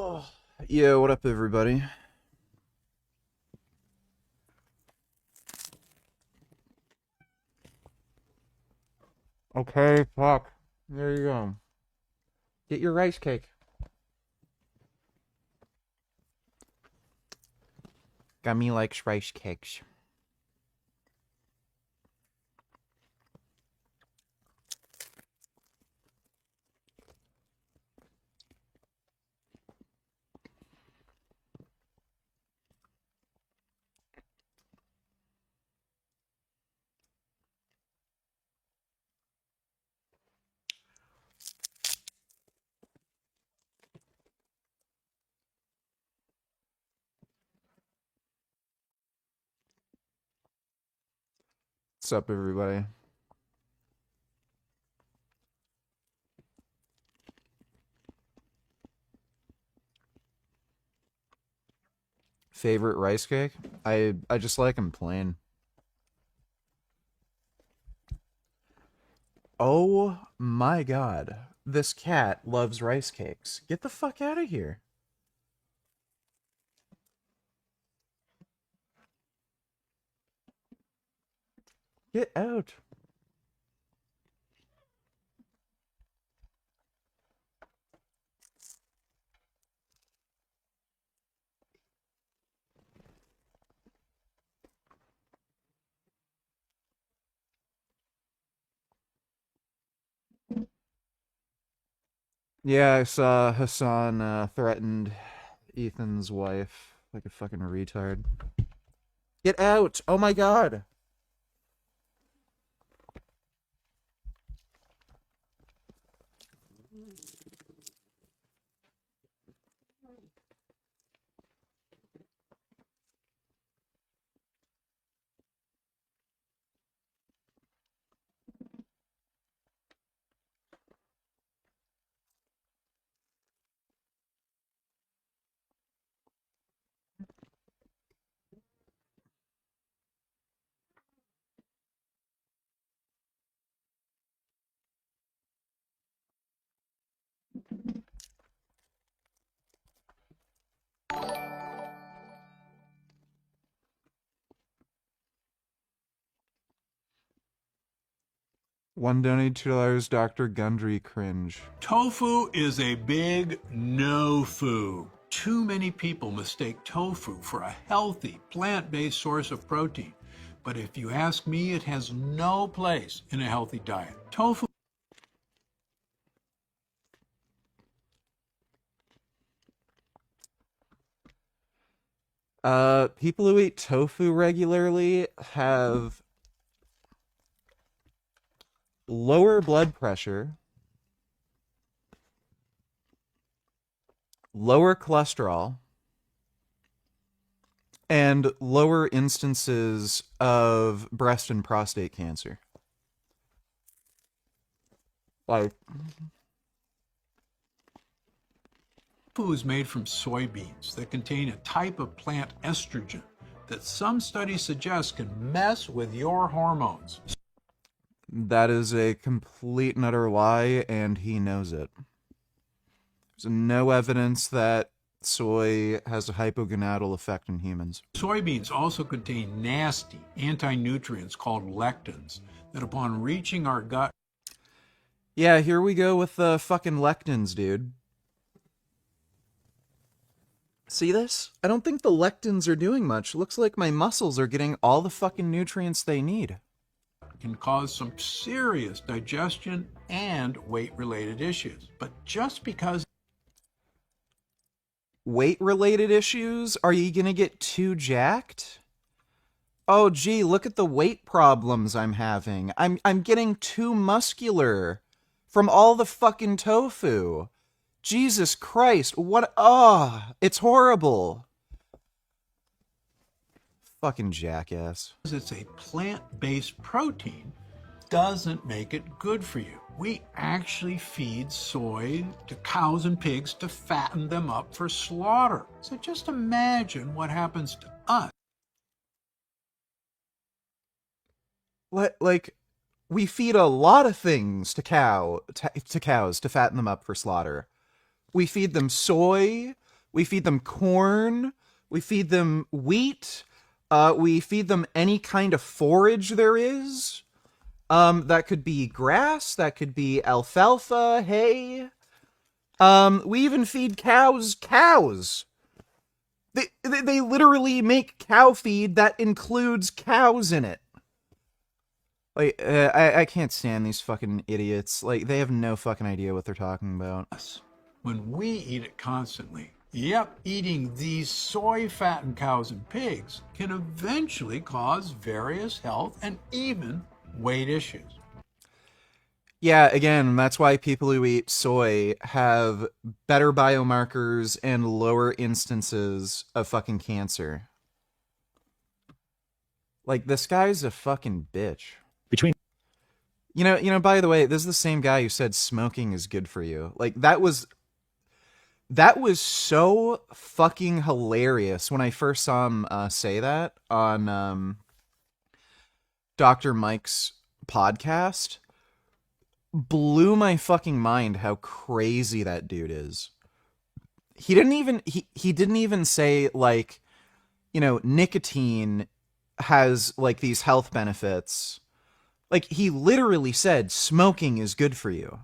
Oh, yeah, what up, everybody? Okay, fuck. There you go. Get your rice cake. Gummy likes rice cakes. What's up, everybody? Favorite rice cake? I just like them plain. Oh my god. This cat loves rice cakes. Get the fuck out of here. Get out. Yeah, I saw Hassan threatened Ethan's wife like a fucking retard. Get out! Oh my god! One donate $2, Dr. Gundry cringe. Tofu is a big no-fu. Too many people mistake tofu for a healthy, plant-based source of protein. But if you ask me, it has no place in a healthy diet. Tofu. People who eat tofu regularly have lower blood pressure, lower cholesterol, and lower instances of breast and prostate cancer. Like, Tofu is made from soybeans that contain a type of plant estrogen that some studies suggest can mess with your hormones. that is a complete and utter lie, and he knows it. There's no evidence that soy has a hypogonadal effect in humans. Soybeans also contain nasty anti-nutrients called lectins that upon reaching our gut. Yeah, here we go with the fucking lectins, dude. See this? I don't think the lectins are doing much. Looks like my muscles are getting all the fucking nutrients they need. Can cause some serious digestion and weight-related issues. But just because Weight-related issues? Are you gonna get too jacked? Oh gee, look at the weight problems I'm having. I'm getting too muscular from all the fucking tofu. Jesus Christ, what? Oh, it's horrible. Fucking jackass. it's a plant-based protein doesn't make it good for you. We actually feed soy to cows and pigs to fatten them up for slaughter. So just imagine what happens to us. Like, we feed a lot of things to cows to fatten them up for slaughter. We feed them soy, We feed them corn. We feed them wheat. We feed them any kind of forage there is. That could be grass. That could be alfalfa, hay. We even feed cows cows. They literally make cow feed that includes cows in it. Like, I can't stand these fucking idiots. Like, they have no fucking idea what they're talking about. When we eat it constantly, yep, eating these soy-fattened cows and pigs can eventually cause various health and even weight issues. Yeah, again, that's why people who eat soy have better biomarkers and lower instances of fucking cancer. Like, this guy's a fucking bitch. Between You know, by the way, this is the same guy who said smoking is good for you. Like, that was so fucking hilarious when I first saw him say that on Dr. Mike's podcast. Blew my fucking mind how crazy that dude is. He didn't even say, like, you know, nicotine has like these health benefits. Like, he literally said smoking is good for you.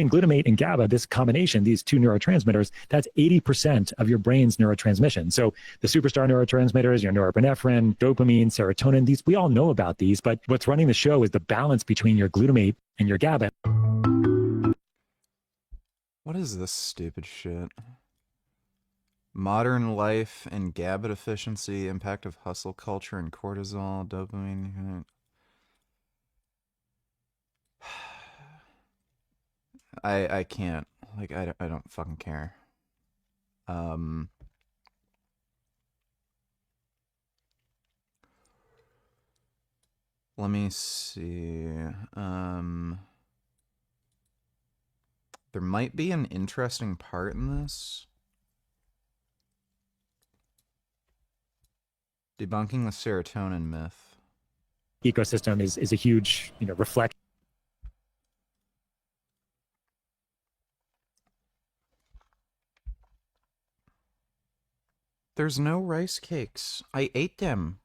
glutamate and GABA, this combination, these two neurotransmitters, that's 80% of your brain's neurotransmission. So the superstar neurotransmitters, your norepinephrine, dopamine, serotonin, these, we all know about these, but what's running the show is the balance between your glutamate and your GABA. What is this stupid shit? Modern life and GABA deficiency, impact of hustle culture and cortisol, dopamine. I can't. Like, I don't fucking care. Let me see. There might be an interesting part in this. Debunking the serotonin myth. Ecosystem is a huge, reflection. There's no rice cakes. I ate them.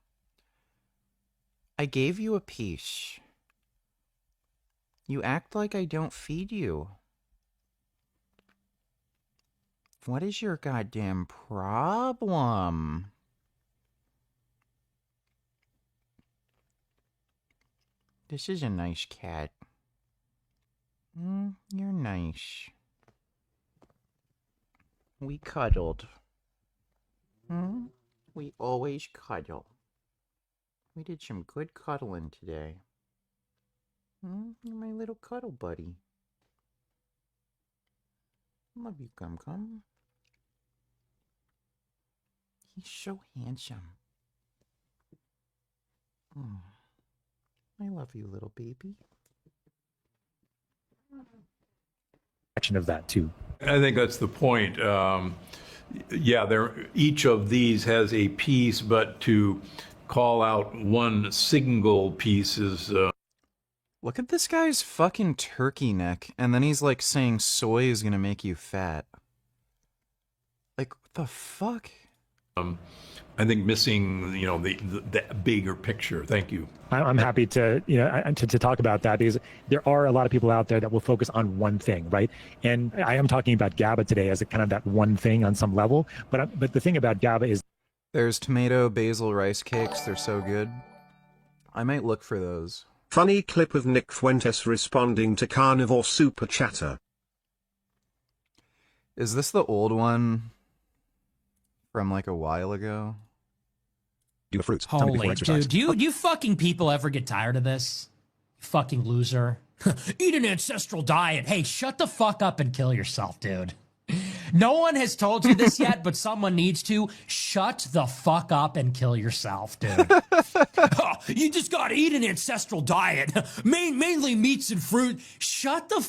I gave you a piece. You act like I don't feed you. What is your goddamn problem? This is a nice cat. You're nice. We cuddled. We always cuddle. We did some good cuddling today. You're my little cuddle buddy. Love you, Gum Gum. He's so handsome. I love you, little baby. Action of that too. I think that's the point. Yeah, each of these has a piece, but to call out one single piece is... Look at this guy's fucking turkey neck, and then he's like saying soy is gonna make you fat. Like, what the fuck? I think missing, the bigger picture. Thank you. I'm happy to, to talk about that, because there are a lot of people out there that will focus on one thing, right? And I am talking about GABA today as a kind of that one thing on some level. But the thing about GABA is there's tomato basil rice cakes. They're so good. I might look for those. Funny clip of Nick Fuentes responding to Carnivore Super Chatter. Is this the old one from like a while ago? Do the fruits. Holy dude, do you fucking people ever get tired of this? You fucking loser. Eat an ancestral diet. Hey, shut the fuck up and kill yourself, dude. No one has told you this yet, but someone needs to. Shut the fuck up and kill yourself, dude. Oh, you just gotta eat an ancestral diet. Mainly meats and fruit. Shut the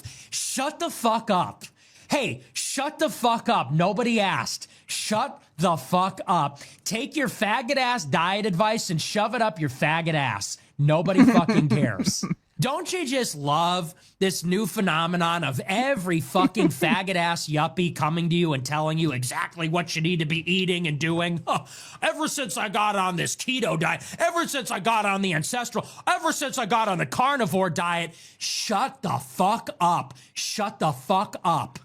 fuck up. Hey, shut the fuck up. Nobody asked. Shut the fuck up. Take your faggot ass diet advice and shove it up your faggot ass. Nobody fucking cares. Don't you just love this new phenomenon of every fucking faggot ass yuppie coming to you and telling you exactly what you need to be eating and doing? Huh. Ever since I got on this keto diet, ever since I got on the ancestral, ever since I got on the carnivore diet, shut the fuck up. Shut the fuck up.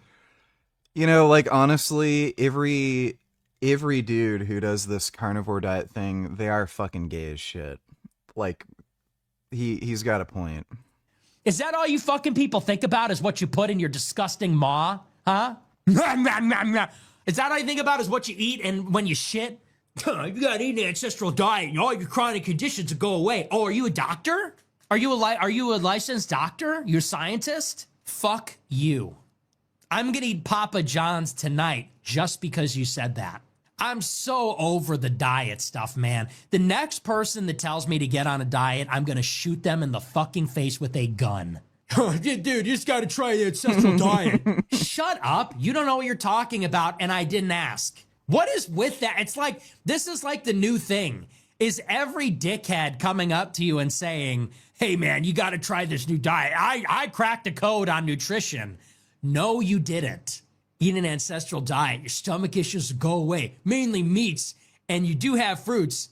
You know, like, honestly, every dude who does this carnivore diet thing, they are fucking gay as shit. Like, he's got a point. Is that all you fucking people think about is what you put in your disgusting maw? Huh? Is that all you think about is what you eat and when you shit? You gotta eat an ancestral diet and all your chronic conditions will go away. Oh, are you a doctor? Are you a licensed doctor? You're a scientist? Fuck you. I'm gonna eat Papa John's tonight just because you said that. I'm so over the diet stuff, man. The next person that tells me to get on a diet, I'm gonna shoot them in the fucking face with a gun. Dude, you just gotta try the ancestral diet. Shut up. You don't know what you're talking about, and I didn't ask. What is with that? It's like, this is like the new thing. Is every dickhead coming up to you and saying, hey man, you gotta try this new diet. I cracked the code on nutrition. No, you didn't. Eat an ancestral diet, your stomach issues go away, mainly meats, and you do have fruits.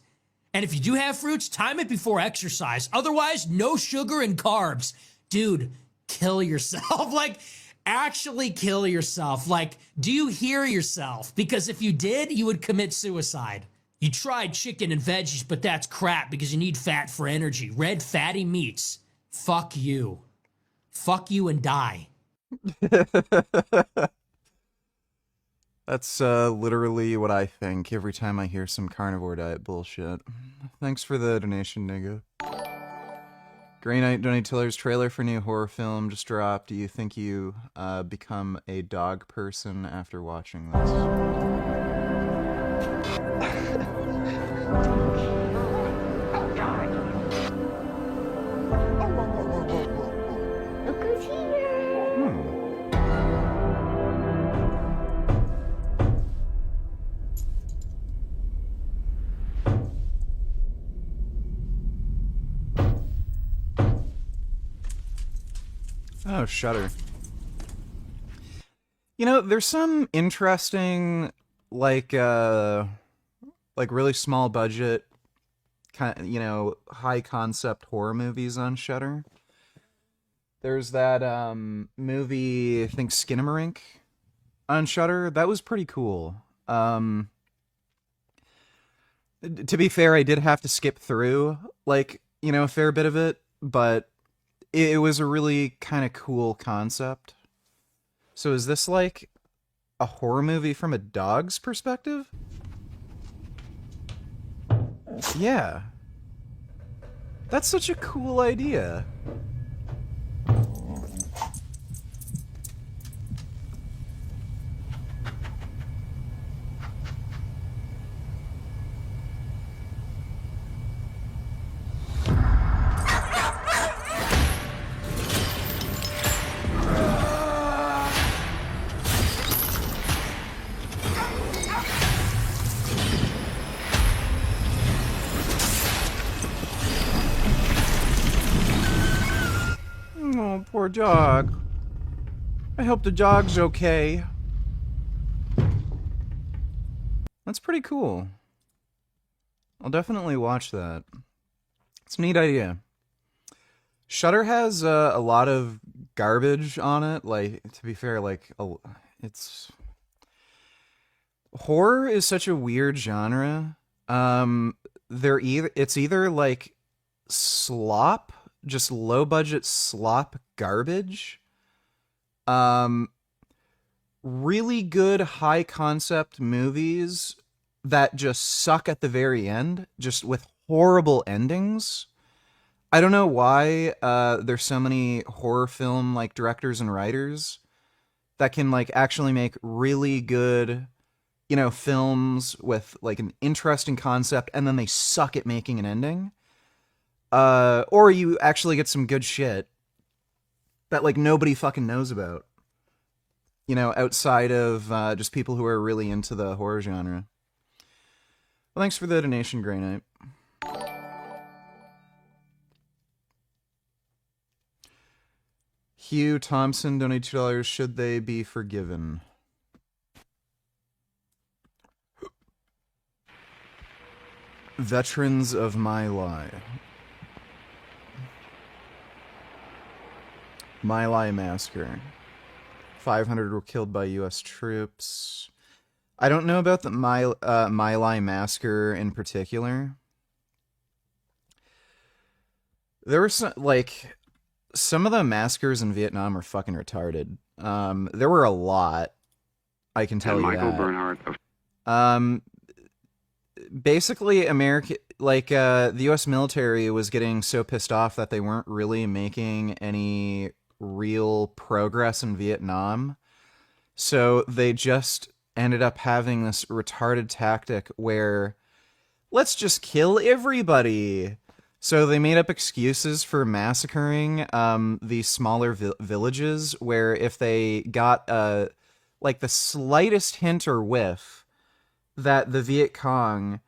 And if you do have fruits, time it before exercise. Otherwise, no sugar and carbs. Dude, kill yourself. Like, actually kill yourself. Like, do you hear yourself? Because if you did, you would commit suicide. You tried chicken and veggies, but that's crap because you need fat for energy. Red fatty meats. Fuck you. Fuck you and die. That's literally what I think every time I hear some carnivore diet bullshit. Thanks for the donation, nigga. Grey Knight Donate Tiller's trailer for new horror film just dropped. Do you think you become a dog person after watching this? Look who's here! Oh, Shudder. You know, there's some interesting, like really small budget, high concept horror movies on Shudder. There's that movie, I think Skinamarink, on Shudder. That was pretty cool. To be fair, I did have to skip through, a fair bit of it, but it was a really kind of cool concept. So is this like a horror movie from a dog's perspective? Yeah. That's such a cool idea. Oh, poor dog. I hope the dog's okay. That's pretty cool. I'll definitely watch that. It's a neat idea. Shudder has a lot of garbage on it. Like, to be fair, it's... Horror is such a weird genre. It's either like slop, just low budget slop garbage. Really good high concept movies that just suck at the very end, just with horrible endings. I don't know why there's so many horror film directors and writers that can actually make really good films with an interesting concept, and then they suck at making an ending. Or you actually get some good shit that nobody fucking knows about. Outside of just people who are really into the horror genre. Well, thanks for the donation, Grey Knight. Hugh Thompson donated $2. Should they be forgiven? Veterans of My Lai. My Lai Massacre. 500 were killed by U.S. troops. I don't know about the My Lai Massacre in particular. There were some of the massacres in Vietnam are fucking retarded. There were a lot. I can tell you Michael that. Bernhardt. Basically, the U.S. military was getting so pissed off that they weren't really making any real progress in Vietnam. So they just ended up having this retarded tactic where, let's just kill everybody. So they made up excuses for massacring these smaller villages where if they got the slightest hint or whiff that the Viet Cong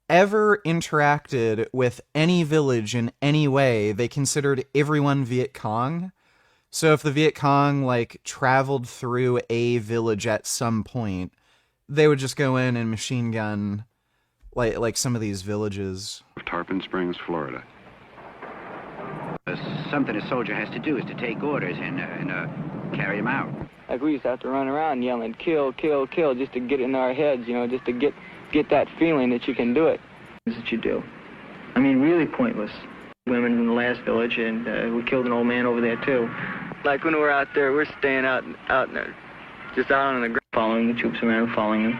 ever interacted with any village in any way, they considered everyone Viet Cong. So if the Viet Cong traveled through a village at some point, they would just go in and machine gun like some of these villages. Tarpon Springs, Florida. Something a soldier has to do is to take orders and carry them out. Like we used to have to run around yelling, kill, kill, kill, just to get it in our heads, just to get that feeling that you can do it. That's what you do. I mean, really pointless. Women in the last village, and we killed an old man over there, too. Like when we're out there, we're staying out there, just out on the ground. Following the troops around, following them.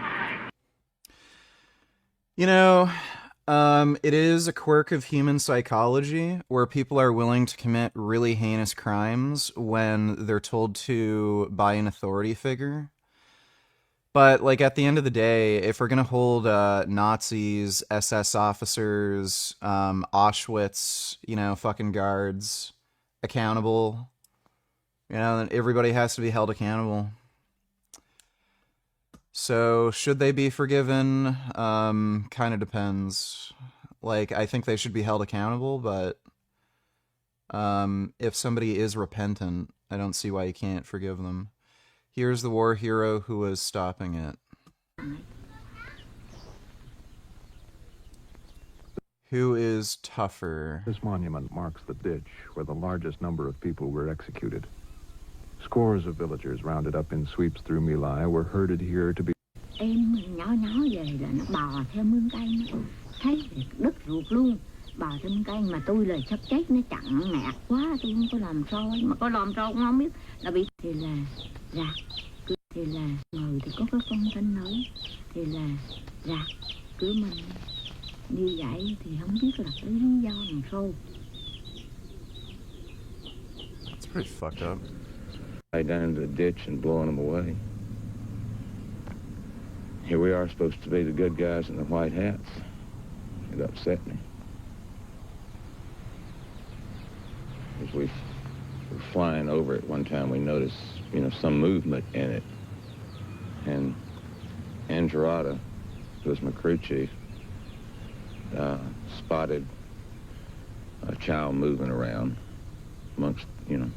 It is a quirk of human psychology where people are willing to commit really heinous crimes when they're told to by an authority figure. But, at the end of the day, if we're going to hold Nazis, SS officers, Auschwitz, fucking guards accountable, then everybody has to be held accountable. So, should they be forgiven? Kind of depends. I think they should be held accountable, but if somebody is repentant, I don't see why you can't forgive them. Here's the war hero who was stopping it. Who is tougher? This monument marks the ditch where the largest number of people were executed. Scores of villagers rounded up in sweeps through My Lai were herded here to be... Em nhỏ nhỏ về là nó bò theo mương cây, thấy đứt ruột luôn. Bò theo mương cây mà tôi là sắp chết, nó chặn ngạt quá, tôi không có làm soi, mà có làm soi cũng không biết là bị. Thì là rạc, thì là ngồi thì có cái con thanh nữ, thì là rạc, cứ mình như vậy thì không biết là cái lý do làm sao. It's pretty fucked up. Lay down into the ditch and blowing them away. Here we are supposed to be the good guys in the white hats. It upset me. As we were flying over it one time, we noticed, some movement in it. And Andrada, who was my crew chief, spotted a child moving around amongst,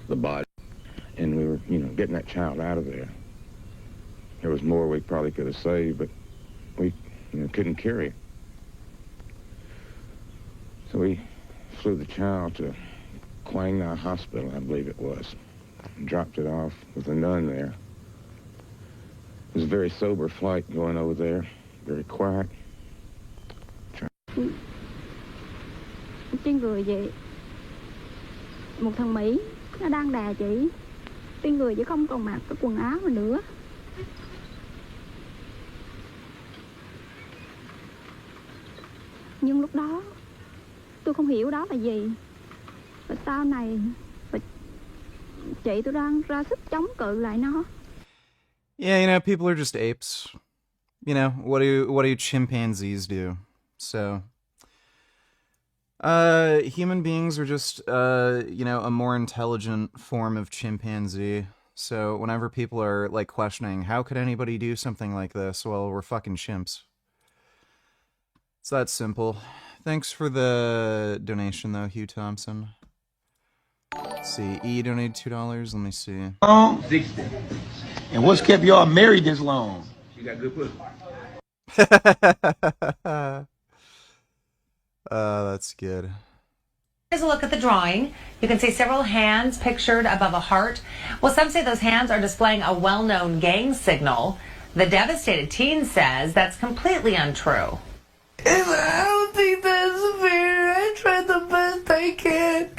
the body. And we were, getting that child out of there. There was more we probably could have saved, but we, couldn't carry it. So we flew the child to Quang Ngai Hospital, I believe it was, and dropped it off with a nun there. It was a very sober flight going over there, very quiet. Trên người vậy, một thằng Mỹ nó đang đè chị, trên người chị không còn mặc cái quần áo mà nữa. Nhưng lúc đó tôi không hiểu đó là gì. Và sau này chị tôi đang ra sức chống cự lại nó. Yeah, people are just apes. What do chimpanzees do? So, human beings are just, a more intelligent form of chimpanzee. So whenever people are, questioning, how could anybody do something like this? Well, we're fucking chimps. It's that simple. Thanks for the donation, though, Hugh Thompson. Let's see. E donated $2. Let me see. 60. And what's kept y'all married this long? You got good pussy. That's good. Here's a look at the drawing. You can see several hands pictured above a heart. Well, some say those hands are displaying a well-known gang signal. The devastated teen says that's completely untrue. I don't think that's fair. I tried the best I can.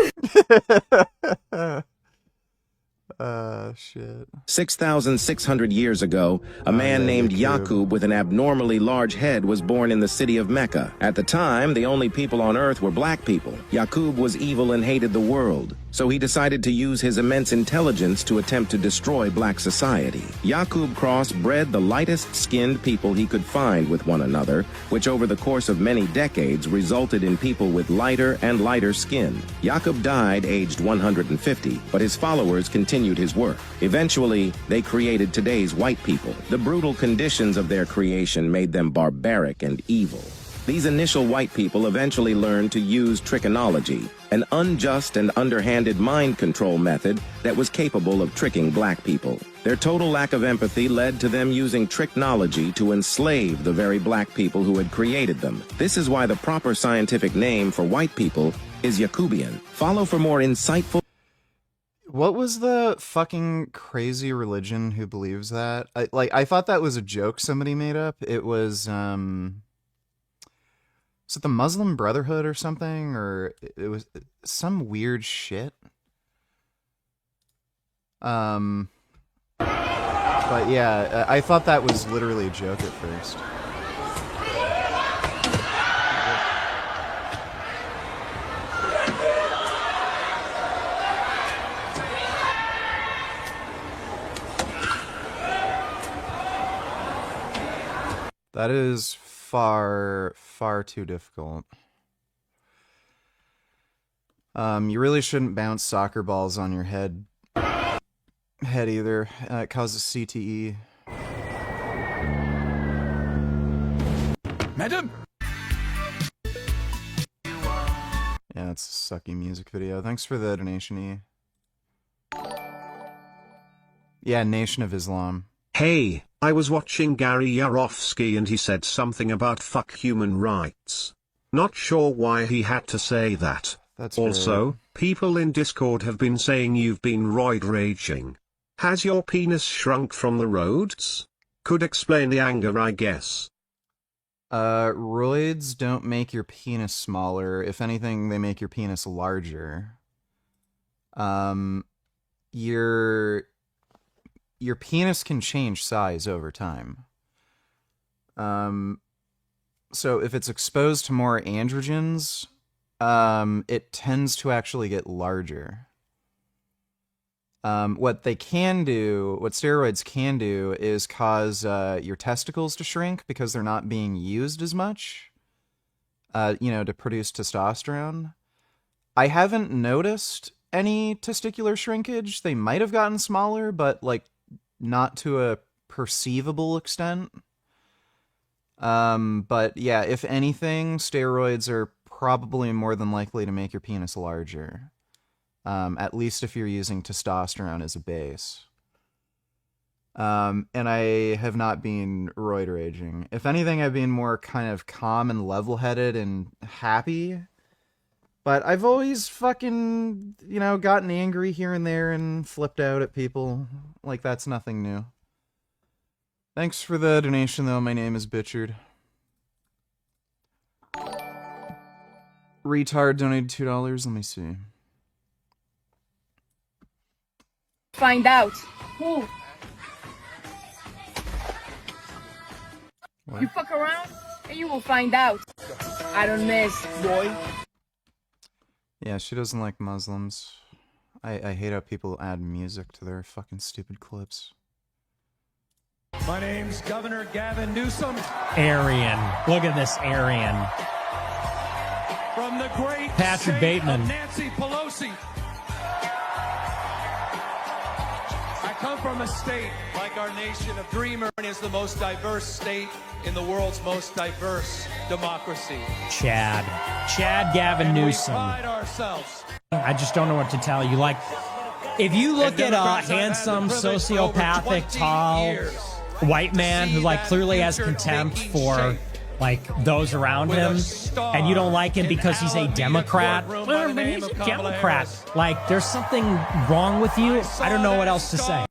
Shit. 6,600 years ago, a man named Yaqub with an abnormally large head was born in the city of Mecca. At the time, the only people on earth were black people. Yaqub was evil and hated the world, so he decided to use his immense intelligence to attempt to destroy black society. Yaqub crossbred the lightest-skinned people he could find with one another, which over the course of many decades resulted in people with lighter and lighter skin. Yaqub died aged 150, but his followers continued his work. Eventually, they created today's white people. The brutal conditions of their creation made them barbaric and evil. These initial white people eventually learned to use trichonology, an unjust and underhanded mind control method that was capable of tricking black people. Their total lack of empathy led to them using tricknology to enslave the very black people who had created them. This is why the proper scientific name for white people is Yaqubian. Follow for more insightful... What was the fucking crazy religion who believes that? I thought that was a joke somebody made up. It was, is it the Muslim Brotherhood or something? Or it was some weird shit? But yeah, I thought that was literally a joke at first. That is far, far too difficult. You really shouldn't bounce soccer balls on your head either. It causes CTE. Madam! Yeah, it's a sucky music video. Thanks for the donation, E. Yeah, Nation of Islam. Hey, I was watching Gary Yarovsky and he said something about fuck human rights. Not sure why he had to say that. That's also, fair. People in Discord have been saying you've been roid raging. Has your penis shrunk from the roids? Could explain the anger, I guess. Roids don't make your penis smaller. If anything, they make your penis larger. Your penis can change size over time. So if it's exposed to more androgens, it tends to actually get larger. What steroids can do is cause your testicles to shrink because they're not being used as much, to produce testosterone. I haven't noticed any testicular shrinkage. They might have gotten smaller, but not to a perceivable extent. But yeah, if anything, steroids are probably more than likely to make your penis larger. At least if you're using testosterone as a base. And I have not been roid raging. If anything, I've been more kind of calm and level-headed and happy. But I've always fucking, gotten angry here and there and flipped out at people. That's nothing new. Thanks for the donation, though. My name is Bitchard. Retard donated $2. Let me see. Find out. Who? What? You fuck around and you will find out. I don't miss, boy. Yeah, she doesn't like Muslims. I hate how people add music to their fucking stupid clips. My name's Governor Gavin Newsom. Aryan. Look at this Aryan. From the great Patrick state Bateman. of Nancy Pelosi. I come from a state like our nation of dreamers is the most diverse state in the world's most diverse democracy. Chad Gavin And Newsom. we pride ourselves I just don't know what to tell you. Like, if you look at a handsome, sociopathic, tall white man who like clearly has contempt for like those around him, and you don't like him because he's a Democrat, well, he's a Democrat. Like, there's something wrong with you. I don't know what else to say.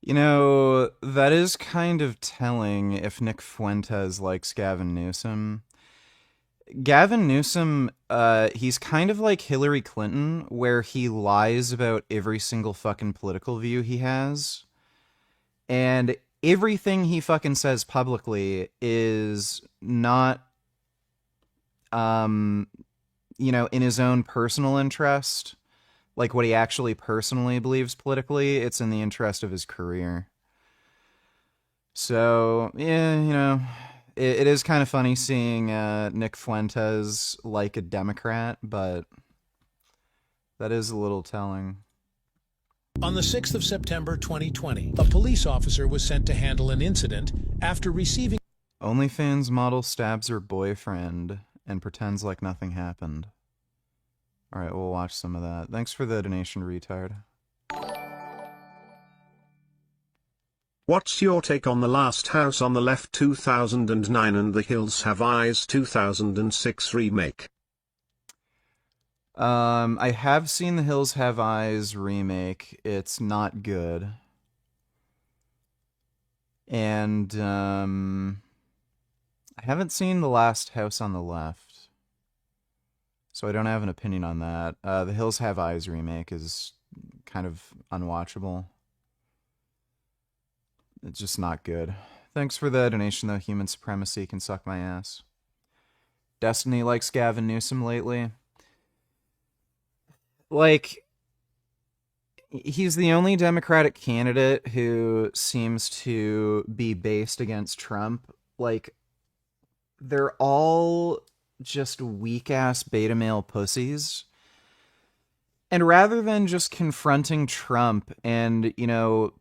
You know, that is kind of telling if Nick Fuentes likes Gavin Newsom. Gavin Newsom, he's kind of like Hillary Clinton, where he lies about every single fucking political view he has. And everything he fucking says publicly is not, in his own personal interest. Like what he actually personally believes politically, it's in the interest of his career. So, yeah, it is kind of funny seeing Nick Fuentes like a Democrat, but that is a little telling. On the 6th of September 2020, a police officer was sent to handle an incident after receiving... OnlyFans model stabs her boyfriend and pretends like nothing happened. All right, we'll watch some of that. Thanks for the donation, retard. What's your take on The Last House on the Left 2009 and The Hills Have Eyes 2006 remake? I have seen The Hills Have Eyes remake. It's not good. And I haven't seen The Last House on the Left, so I don't have an opinion on that. The Hills Have Eyes remake is kind of unwatchable. It's just not good. Thanks for the donation, though. Human supremacy can suck my ass. Destiny likes Gavin Newsom lately. Like, he's the only Democratic candidate who seems to be based against Trump. Like, they're all just weak-ass beta male pussies. And rather than just confronting Trump and,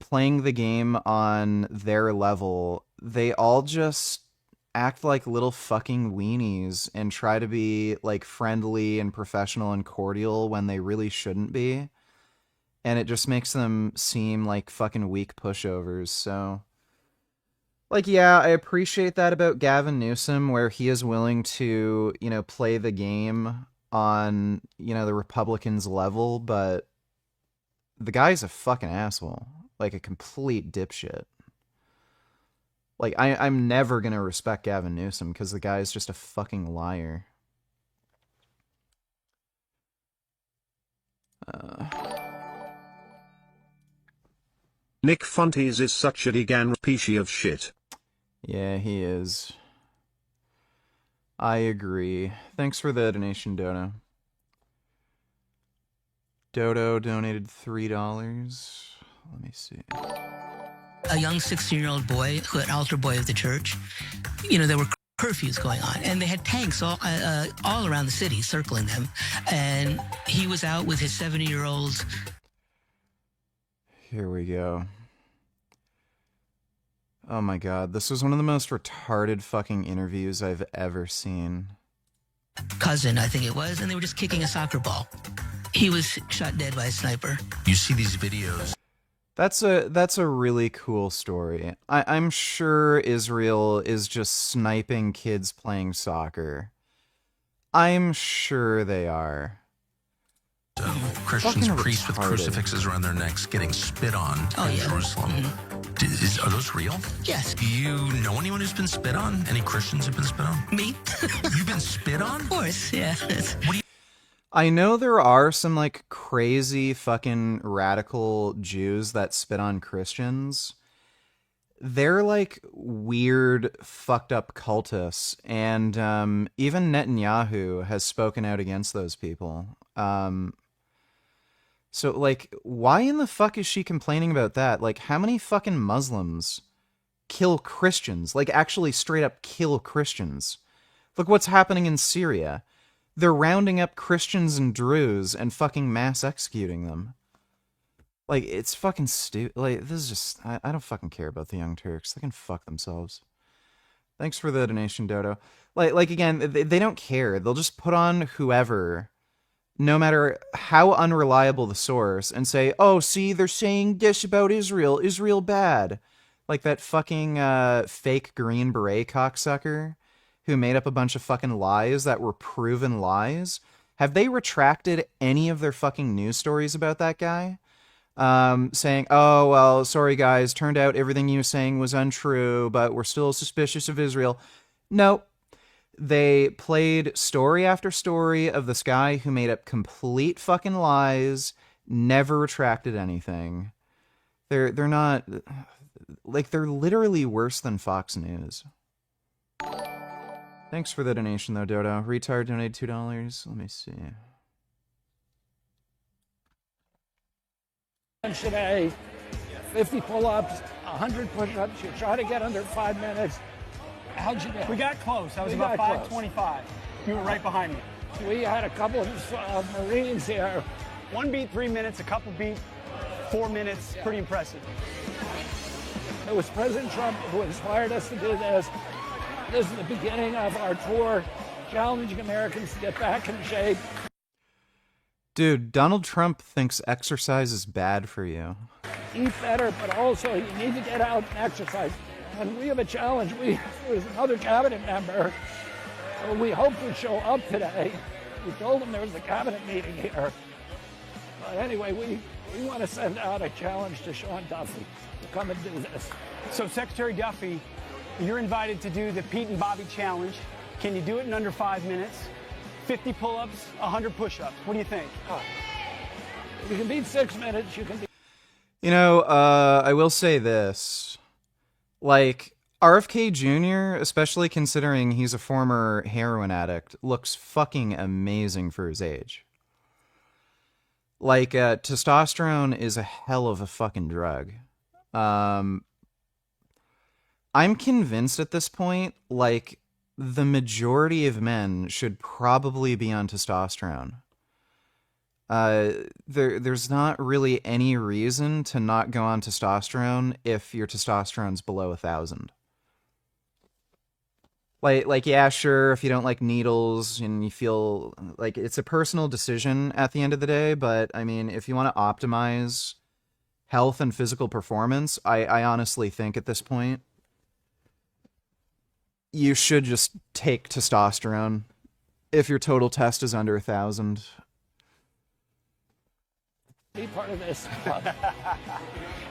playing the game on their level, they all just act like little fucking weenies and try to be, like, friendly and professional and cordial when they really shouldn't be. And it just makes them seem like fucking weak pushovers, so... Like, yeah, I appreciate that about Gavin Newsom, where he is willing to, play the game on, the Republicans' level, but the guy's a fucking asshole. Like, a complete dipshit. Like, I'm never gonna respect Gavin Newsom, because the guy's just a fucking liar. Nick Fuentes is such a Degan piece of shit. Yeah, he is. I agree. Thanks for the donation, Dodo. Dodo donated $3. Let me see. A young 16-year-old boy, an altar boy of the church, there were curfews going on, and they had tanks all around the city circling them, and he was out with his 70-year-old. Here we go. Oh my god, this was one of the most retarded fucking interviews I've ever seen. Cousin, I think it was, and they were just kicking a soccer ball. He was shot dead by a sniper. You see these videos. That's a really cool story. I'm sure Israel is just sniping kids playing soccer. I'm sure they are. Christians, Fucking priests with retarded. crucifixes around their necks getting spit on in Jerusalem. Are those real? Yes. Do you know anyone who's been spit on? Any Christians who've been spit on? Me? You've been spit on? Of course, yeah. I know there are some, like, crazy fucking radical Jews that spit on Christians. They're, like, weird, fucked up cultists, and even Netanyahu has spoken out against those people. So, like, why in the fuck is she complaining about that? Like, how many fucking Muslims kill Christians? Like, actually straight up kill Christians? Look what's happening in Syria. They're rounding up Christians and Druze and fucking mass executing them. Like, it's fucking stupid. Like, this is just... I don't fucking care about the Young Turks. They can fuck themselves. Thanks for the donation, Dodo. Like again, they don't care. They'll just put on whoever no matter how unreliable the source, and say, oh, see, they're saying this about Israel. Israel bad. Like that fucking fake Green Beret cocksucker who made up a bunch of fucking lies that were proven lies. Have they retracted any of their fucking news stories about that guy? Saying, oh, well, sorry guys, turned out everything you were saying was untrue, but we're still suspicious of Israel. No. They played story after story of this guy who made up complete fucking lies, never retracted anything. They're not, like, they're literally worse than Fox News. Thanks for the donation though, Dodo. Retard donated $2. Let me see. Today, 50 pull-ups, 100 push-ups. You try to get under 5 minutes. How'd you do? We got close. I was about 5:25. You were right behind me. We had a couple of Marines here. One beat 3 minutes, a couple beat 4 minutes. Pretty impressive. It was President Trump who inspired us to do this. This is the beginning of our tour, challenging Americans to get back in shape. Dude, Donald Trump thinks exercise is bad for you. Eat better, but also you need to get out and exercise. And we have a challenge. There's another cabinet member who we hope would show up today. We told him there was a cabinet meeting here. But anyway, we want to send out a challenge to Sean Duffy to come and do this. So Secretary Duffy, you're invited to do the Pete and Bobby challenge. Can you do it in under 5 minutes? 50 pull-ups, 100 push-ups. What do you think? If you can beat 6 minutes, you can beat... You know, I will say this. Like, RFK Jr., especially considering he's a former heroin addict, looks fucking amazing for his age. Like, testosterone is a hell of a fucking drug. I'm convinced at this point, like, the majority of men should probably be on testosterone. There's not really any reason to not go on testosterone if your testosterone's below 1,000. Like, yeah, sure, if you don't like needles and you feel like it's a personal decision at the end of the day, but I mean, if you want to optimize health and physical performance, I honestly think at this point, you should just take testosterone if your total test is under 1,000. Be part of this.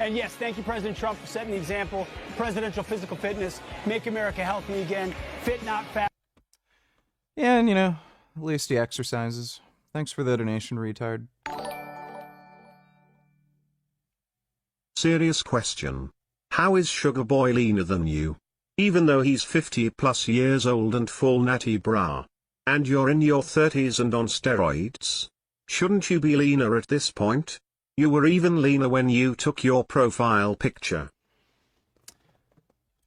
And yes, thank you, President Trump, for setting the example. Presidential physical fitness, make America healthy again, fit, not fat. Yeah, and you know, at least he exercises. Thanks for the donation, retard. Serious question. How is Sugar Boy leaner than you? Even though he's 50 plus years old and full natty bra. And you're in your 30s and on steroids? Shouldn't you be leaner at this point? You were even leaner when you took your profile picture.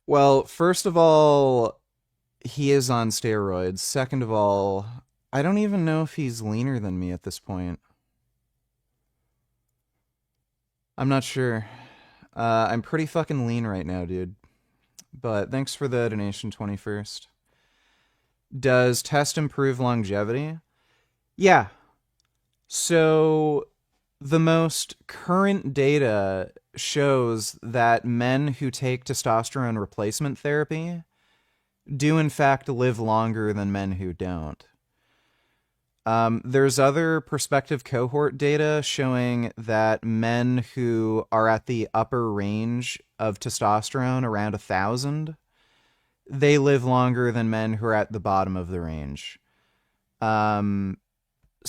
Well, first of all, he is on steroids. Second of all, I don't even know if he's leaner than me at this point. I'm not sure. I'm pretty fucking lean right now, dude. But thanks for the donation, 21st. Does test improve longevity? Yeah. So the most current data shows that men who take testosterone replacement therapy do in fact live longer than men who don't. There's other prospective cohort data showing that men who are at the upper range of testosterone, around 1,000, they live longer than men who are at the bottom of the range.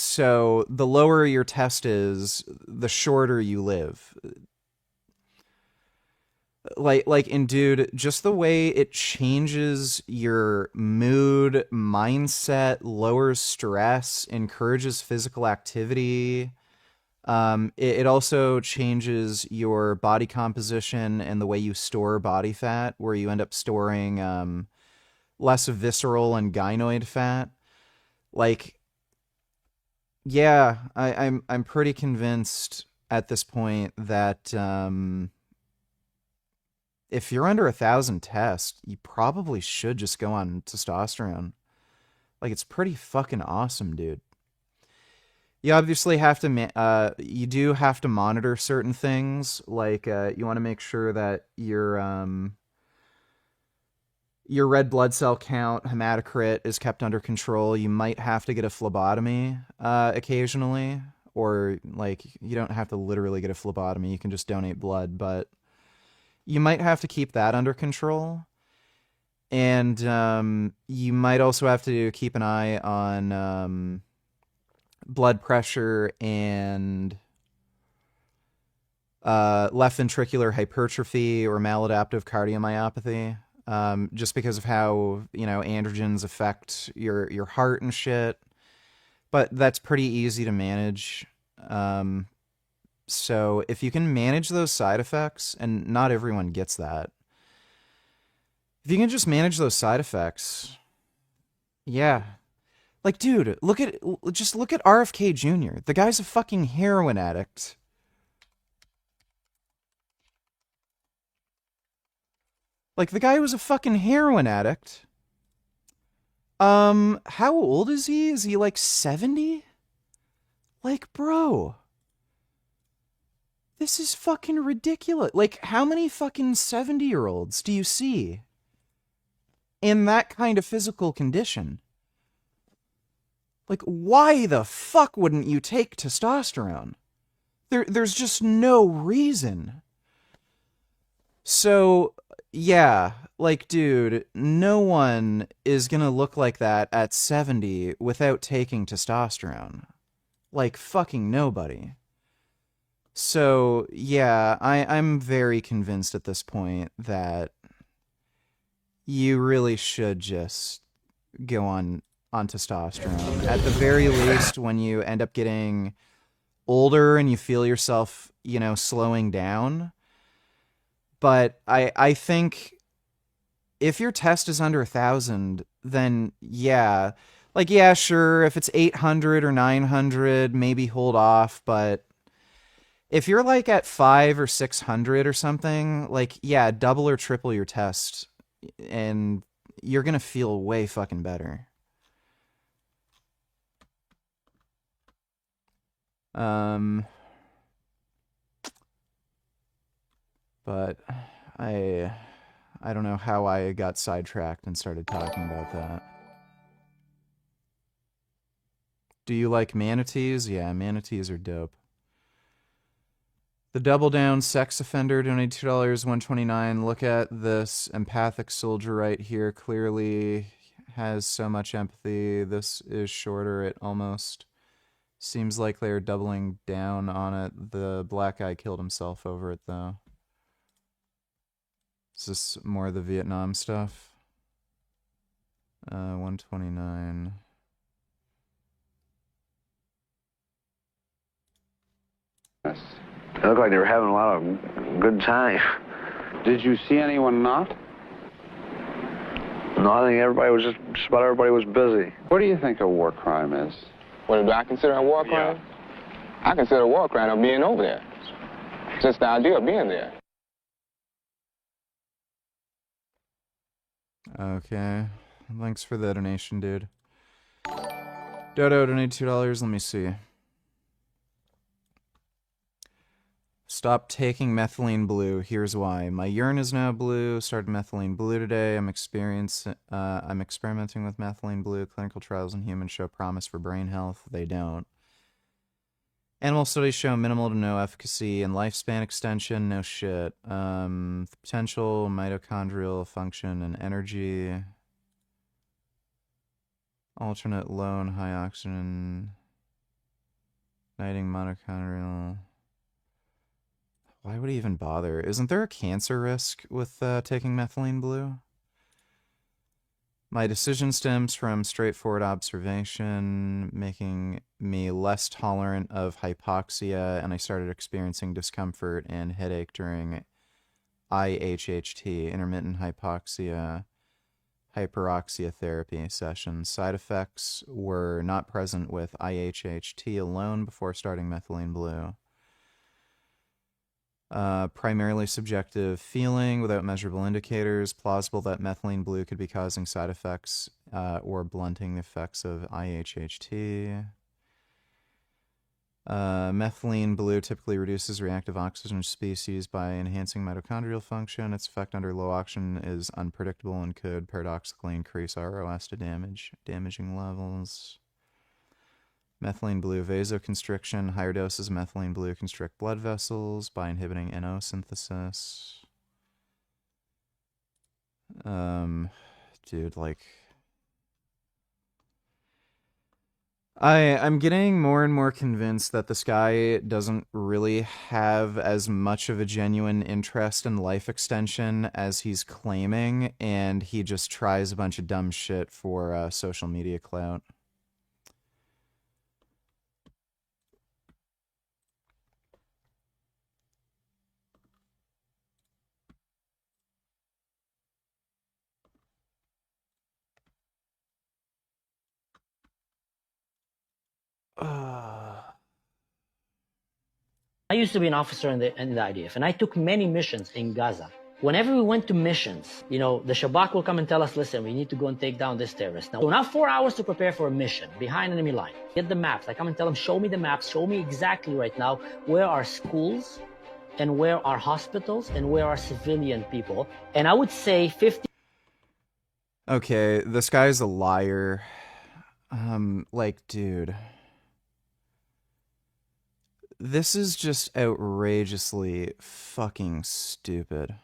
So the lower your test is, the shorter you live. And dude, just the way it changes your mood, mindset, lowers stress, encourages physical activity. It also changes your body composition and the way you store body fat, where you end up storing less visceral and gynoid fat. Like, yeah, I'm pretty convinced at this point that if you're under 1,000 tests, you probably should just go on testosterone. Like, it's pretty fucking awesome, dude. You obviously have to, you do have to monitor certain things, like you want to make sure that your red blood cell count, hematocrit, is kept under control. You might have to get a phlebotomy occasionally, or like you don't have to literally get a phlebotomy. You can just donate blood, but you might have to keep that under control. And you might also have to keep an eye on blood pressure and left ventricular hypertrophy or maladaptive cardiomyopathy. Just because of how, androgens affect your heart and shit. But that's pretty easy to manage. So if you can manage those side effects, and not everyone gets that, if you can just manage those side effects, yeah. Like, dude, just look at RFK Jr. The guy's a fucking heroin addict. Like, the guy was a fucking heroin addict. How old is he? Is he like 70? Like, bro. This is fucking ridiculous. Like, how many fucking 70-year-olds do you see in that kind of physical condition? Like, why the fuck wouldn't you take testosterone? There's just no reason. So, yeah, like, dude, no one is gonna look like that at 70 without taking testosterone. Like, fucking nobody. So, yeah, I'm very convinced at this point that you really should just go on testosterone. At the very least, when you end up getting older and you feel yourself, slowing down. But I think if your test is under 1,000, then yeah. Like, yeah, sure, if it's 800 or 900, maybe hold off, but if you're like at 500 or 600 or something, like, yeah, double or triple your test, and you're gonna feel way fucking better. But I don't know how I got sidetracked and started talking about that. Do you like manatees? Yeah, manatees are dope. The Double Down Sex Offender donated $2, $1.29. Look at this empathic soldier right here. Clearly has so much empathy. This is shorter. It almost seems like they're doubling down on it. The black guy killed himself over it, though. Is this more of the Vietnam stuff? 129. Yes. It looked like they were having a lot of good time. Did you see anyone not? No, I think everybody was just about everybody was busy. What do you think a war crime is? What do I consider a war crime? Yeah. I consider a war crime of being over there. Just the idea of being there. Okay. Thanks for the donation, dude. Dodo donated $2. Let me see. Stop taking methylene blue. Here's why. My urine is now blue. Started methylene blue today. I'm experimenting with methylene blue. Clinical trials in humans show promise for brain health. They don't. Animal studies show minimal to no efficacy in lifespan extension. No shit. Potential mitochondrial function and energy. Alternate low and high oxygen. Igniting mitochondrial. Why would he even bother? Isn't there a cancer risk with taking methylene blue? My decision stems from straightforward observation, making me less tolerant of hypoxia, and I started experiencing discomfort and headache during IHHT, intermittent hypoxia, hyperoxia therapy sessions. Side effects were not present with IHHT alone before starting methylene blue. Primarily subjective feeling without measurable indicators. Plausible that methylene blue could be causing side effects or blunting the effects of IHHT. Methylene blue typically reduces reactive oxygen species by enhancing mitochondrial function. Its effect under low oxygen is unpredictable and could paradoxically increase ROS to damaging levels. Methylene blue vasoconstriction. Higher doses of methylene blue constrict blood vessels by inhibiting NO synthesis. Dude, like... I'm getting more and more convinced that this guy doesn't really have as much of a genuine interest in life extension as he's claiming, and he just tries a bunch of dumb shit for social media clout. I used to be an officer in the IDF, and I took many missions in Gaza. Whenever we went to missions, you know, the Shabak will come and tell us, listen, we need to go and take down this terrorist. Now, we have 4 hours to prepare for a mission behind enemy line. Get the maps. I come and tell them, show me the maps, show me exactly right now where are schools and where are hospitals and where are civilian people. And I would say 50... Okay, this guy's a liar. Like, dude... This is just outrageously fucking stupid.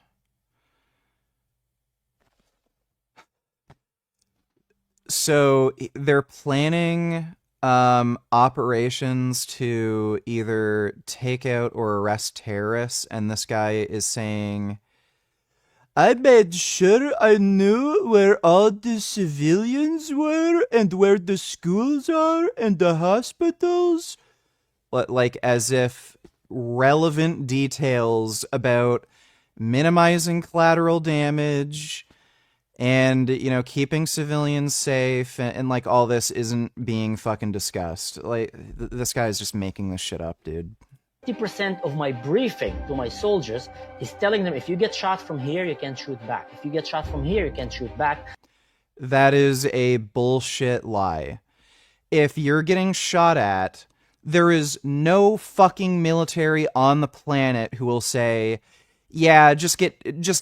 So they're planning operations to either take out or arrest terrorists, and this guy is saying, I made sure I knew where all the civilians were and where the schools are and the hospitals. Like, as if relevant details about minimizing collateral damage and, you know, keeping civilians safe and like, all this isn't being fucking discussed. Like, this guy's just making this shit up, dude. 50% of my briefing to my soldiers is telling them, if you get shot from here, you can't shoot back. If you get shot from here, you can't shoot back. That is a bullshit lie. If you're getting shot at... There is no fucking military on the planet who will say, yeah, just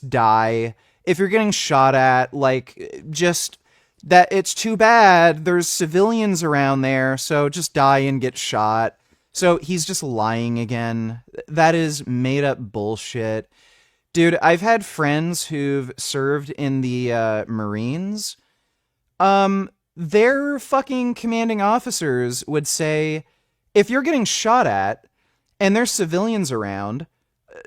die. If you're getting shot at, like, just, that it's too bad. There's civilians around there, so just die and get shot. So he's just lying again. That is made up bullshit. Dude, I've had friends who've served in the Marines. Their fucking commanding officers would say, if you're getting shot at and there's civilians around,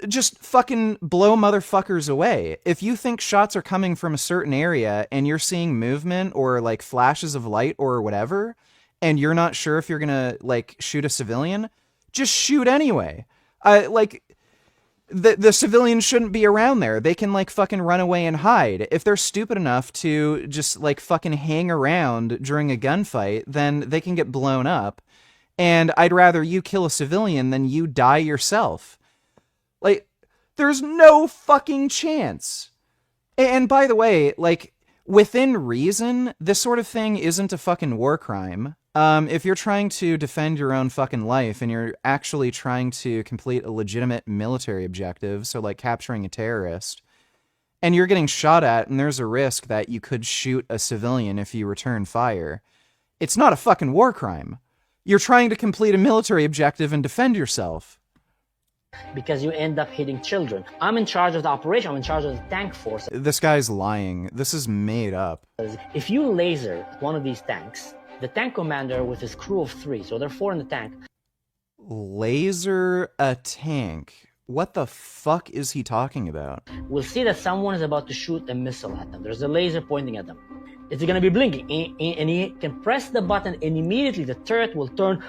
just fucking blow motherfuckers away. If you think shots are coming from a certain area and you're seeing movement or like flashes of light or whatever, and you're not sure if you're gonna like shoot a civilian, just shoot anyway. Like, the civilians shouldn't be around there. They can like fucking run away and hide. If they're stupid enough to just like fucking hang around during a gunfight, then they can get blown up. And I'd rather you kill a civilian than you die yourself. Like, there's no fucking chance. And by the way, like, within reason, this sort of thing isn't a fucking war crime. If you're trying to defend your own fucking life and you're actually trying to complete a legitimate military objective, so like capturing a terrorist, and you're getting shot at and there's a risk that you could shoot a civilian if you return fire, it's not a fucking war crime. You're trying to complete a military objective and defend yourself. Because you end up hitting children. I'm in charge of the operation. I'm in charge of the tank force. This guy's lying. This is made up. If you laser one of these tanks, the tank commander with his crew of 3, so there are 4 in the tank. Laser a tank? What the fuck is he talking about? We'll see that someone is about to shoot a missile at them. There's a laser pointing at them. It's going to be blinking, and he can press the button, and immediately the turret will turn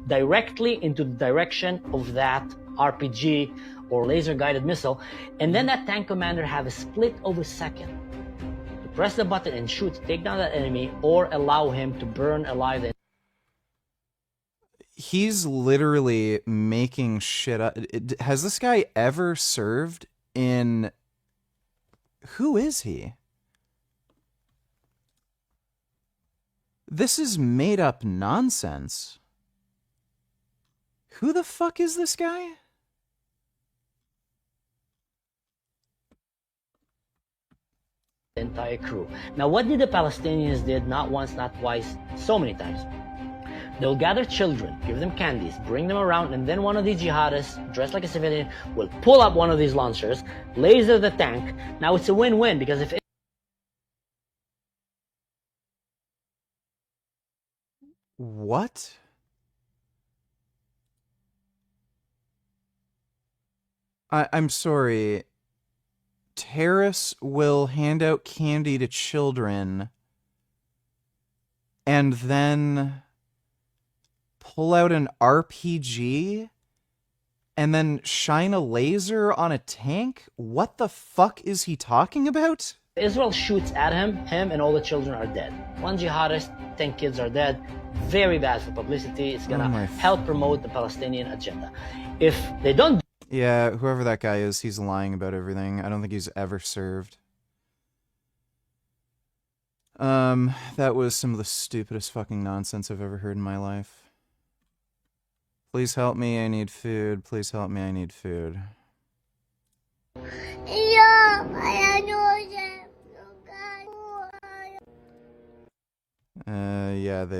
directly into the direction of that RPG or laser-guided missile, and then that tank commander have a split of a second to press the button and shoot, take down that enemy, or allow him to burn alive. He's literally making shit up. Has this guy ever served in... Who is he? This is made up nonsense. Who the fuck is this guy? The entire crew. Now, what did the Palestinians did not once, not twice, so many times? They'll gather children, give them candies, bring them around, and then one of these jihadists, dressed like a civilian, will pull up one of these launchers, laser the tank. Now, it's a win-win, because if What? I'm sorry. Terrorists will hand out candy to children and then pull out an RPG and then shine a laser on a tank? What the fuck is he talking about? Israel shoots at him and all the children are dead. One jihadist, 10 kids are dead. Very bad for publicity. It's gonna help promote the Palestinian agenda. If they don't... Yeah, whoever that guy is, he's lying about everything. I don't think he's ever served. That was some of the stupidest fucking nonsense I've ever heard in my life. Please help me, I need food. Please help me, I need food. Yeah,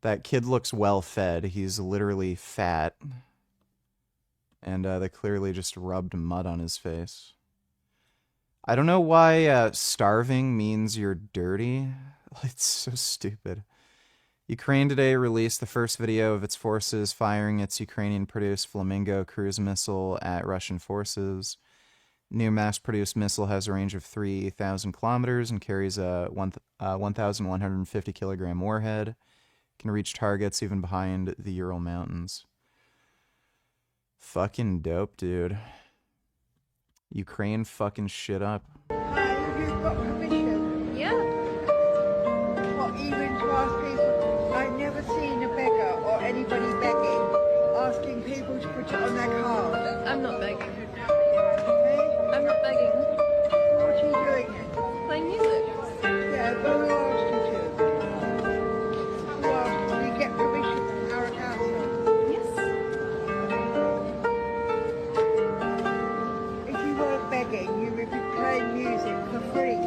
that kid looks well fed. He's literally fat. And they clearly just rubbed mud on his face. I don't know why starving means you're dirty. It's so stupid. Ukraine today released the first video of its forces firing its Ukrainian-produced Flamingo cruise missile at Russian forces. New mass-produced missile has a range of 3,000 kilometers and carries a 1,150-kilogram warhead. Can reach targets even behind the Ural Mountains. Fucking dope, dude. Ukraine fucking shit up. You've got permission. Yeah. What, even to ask people? I've never seen a beggar or anybody begging, asking people to put it on their card. I'm not begging. Hey? I'm not begging. What are you doing then? Playing music. Yeah, but who asked you to? Who asked you? You get permission from our council? Yes. If you weren't begging, you would be playing music for free.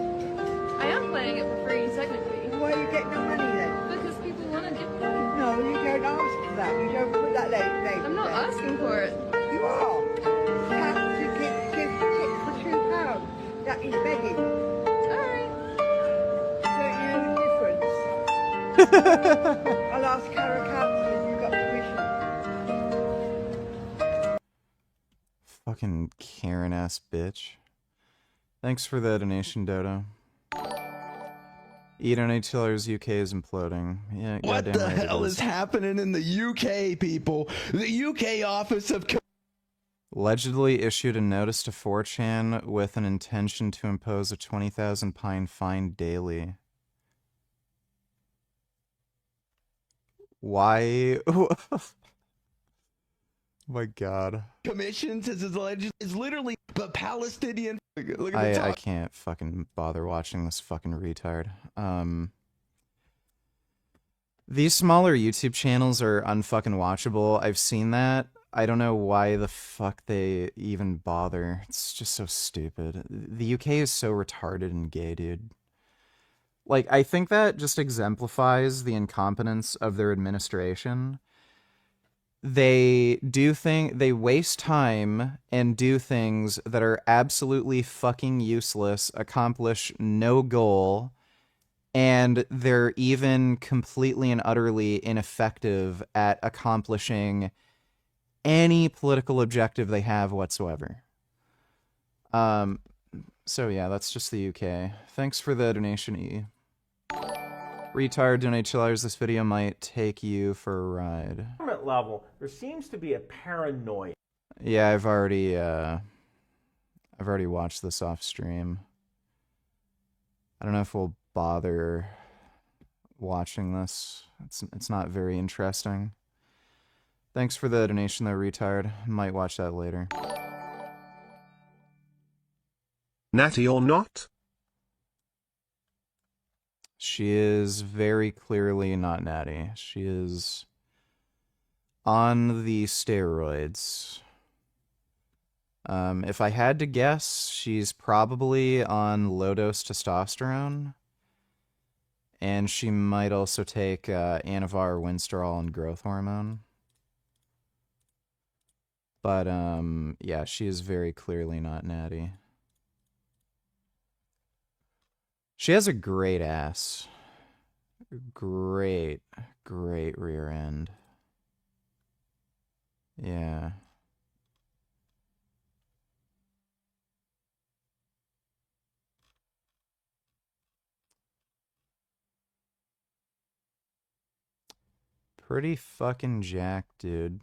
I am playing it for free, technically. Why are you getting the money then? Because people want to get paid. No, you don't ask for that. You don't put that label. I'm not asking for it. You are. You have to give a tip for £2. That is begging. Alright. Don't you know the difference? I'll ask Cara Council if you've got permission. Fucking Karen-ass bitch. Thanks for the donation, Dodo. $8 UK is imploding. Yeah, What goddamn the right it hell is happening in the UK, people? The UK Office of... Allegedly issued a notice to 4chan with an intention to impose a 20,000 pine fine daily. Why? My God. Commissions is alleged is literally the Palestinian. Look at the I top. can't fucking bother watching this fucking retard. These smaller YouTube channels are unfucking watchable. I've seen that. I don't know why the fuck they even bother. It's just so stupid. The UK is so retarded and gay, dude. Like, I think that just exemplifies the incompetence of their administration. They waste time and do things that are absolutely fucking useless, accomplish no goal, and they're even completely and utterly ineffective at accomplishing any political objective they have whatsoever. So yeah, that's just the UK. Thanks for the donation, E. Retard, donate $2. This video might take you for a ride. Level, there seems to be a paranoia. Yeah, I've already watched this off stream. I don't know if we'll bother watching this. It's not very interesting. Thanks for the donation though, retard. Might watch that later. Natty or not? She is very clearly not natty. She is on the steroids. If I had to guess, she's probably on low-dose testosterone. And she might also take Anavar, Winstrol, and growth hormone. But, yeah, she is very clearly not natty. She has a great ass. Great rear end. Yeah. Pretty fucking jacked, dude.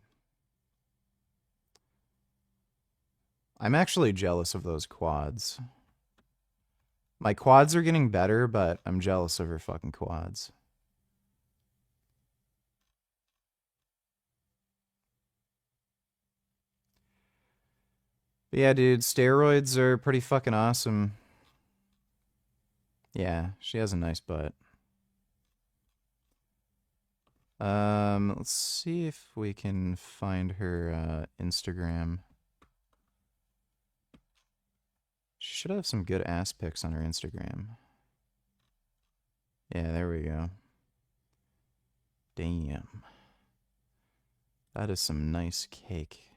I'm actually jealous of those quads. My quads are getting better, but I'm jealous of her fucking quads. But yeah, dude, steroids are pretty fucking awesome. Yeah, she has a nice butt. Let's see if we can find her Instagram. She should have some good ass pics on her Instagram. Yeah, there we go. Damn. That is some nice cake.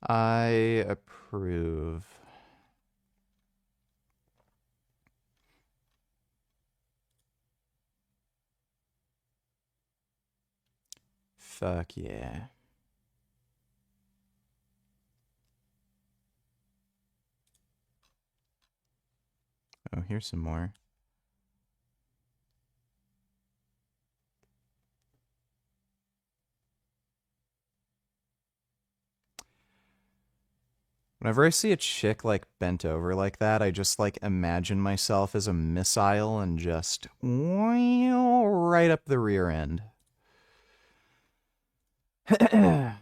I approve. Fuck yeah. Oh, here's some more. Whenever I see a chick like bent over like that, I just like imagine myself as a missile and just right up the rear end. That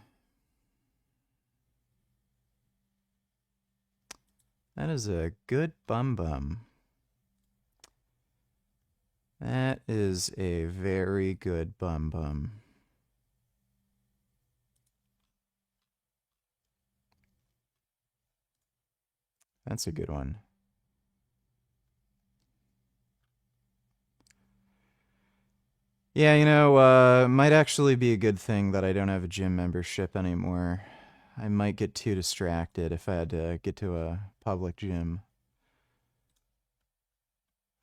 is a good bum. That is a very good bum. That's a good one. Yeah, you know, might actually be a good thing that I don't have a gym membership anymore. I might get too distracted if I had to get to a public gym.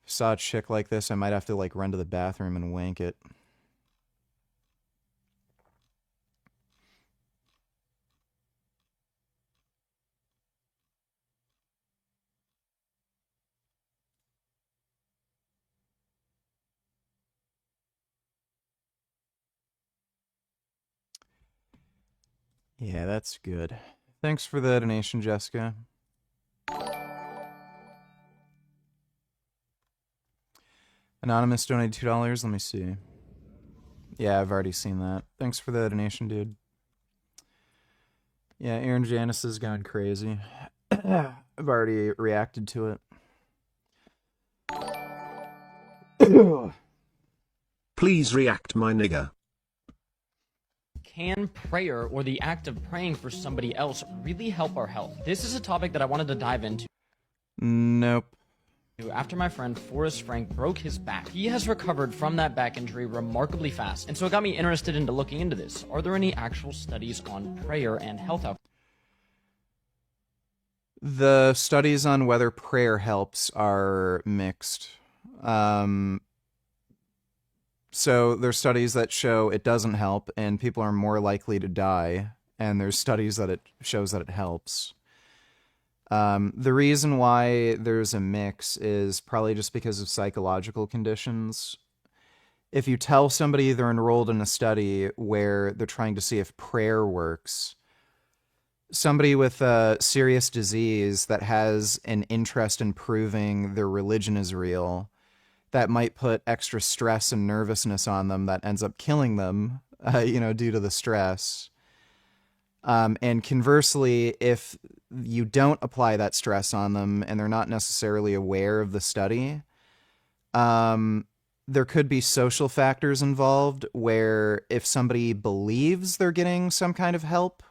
If I saw a chick like this, I might have to like run to the bathroom and wank it. Yeah, that's good. Thanks for the donation, Jessica. Anonymous donated $2. Let me see. Yeah, I've already seen that. Thanks for the donation, dude. Yeah, Aaron Janice is going crazy. I've already reacted to it. Please react, my nigga. Can prayer or the act of praying for somebody else really help our health? This is a topic that I wanted to dive into. Nope. After my friend Forrest Frank broke his back, he has recovered from that back injury remarkably fast. And so it got me interested into looking into this. Are there any actual studies on prayer and health outcomes? The studies on whether prayer helps are mixed. So there's studies that show it doesn't help and people are more likely to die, and there's studies that it shows that it helps. The reason why there's a mix is probably just because of psychological conditions. If you tell somebody they're enrolled in a study where they're trying to see if prayer works, somebody with a serious disease that has an interest in proving their religion is real, that might put extra stress and nervousness on them that ends up killing them, due to the stress. And conversely, if you don't apply that stress on them and they're not necessarily aware of the study, there could be social factors involved where if somebody believes they're getting some kind of help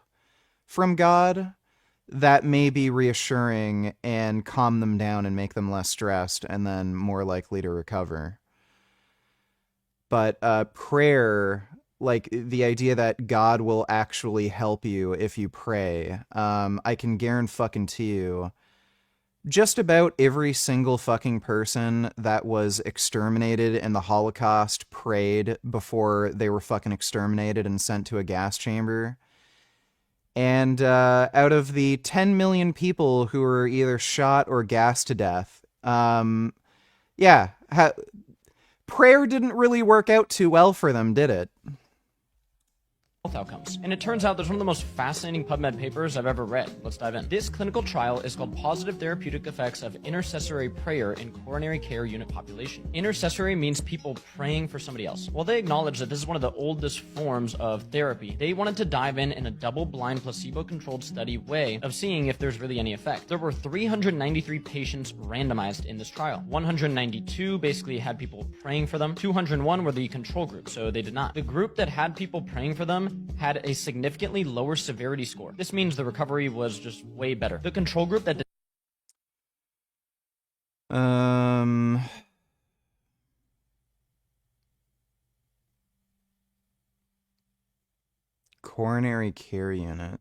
from God, that may be reassuring and calm them down and make them less stressed and then more likely to recover. But prayer, like the idea that God will actually help you if you pray, I can guarantee you, just about every single fucking person that was exterminated in the Holocaust prayed before they were fucking exterminated and sent to a gas chamber. And out of the 10 million people who were either shot or gassed to death, prayer didn't really work out too well for them, did it? Outcomes. And it turns out there's one of the most fascinating PubMed papers I've ever read. Let's dive in. This clinical trial is called Positive Therapeutic Effects of Intercessory Prayer in Coronary Care Unit Population. Intercessory means people praying for somebody else. While they acknowledge that this is one of the oldest forms of therapy, they wanted to dive in a double-blind, placebo-controlled study way of seeing if there's really any effect. There were 393 patients randomized in this trial. 192 basically had people praying for them. 201 were the control group, so they did not. The group that had people praying for them had a significantly lower severity score. This means the recovery was just way better. The control group that Coronary care unit.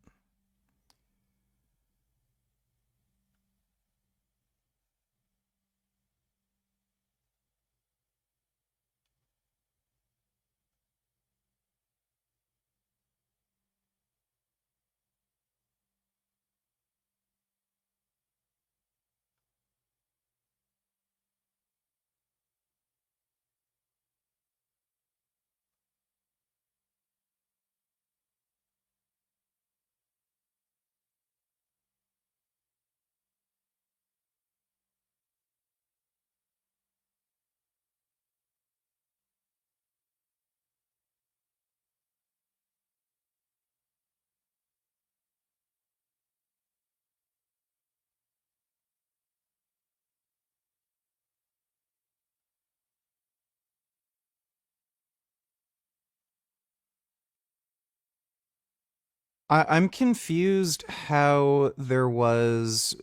I'm confused how there was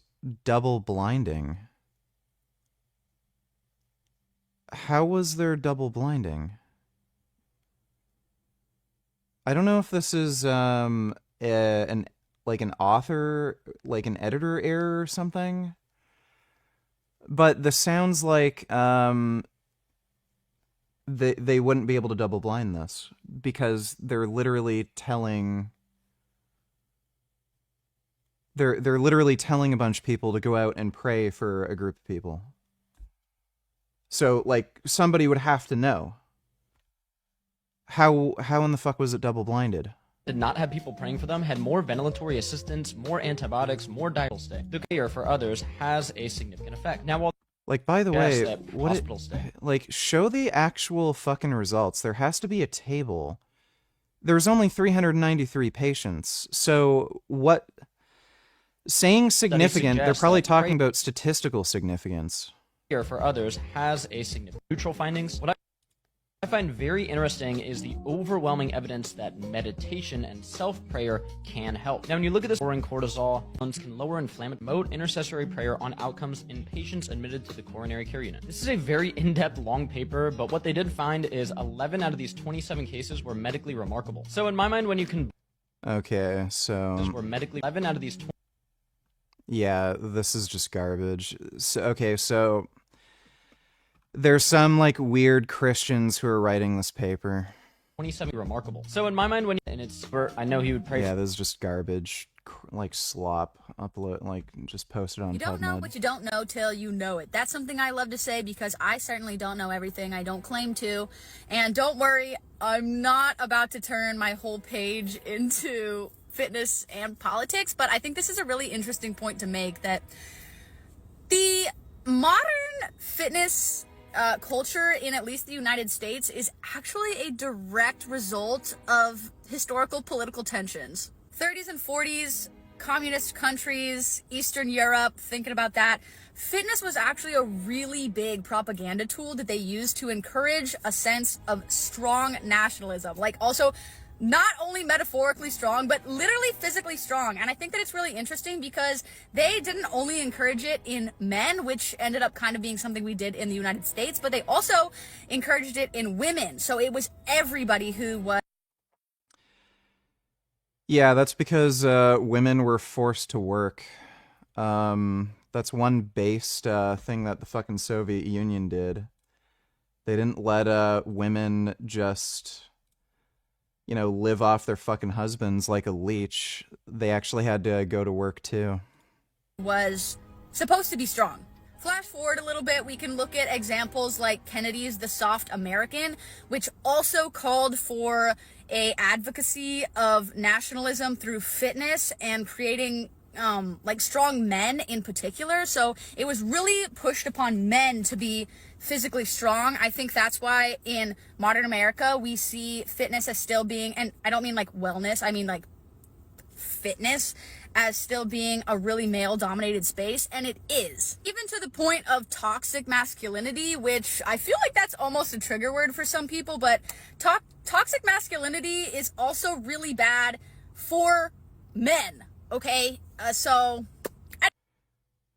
double blinding. How was there double blinding? I don't know if this is an author, like an editor error or something. But this sounds like they wouldn't be able to double blind this because they're literally telling they're literally telling a bunch of people to go out and pray for a group of people. So like somebody would have to know. How in the fuck was it double blinded? did not have people praying for them had more ventilatory assistance, more antibiotics, more diet stay. The care for others has a significant effect. Now, while like, by the way, hospital stay. Like, show the actual fucking results. There has to be a table. There's only 393 patients. So what? Saying significant, they're probably talking about statistical significance. Care for others has a significant neutral findings. What I find very interesting is the overwhelming evidence that meditation and self-prayer can help. Now, when you look at this, lowering cortisol can lower inflammatory, promote intercessory prayer on outcomes in patients admitted to the coronary care unit. This is a very in-depth, long paper, but what they did find is 11 out of these 27 cases were medically remarkable. So in my mind, when you can... Okay, so... were medically... 11 out of these... Yeah, this is just garbage. So, okay, so... There's some, like, weird Christians who are writing this paper. 27 remarkable. So in my mind, when and it's I know he would pray. Yeah, this is just garbage, like slop. Upload, like just post it on PubMed. You don't know what you don't know till you know it. That's something I love to say because I certainly don't know everything. I don't claim to, and don't worry, I'm not about to turn my whole page into fitness and politics. But I think this is a really interesting point to make, that the modern fitness culture in at least the United States is actually a direct result of historical political tensions. 30s and 40s communist countries, Eastern Europe, thinking about that, fitness was actually a really big propaganda tool that they used to encourage a sense of strong nationalism. Like, also, not only metaphorically strong, but literally physically strong. And I think that it's really interesting because they didn't only encourage it in men, which ended up kind of being something we did in the United States, but they also encouraged it in women. So it was everybody who was. Yeah, that's because women were forced to work. That's one based thing that the fucking Soviet Union did. They didn't let women just, you know, live off their fucking husbands like a leech. They actually had to go to work too. Was supposed to be strong. Flash forward a little bit, we can look at examples like Kennedy's The Soft American, which also called for a advocacy of nationalism through fitness and creating like strong men in particular. So it was really pushed upon men to be physically strong. I think that's why in modern America we see fitness as still being, and I don't mean like wellness, I mean like fitness as still being a really male-dominated space, and it is. Even to the point of toxic masculinity, which I feel like that's almost a trigger word for some people, but toxic masculinity is also really bad for men, okay?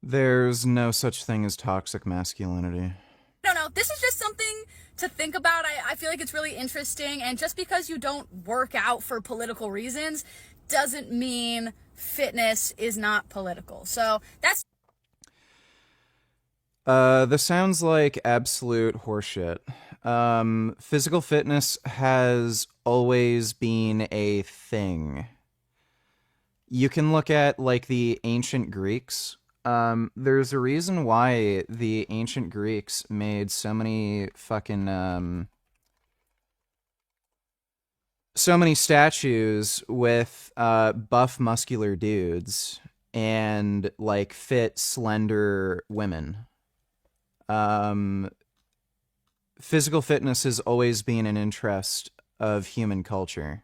There's no such thing as toxic masculinity. I don't know. This is just something to think about. I feel like it's really interesting, and just because you don't work out for political reasons doesn't mean fitness is not political. So that's... This sounds like absolute horseshit. Physical fitness has always been a thing. You can look at, like, the ancient Greeks. There's a reason why the ancient Greeks made so many fucking, so many statues with, buff, muscular dudes and, like, fit, slender women. Physical fitness has always been an interest of human culture.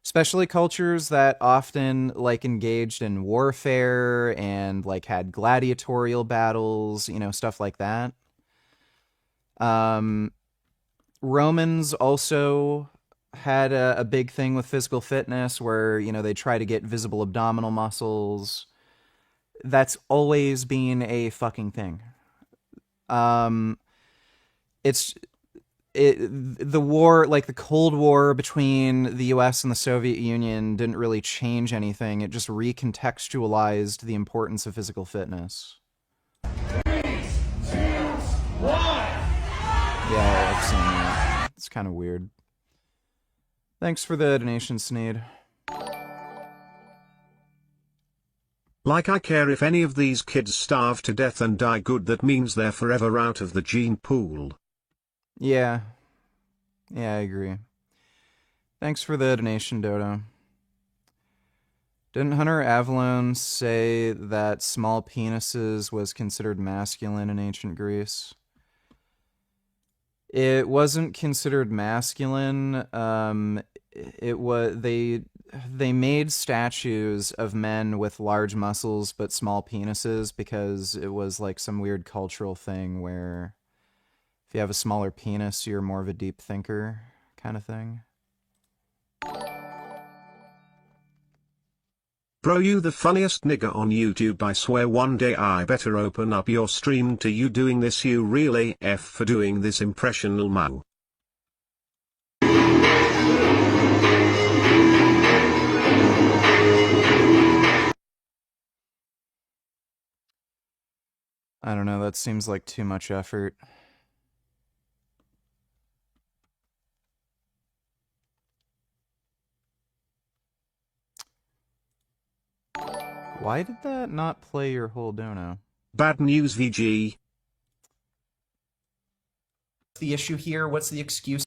Especially cultures that often, like, engaged in warfare and, like, had gladiatorial battles, you know, stuff like that. Romans also had a big thing with physical fitness where, you know, they try to get visible abdominal muscles. That's always been a fucking thing. The war, like the Cold War between the US and the Soviet Union, didn't really change anything. It just recontextualized the importance of physical fitness. 3, 2, 1. Yeah, I've seen that. It's kind of weird. Thanks for the donation, Sneed. Like I care if any of these kids starve to death and die good, that means they're forever out of the gene pool. Yeah, I agree. Thanks for the donation, Dodo. Didn't Hunter Avalon say that small penises was considered masculine in ancient Greece? It wasn't considered masculine. It was they made statues of men with large muscles but small penises because it was like some weird cultural thing where if you have a smaller penis, you're more of a deep thinker, kind of thing. Bro, you the funniest nigga on YouTube. I swear one day I better open up your stream to you doing this. You really F for doing this impression, Lmao. I don't know, that seems like too much effort. Why did that not play your whole dono? Bad news, VG. The issue here, what's the excuse?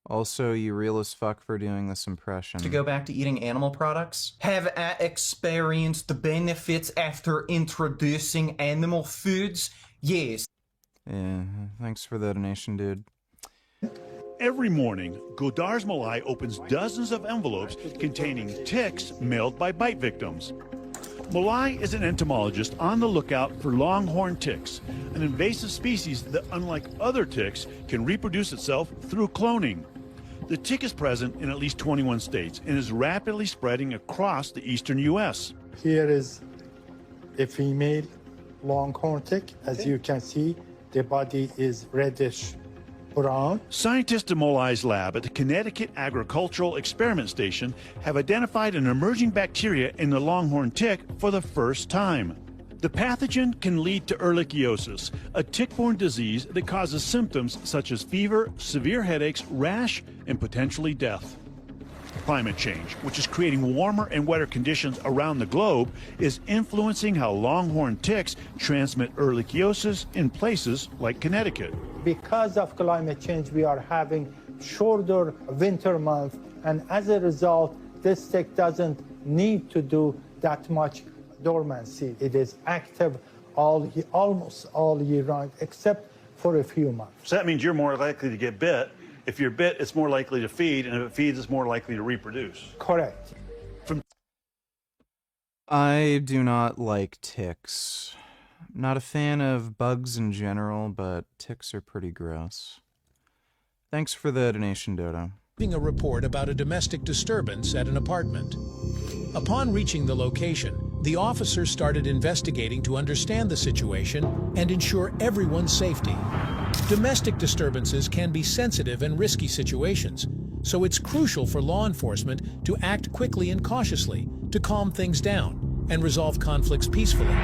Also, you real as fuck for doing this impression. To go back to eating animal products? Have I experienced the benefits after introducing animal foods? Yes. Yeah, thanks for the donation, dude. Every morning, Godar's Malai opens dozens of envelopes containing ticks mailed by bite victims. Malai is an entomologist on the lookout for longhorn ticks, an invasive species that, unlike other ticks, can reproduce itself through cloning. The tick is present in at least 21 states and is rapidly spreading across the eastern U.S. Here is a female longhorn tick. As you can see, the body is reddish brown. Scientists at Malai's lab at the Connecticut Agricultural Experiment Station have identified an emerging bacteria in the longhorn tick for the first time. The pathogen can lead to ehrlichiosis, a tick-borne disease that causes symptoms such as fever, severe headaches, rash, and potentially death. Climate change, which is creating warmer and wetter conditions around the globe, is influencing how longhorn ticks transmit ehrlichiosis in places like Connecticut. Because of climate change, we are having shorter winter months, and as a result, this tick doesn't need to do that much dormancy. It is active almost all year round, except for a few months. So that means you're more likely to get bit. If you're bit, it's more likely to feed, and if it feeds, it's more likely to reproduce. Correct. I do not like ticks. Not a fan of bugs in general, but ticks are pretty gross. Thanks for the donation, Dodo. A report about a domestic disturbance at an apartment. Upon reaching the location, the officer started investigating to understand the situation and ensure everyone's safety. Domestic disturbances can be sensitive and risky situations, so it's crucial for law enforcement to act quickly and cautiously to calm things down and resolve conflicts peacefully. You're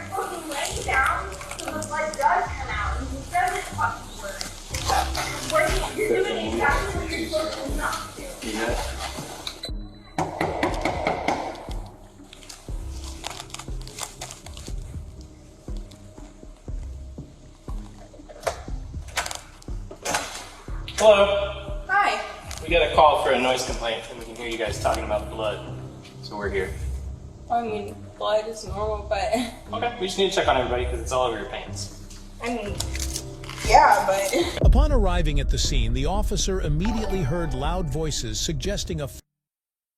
fucking laying down so the blood does come out, and it doesn't fucking work. You're doing exactly what you're supposed to not do. Hello. Hi. We got a call for a noise complaint, and we can hear you guys talking about blood, so we're here. I mean, blood is normal, but Okay. We just need to check on everybody because it's all over your pants. I mean, yeah, but Upon arriving at the scene, the officer immediately heard loud voices suggesting a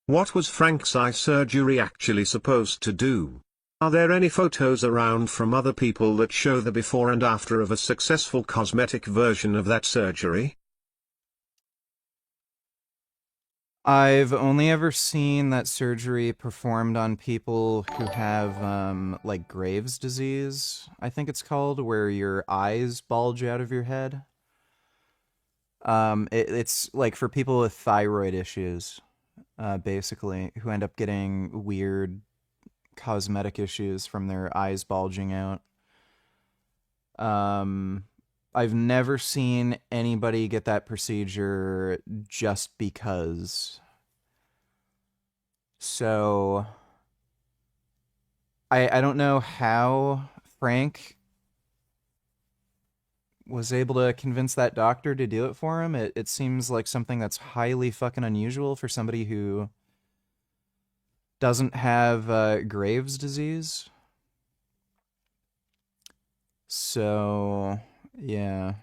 What was Frank's eye surgery actually supposed to do? Are there any photos around from other people that show the before and after of a successful cosmetic version of that surgery? I've only ever seen that surgery performed on people who have, like, Graves' disease, I think it's called, where your eyes bulge out of your head. It's, like, for people with thyroid issues, basically, who end up getting weird cosmetic issues from their eyes bulging out. I've never seen anybody get that procedure just because. So, I don't know how Frank was able to convince that doctor to do it for him. It seems like something that's highly fucking unusual for somebody who doesn't have Graves' disease. So, yeah.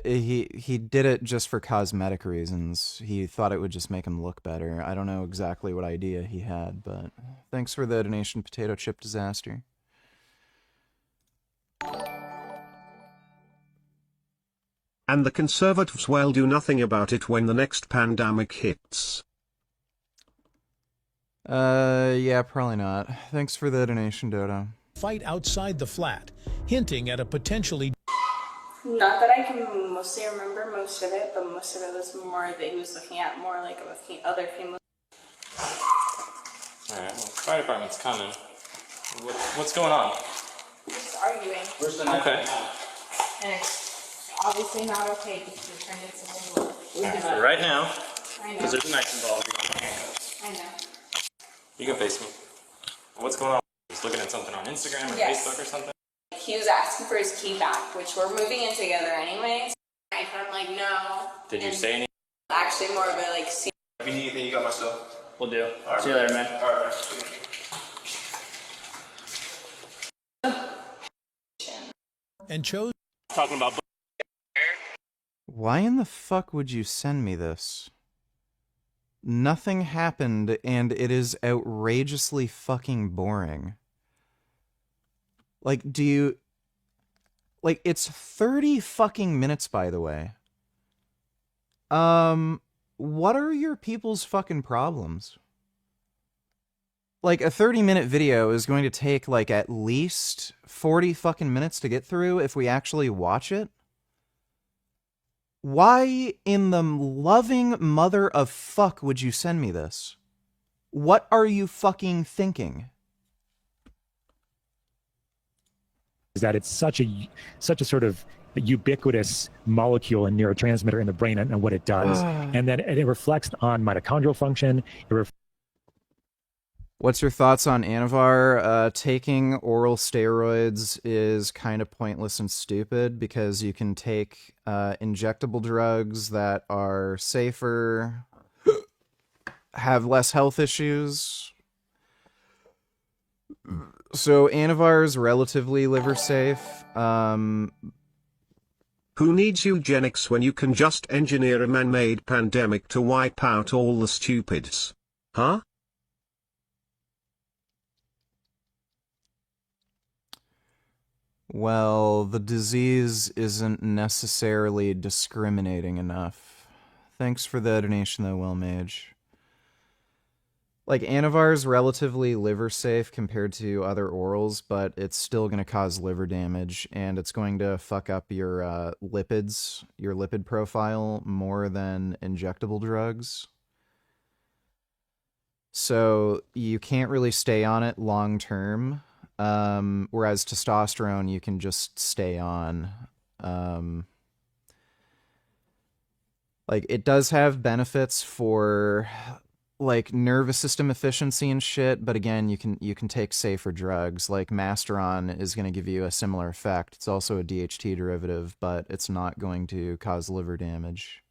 He did it just for cosmetic reasons. He thought it would just make him look better. I don't know exactly what idea he had, but thanks for the donation, Potato Chip Disaster. And the conservatives will do nothing about it when the next pandemic hits. Yeah, probably not. Thanks for the donation, Dodo. Fight outside the flat, hinting at a potentially... Not that I can mostly remember most of it, but most of it was more that he was looking at more like other female. Alright, well, fire department's coming. What's going on? Just arguing. Where's the knife? Okay. And it's obviously not okay because you're trying to get something Alright, for right now, I know. because there's a knife involved, you're getting handcuffs. I know. You can face me. What's going on? He's looking at something on Instagram or Yes. Facebook or something? He was asking for his key back, which we're moving in together anyways. And I'm like, no. Did you And say anything? actually more of a like, see. If you need anything, you got my stuff. We'll do. Alright. See you later, man. Alright. and chose Talking about. Why in the fuck would you send me this? Nothing happened, and it is outrageously fucking boring. Like, do you... Like, it's 30 fucking minutes, by the way. What are your people's fucking problems? Like, a 30-minute video is going to take, like, at least 40 fucking minutes to get through if we actually watch it. Why in the loving mother of fuck would you send me this? What are you fucking thinking? Is that it's such a sort of ubiquitous molecule and neurotransmitter in the brain and what it does, and then it reflects on mitochondrial function. What's your thoughts on Anavar? Taking oral steroids is kind of pointless and stupid because you can take injectable drugs that are safer, have less health issues. So Anavar is relatively liver safe. Who needs eugenics when you can just engineer a man-made pandemic to wipe out all the stupids? Huh? Well, the disease isn't necessarily discriminating enough. Thanks for the donation, though, Well Mage. Like, Anavar is relatively liver safe compared to other orals, but it's still going to cause liver damage, and it's going to fuck up your lipids, your lipid profile, more than injectable drugs. So you can't really stay on it long term. Whereas testosterone, you can just stay on. Like, it does have benefits for, like, nervous system efficiency and shit, but again, you can take safer drugs. Like, Masteron is going to give you a similar effect. It's also a DHT derivative, but it's not going to cause liver damage.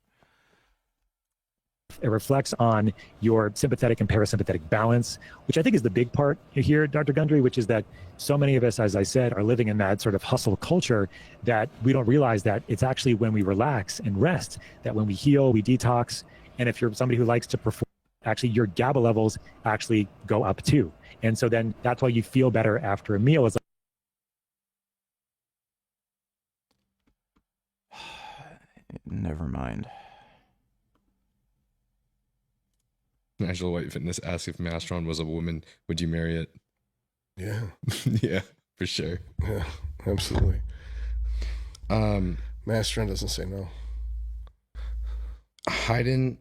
It reflects on your sympathetic and parasympathetic balance, which I think is the big part here, Dr. Gundry, which is that so many of us, as I said, are living in that sort of hustle culture that we don't realize that it's actually when we relax and rest, that when we heal, we detox. And if you're somebody who likes to perform, actually your GABA levels actually go up too. And so then that's why you feel better after a meal. It's Never mind. National White Fitness asks if Masteron was a woman, would you marry it? Yeah. Yeah, for sure. Yeah, absolutely. Masteron doesn't say no. Hayden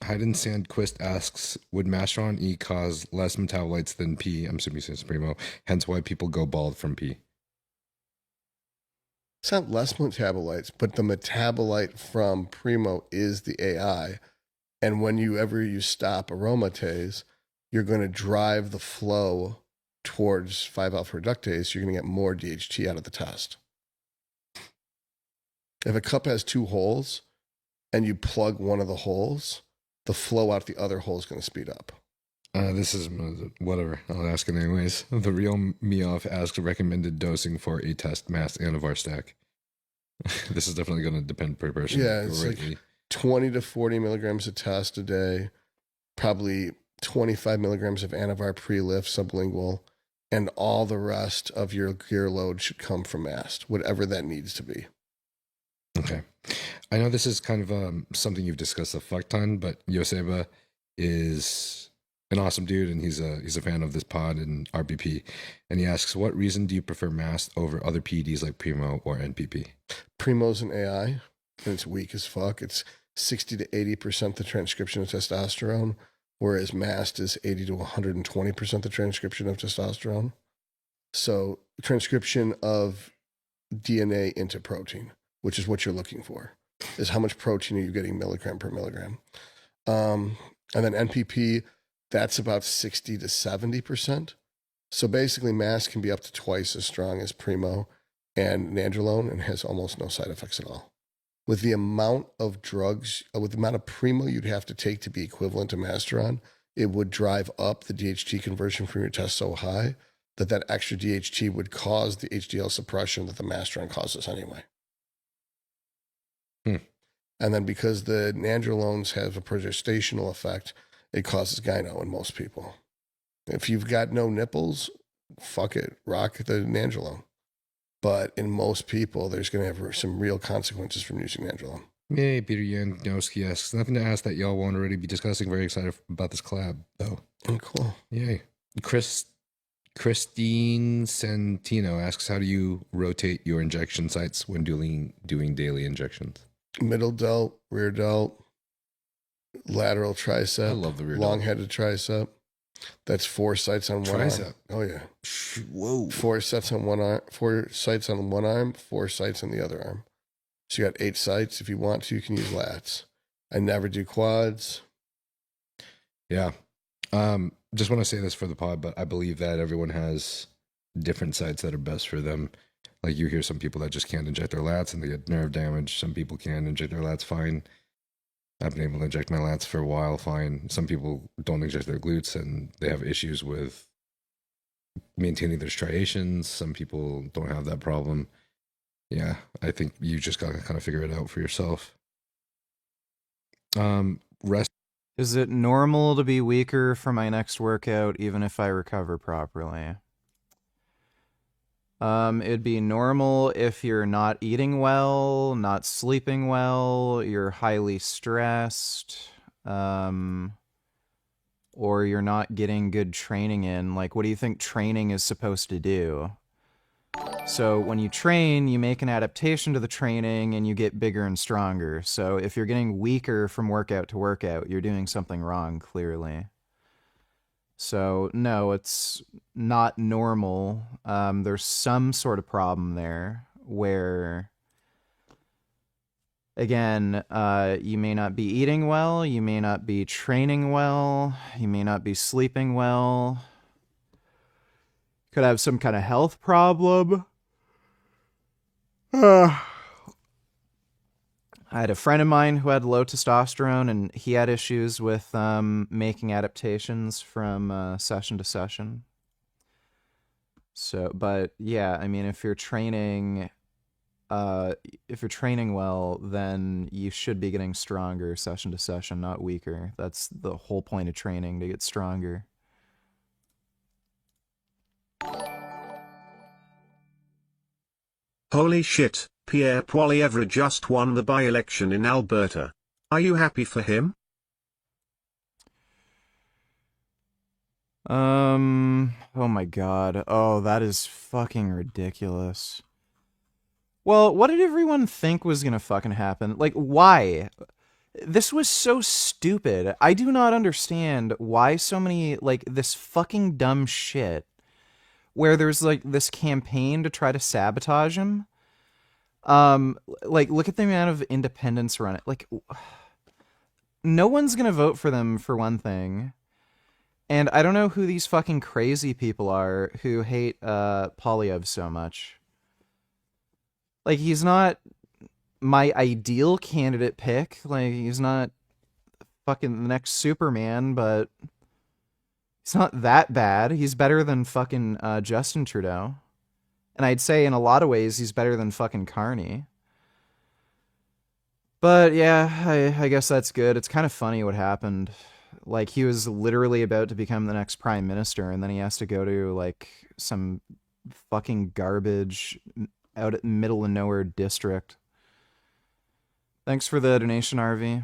Sandquist asks, would Masteron E cause less metabolites than P? I'm assuming it's Primo. Hence why people go bald from P. It's not less metabolites, but the metabolite from Primo is the AI. And whenever you stop aromatase, you're going to drive the flow towards 5-alpha reductase. You're going to get more DHT out of the test. If a cup has 2 holes and you plug one of the holes, the flow out the other hole is going to speed up. This is whatever. I'll ask it anyways. The real Meoff asks recommended dosing for a test mass Anavar stack. This is definitely going to depend per person. Yeah, it's like 20 to 40 milligrams of test a day, probably 25 milligrams of Anavar pre-lift sublingual, and all the rest of your gear load should come from MAST, whatever that needs to be. Okay. I know this is kind of something you've discussed a fuck ton, but Yoseba is an awesome dude, and he's a fan of this pod and RBP. And he asks, what reason do you prefer MAST over other PEDs like Primo or NPP? Primo's an AI, and it's weak as fuck. It's 60 to 80% the transcription of testosterone, whereas MAST is 80 to 120% the transcription of testosterone. So transcription of DNA into protein, which is what you're looking for, is how much protein are you getting milligram per milligram. And then NPP, that's about 60 to 70%. So basically MAST can be up to twice as strong as Primo and Nandrolone and has almost no side effects at all. With the amount of drugs, with the amount of Primo you'd have to take to be equivalent to Masteron, it would drive up the DHT conversion from your test so high that extra DHT would cause the HDL suppression that the Masteron causes anyway. And then because the nandrolones have a progestational effect, it causes gyno in most people. If you've got no nipples, fuck it, rock the nandrolone. But in most people, there's going to have some real consequences from using nandrolone. Yay, Peter Yanowski asks, nothing to ask that y'all won't already be discussing. Very excited about this collab, though. Oh, cool. Yay. Christine Santino asks, how do you rotate your injection sites when doing daily injections? Middle delt, rear delt, lateral tricep. I love the rear long-headed tricep. That's 4 sites on one Tricep. arm. Oh yeah. Whoa. 4 sets on one arm, 4 sites on one arm, 4 sites on the other arm. So you got 8 sites. If you want to, you can use lats. I never do quads. Yeah. Just want to say this for the pod, but I believe that everyone has different sites that are best for them. Like you hear some people that just can't inject their lats and they get nerve damage. Some people can inject their lats fine. I've been able to inject my lats for a while fine. Some people don't inject their glutes and they have issues with maintaining their striations. Some people don't have that problem. Yeah, I think you just got to kind of figure it out for yourself. Rest. Is it normal to be weaker for my next workout even if I recover properly? It'd be normal if you're not eating well, not sleeping well, you're highly stressed, or you're not getting good training in. Like, what do you think training is supposed to do? So when you train, you make an adaptation to the training and you get bigger and stronger. So if you're getting weaker from workout to workout, you're doing something wrong, clearly. So no, it's not normal. There's some sort of problem there where, again, you may not be eating well, you may not be training well, you may not be sleeping well. Could have some kind of health problem. I had a friend of mine who had low testosterone, and he had issues with making adaptations from session to session. So, but yeah, I mean, if you're training well, then you should be getting stronger session to session, not weaker. That's the whole point of training, to get stronger. Holy shit, Pierre Poilievre just won the by-election in Alberta. Are you happy for him? Oh my god. Oh, that is fucking ridiculous. Well, what did everyone think was gonna fucking happen? Like, why? This was so stupid. I do not understand why so many, like, this fucking dumb shit where there's, like, this campaign to try to sabotage him. Like, look at the amount of independents run it. Like, no one's gonna vote for them, for one thing. And I don't know who these fucking crazy people are who hate, Poilievre so much. Like, he's not my ideal candidate pick. Like, he's not fucking the next Superman, but he's not that bad. He's better than fucking Justin Trudeau. And I'd say in a lot of ways he's better than fucking Carney. But yeah, I guess that's good. It's kind of funny what happened. Like, he was literally about to become the next prime minister, and then he has to go to, like, some fucking garbage out at middle of nowhere district. Thanks for the donation, RV.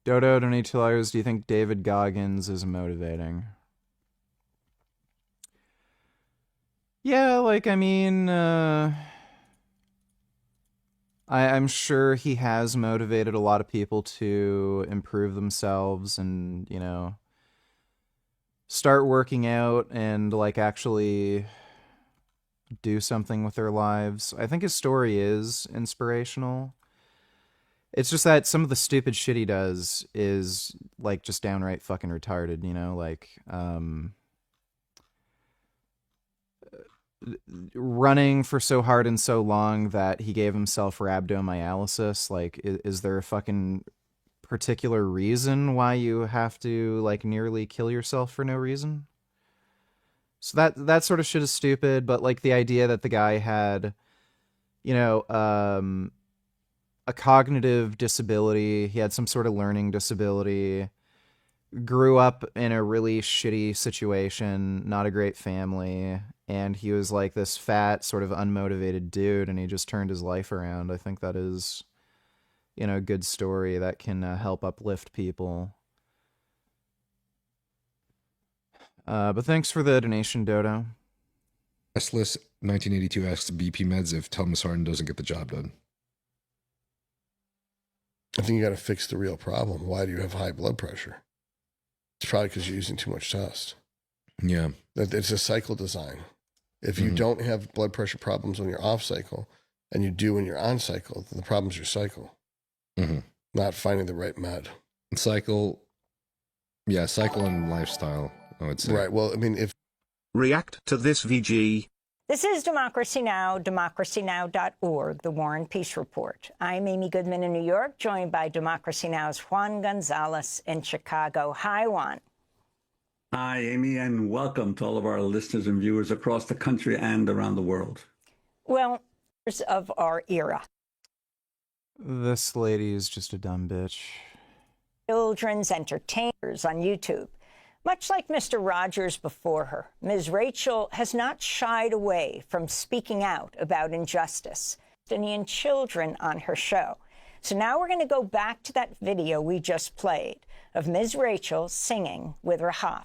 Dodo, donate $2. Do you think David Goggins is motivating? Yeah, like, I mean, I'm sure he has motivated a lot of people to improve themselves and, you know, start working out and, like, actually do something with their lives. I think his story is inspirational. It's just that some of the stupid shit he does is, like, just downright fucking retarded, you know? Like, running for so hard and so long that he gave himself rhabdomyolysis. Like, is there a fucking particular reason why you have to like nearly kill yourself for no reason. So that sort of shit is stupid, but like the idea that the guy had, you know, a cognitive disability, he had some sort of learning disability, grew up in a really shitty situation, not a great family, and he was like this fat, sort of unmotivated dude, and he just turned his life around. I think that is, you know, a good story that can help uplift people. But thanks for the donation, Dodo. Restless 1982 asks BP Meds if Telmisartan doesn't get the job done. I think you got to fix the real problem. Why do you have high blood pressure? It's probably because you're using too much test. Yeah. It's a cycle design. If you don't have blood pressure problems when you're off cycle and you do when you're on cycle, then the problem's your cycle. Not finding the right med. Cycle and lifestyle, I would say. Right. Well, I mean, if... React to this VG. This is Democracy Now!, democracynow.org, the War and Peace Report. I'm Amy Goodman in New York, joined by Democracy Now!'s Juan Gonzalez in Chicago. Hi, Juan. Hi, Amy, and welcome to all of our listeners and viewers across the country and around the world. Well, of our era. This lady is just a dumb bitch. Children's entertainers on YouTube. Much like Mr. Rogers before her, Ms. Rachel has not shied away from speaking out about injustice. Palestinian children on her show. So now we're going to go back to that video we just played of Ms. Rachel singing with Rahaf,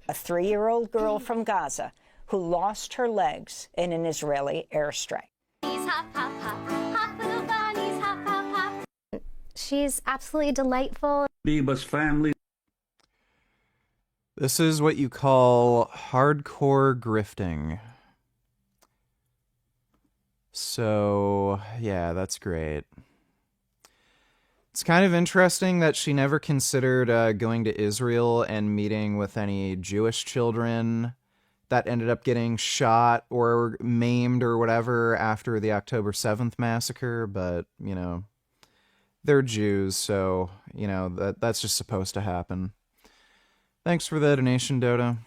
a 3-year-old girl from Gaza who lost her legs in an Israeli airstrike. She's absolutely delightful. Biba's family. This is what you call hardcore grifting. So, yeah, that's great. It's kind of interesting that she never considered going to Israel and meeting with any Jewish children that ended up getting shot or maimed or whatever after the October 7th massacre, but, you know, they're Jews, so, you know, that's just supposed to happen. Thanks for the donation, Dodo.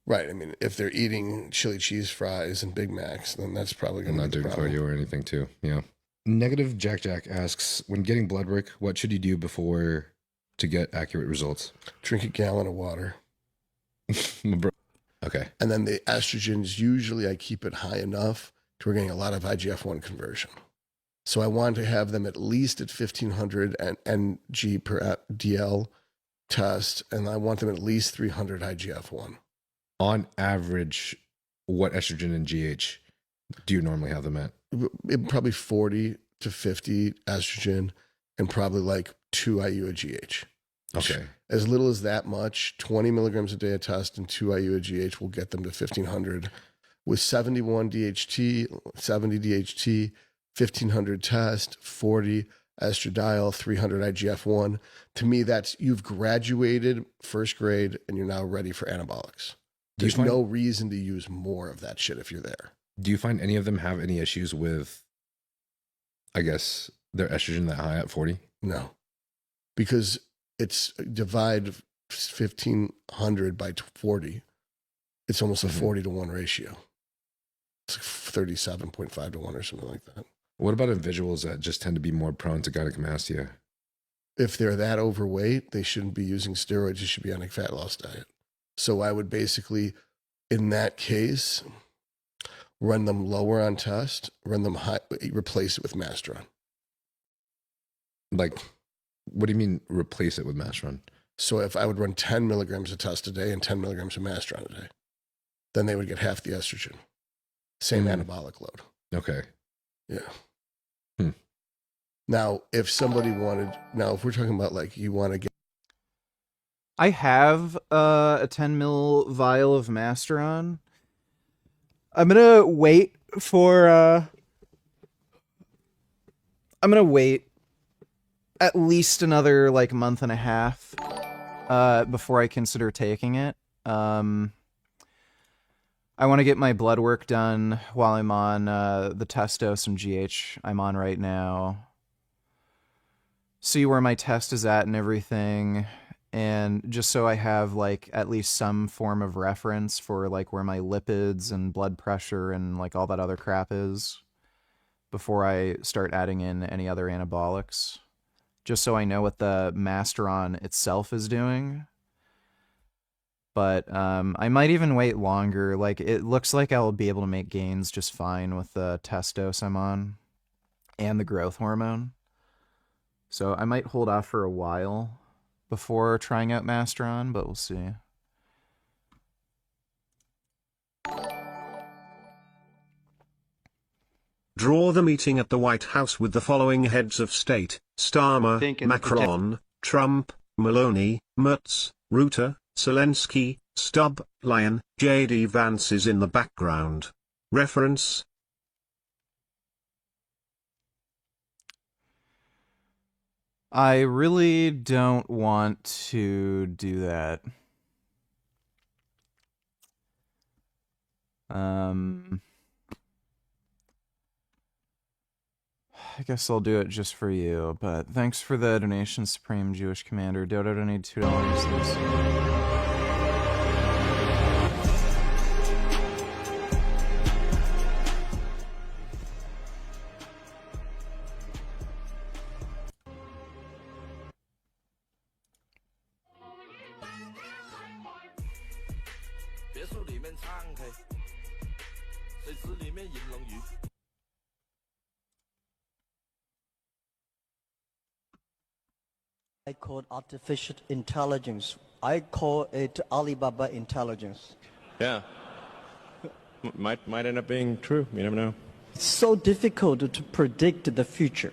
Right, I mean, if they're eating chili cheese fries and Big Macs, then that's probably going to be the not doing problem. cardio or anything, too. Yeah. Negative Jack Jack asks, when getting blood work, what should you do before to get accurate results? Drink a gallon of water. Okay. And then the estrogens, usually I keep it high enough to we're getting a lot of IGF-1 conversion. So I want to have them at least at 1,500 ng per DL test, and I want them at least 300 IGF-1. On average, what estrogen and GH do you normally have them at? Probably 40 to 50 estrogen and probably like 2 IU of GH. Okay. As little as that much, 20 milligrams a day of test and 2 IU of GH will get them to 1,500. With 71 DHT, 70 DHT, 1,500 test, 40 estradiol, 300 IGF-1. To me, that's you've graduated first grade and you're now ready for anabolics. There's no reason to use more of that shit if you're there. Do you find any of them have any issues with, I guess, their estrogen that high at 40? No. Because it's divide 1,500 by 40. It's almost a 40 to 1 ratio. It's like 37.5 to 1 or something like that. What about individuals that just tend to be more prone to gynecomastia? If they're that overweight, they shouldn't be using steroids. You should be on a fat loss diet. So I would basically, in that case, run them lower on test, run them high, replace it with Masteron. Like, what do you mean replace it with Masteron? So if I would run 10 milligrams of test a day and 10 milligrams of Masteron a day, then they would get half the estrogen. Same anabolic load. Okay. Yeah. Now, if somebody wanted, if we're talking about like you want to get. I have a 10 mil vial of Masteron. I'm gonna wait for I'm gonna wait at least another like month and a half before I consider taking it. I want to get my blood work done while I'm on the test dose and GH I'm on right now. see where my test is at and everything, and just so I have like at least some form of reference for like where my lipids and blood pressure and like all that other crap is before I start adding in any other anabolics, just so I know what the Masteron itself is doing. But I might even wait longer. Like, it looks like I'll be able to make gains just fine with the test dose I'm on and the growth hormone. So I might hold off for a while before trying out Masteron, but we'll see. Draw the meeting at the White House with the following heads of state: Starmer, Macron, Trump, Maloney, Mertz, Rutte, Zelensky, Stubb, Lyon, J.D. Vance is in the background. Reference. I really don't want to do that. I guess I'll do it just for you, but thanks for the donation, Supreme Jewish Commander. Dodo donated $2. I call it artificial intelligence. I call it Alibaba intelligence. Yeah. Might end up being true. You never know. It's so difficult to predict the future.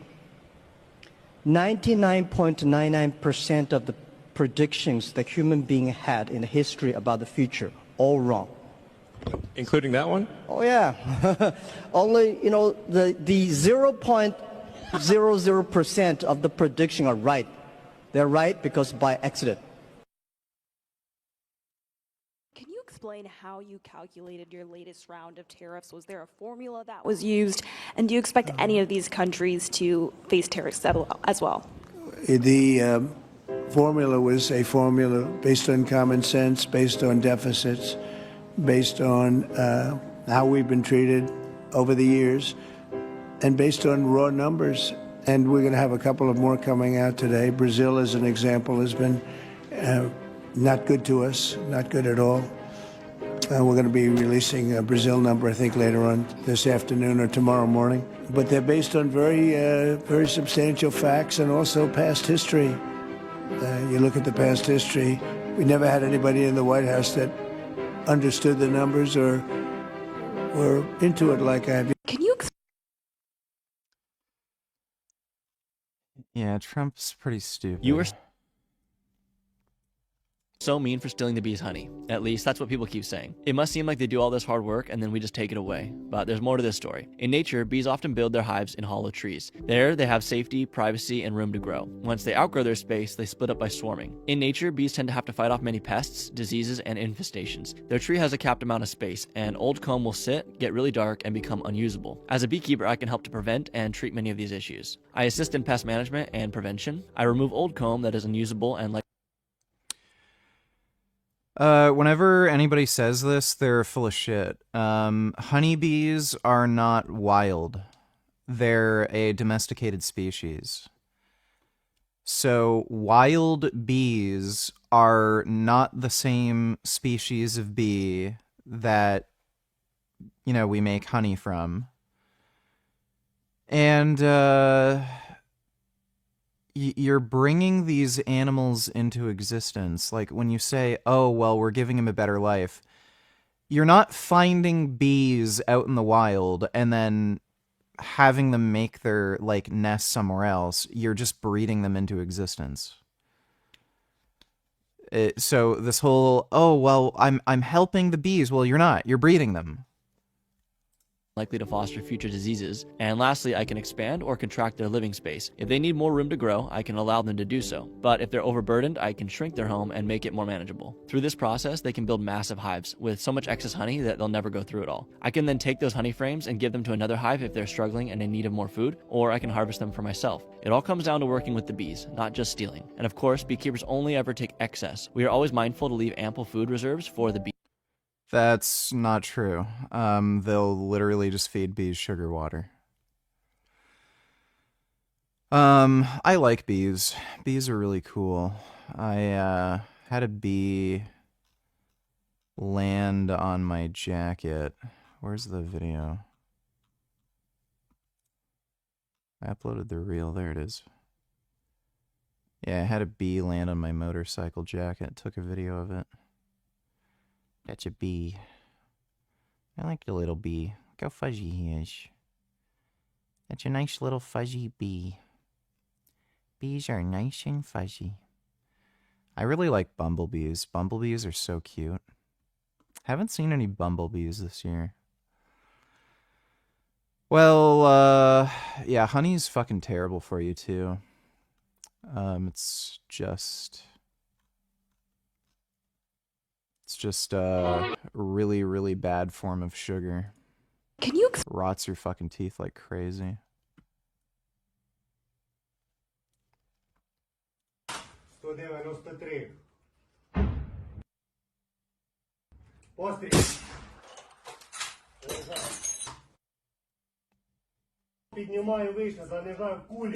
99.99% of the predictions the human being had in history about the future, all wrong. Including that one? Oh yeah. Only, the 0.00% of the prediction are right. They're right because by accident. Can you explain how you calculated your latest round of tariffs? Was there a formula that was used? And do you expect any of these countries to face tariffs as well? The formula was a formula based on common sense, based on deficits, based on how we've been treated over the years, and based on raw numbers. And we're going to have a couple of more coming out today. Brazil, as an example, has been not good to us, not good at all. We're going to be releasing a Brazil number, I think, later on this afternoon or tomorrow morning. But they're based on very substantial facts and also past history. You look at the past history, we never had anybody in the White House that understood the numbers or were into it like I have. Can you Yeah, Trump's pretty stupid. You were so mean for stealing the bees' honey. At least that's what people keep saying. It must seem like they do all this hard work and then we just take it away. But there's more to this story. In nature, bees often build their hives in hollow trees. There, they have safety, privacy, and room to grow. Once they outgrow their space, they split up by swarming. In nature, bees tend to have to fight off many pests, diseases, and infestations. Their tree has a capped amount of space, and old comb will sit, get really dark, and become unusable. As a beekeeper, I can help to prevent and treat many of these issues. I assist in pest management and prevention. I remove old comb that is unusable and like whenever anybody says this, they're full of shit. Honeybees are not wild. They're a domesticated species. So wild bees are not the same species of bee that, we make honey from. And, you're bringing these animals into existence. Like when you say, oh, well, we're giving them a better life, you're not finding bees out in the wild and then having them make their nest somewhere else. You're just breeding them into existence. So this whole, oh, well, I'm helping the bees. Well, you're not. You're breeding them. likely to foster future diseases. And lastly, I can expand or contract their living space. If they need more room to grow, I can allow them to do so. But if they're overburdened, I can shrink their home and make it more manageable. Through this process, they can build massive hives with so much excess honey that they'll never go through it all. I can then take those honey frames and give them to another hive if they're struggling and in need of more food, or I can harvest them for myself. It all comes down to working with the bees, not just stealing. And of course, beekeepers only ever take excess. We are always mindful to leave ample food reserves for the bees. That's not true. They'll literally just feed bees sugar water. I like bees. Bees are really cool. I had a bee land on my jacket. Where's the video? I uploaded the reel. There it is. Yeah, I had a bee land on my motorcycle jacket. Took a video of it. That's a bee. I like the little bee. Look how fuzzy he is. That's a nice little fuzzy bee. Bees are nice and fuzzy. I really like bumblebees. Bumblebees are so cute. Haven't seen any bumblebees this year. Well, yeah, honey's fucking terrible for you too. It's just a really, really bad form of sugar. Can you rots your fucking teeth like crazy. Піднімаю вище, занижаю кулі.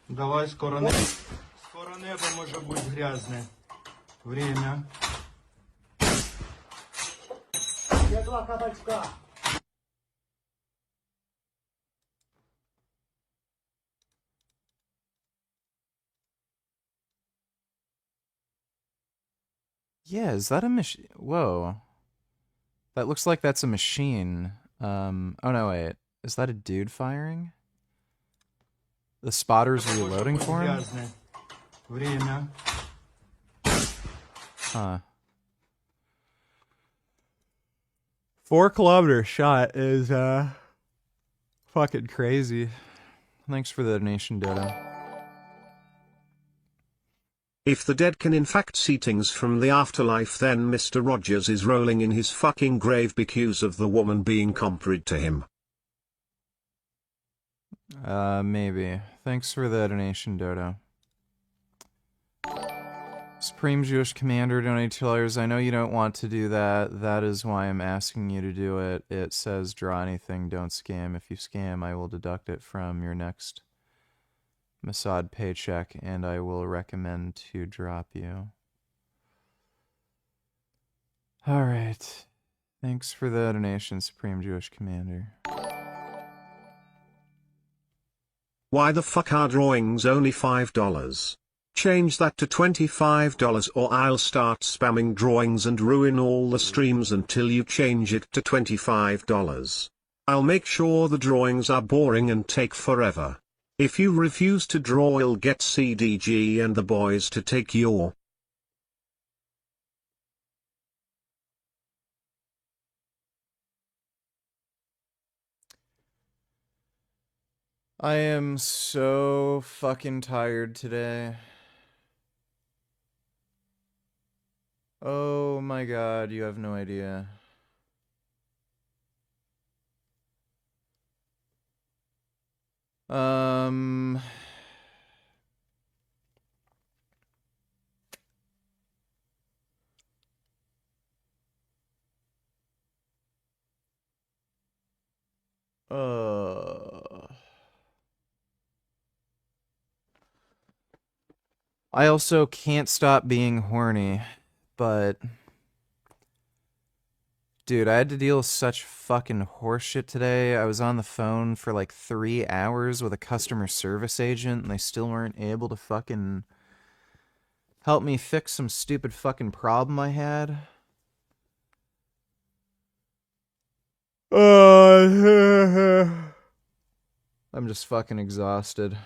Давай, скоро небо може бути грязне. Время. Є два кабачка. Yeah, is that a machine? Whoa. That looks like that's a machine. Oh no, wait. Is that a dude firing? The spotter's reloading for him? Время. Huh. 4-kilometer shot is, fucking crazy. Thanks for the donation, Dodo. If the dead can in fact see things from the afterlife, then Mr. Rogers is rolling in his fucking grave because of the woman being compared to him. Maybe. Thanks for the donation, Dodo. Supreme Jewish Commander donated $2. I know you don't want to do that. That is why I'm asking you to do it. It says draw anything, don't scam. If you scam, I will deduct it from your next Mossad paycheck, and I will recommend to drop you. Alright. Thanks for the donation, Supreme Jewish Commander. Why the fuck are drawings only $5? Change that to $25 or I'll start spamming drawings and ruin all the streams until you change it to $25. I'll make sure the drawings are boring and take forever. If you refuse to draw, I'll get CDG and the boys to take your... I am so fucking tired today. Oh my god, you have no idea. I also can't stop being horny, but... Dude, I had to deal with such fucking horseshit today. I was on the phone for like 3 hours with a customer service agent, and they still weren't able to fucking help me fix some stupid fucking problem I had. I'm just fucking exhausted.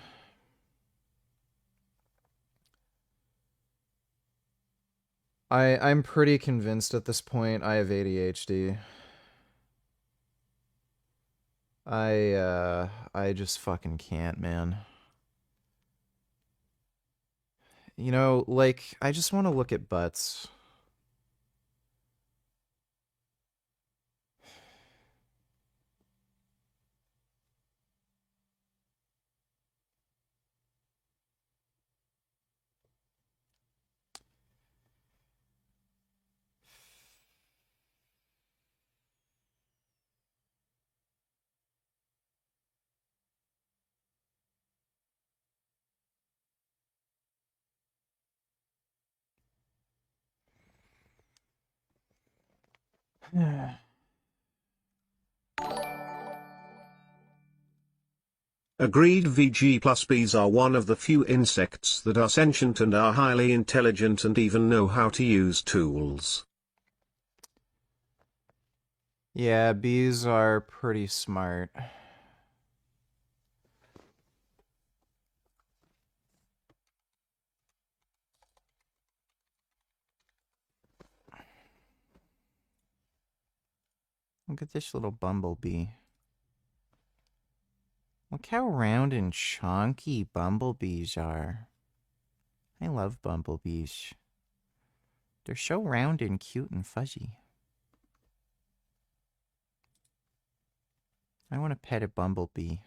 I'm pretty convinced at this point I have ADHD. I just fucking can't, man. You know, like, I just want to look at butts. Agreed. VG plus bees are one of the few insects that are sentient and are highly intelligent and even know how to use tools. Yeah, bees are pretty smart. Look at this little bumblebee. Look how round and chunky bumblebees are. I love bumblebees. They're so round and cute and fuzzy. I want to pet a bumblebee.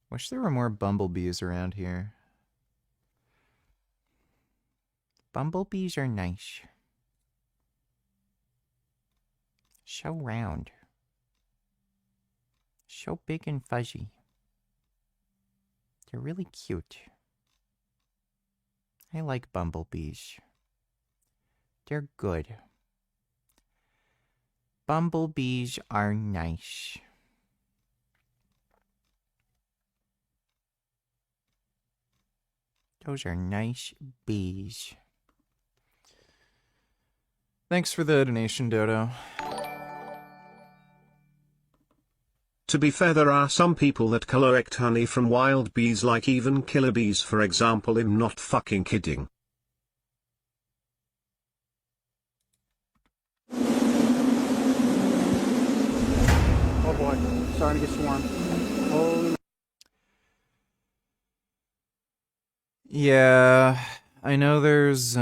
Wish there were more bumblebees around here. Bumblebees are nice. So round. So big and fuzzy. They're really cute. I like bumblebees. They're good. Bumblebees are nice. Those are nice bees. Thanks for the donation, Dodo. To be fair, there are some people that collect honey from wild bees, like even killer bees, for example. I'm not fucking kidding. Oh boy, starting to get swarmed. Holy. Yeah, I know there's,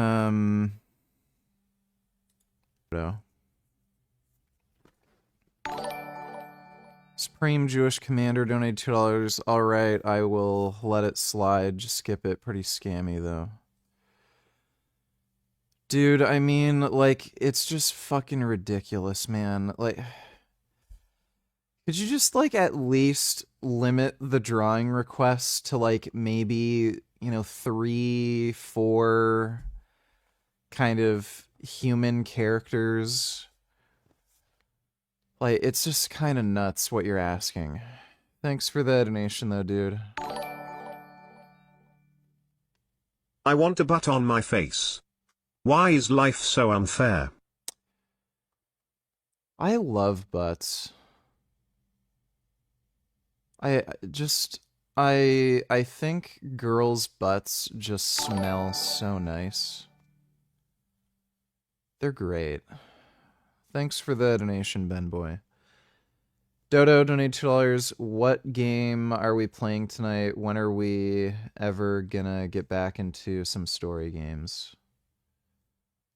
Supreme Jewish Commander donated $2. Alright, I will let it slide. Just skip it. Pretty scammy, though. Dude, I mean, like, it's just fucking ridiculous, man. Like, could you just, like, at least limit the drawing requests to, like, maybe, you know, 3, 4 kind of human characters? Like, it's just kind of nuts what you're asking. Thanks for the donation, though, dude. I want a butt on my face. Why is life so unfair? I love butts. I think girls' butts just smell so nice. They're great. Thanks for the donation, Ben Boy. Dodo donated $2. What game are we playing tonight? When are we ever gonna get back into some story games?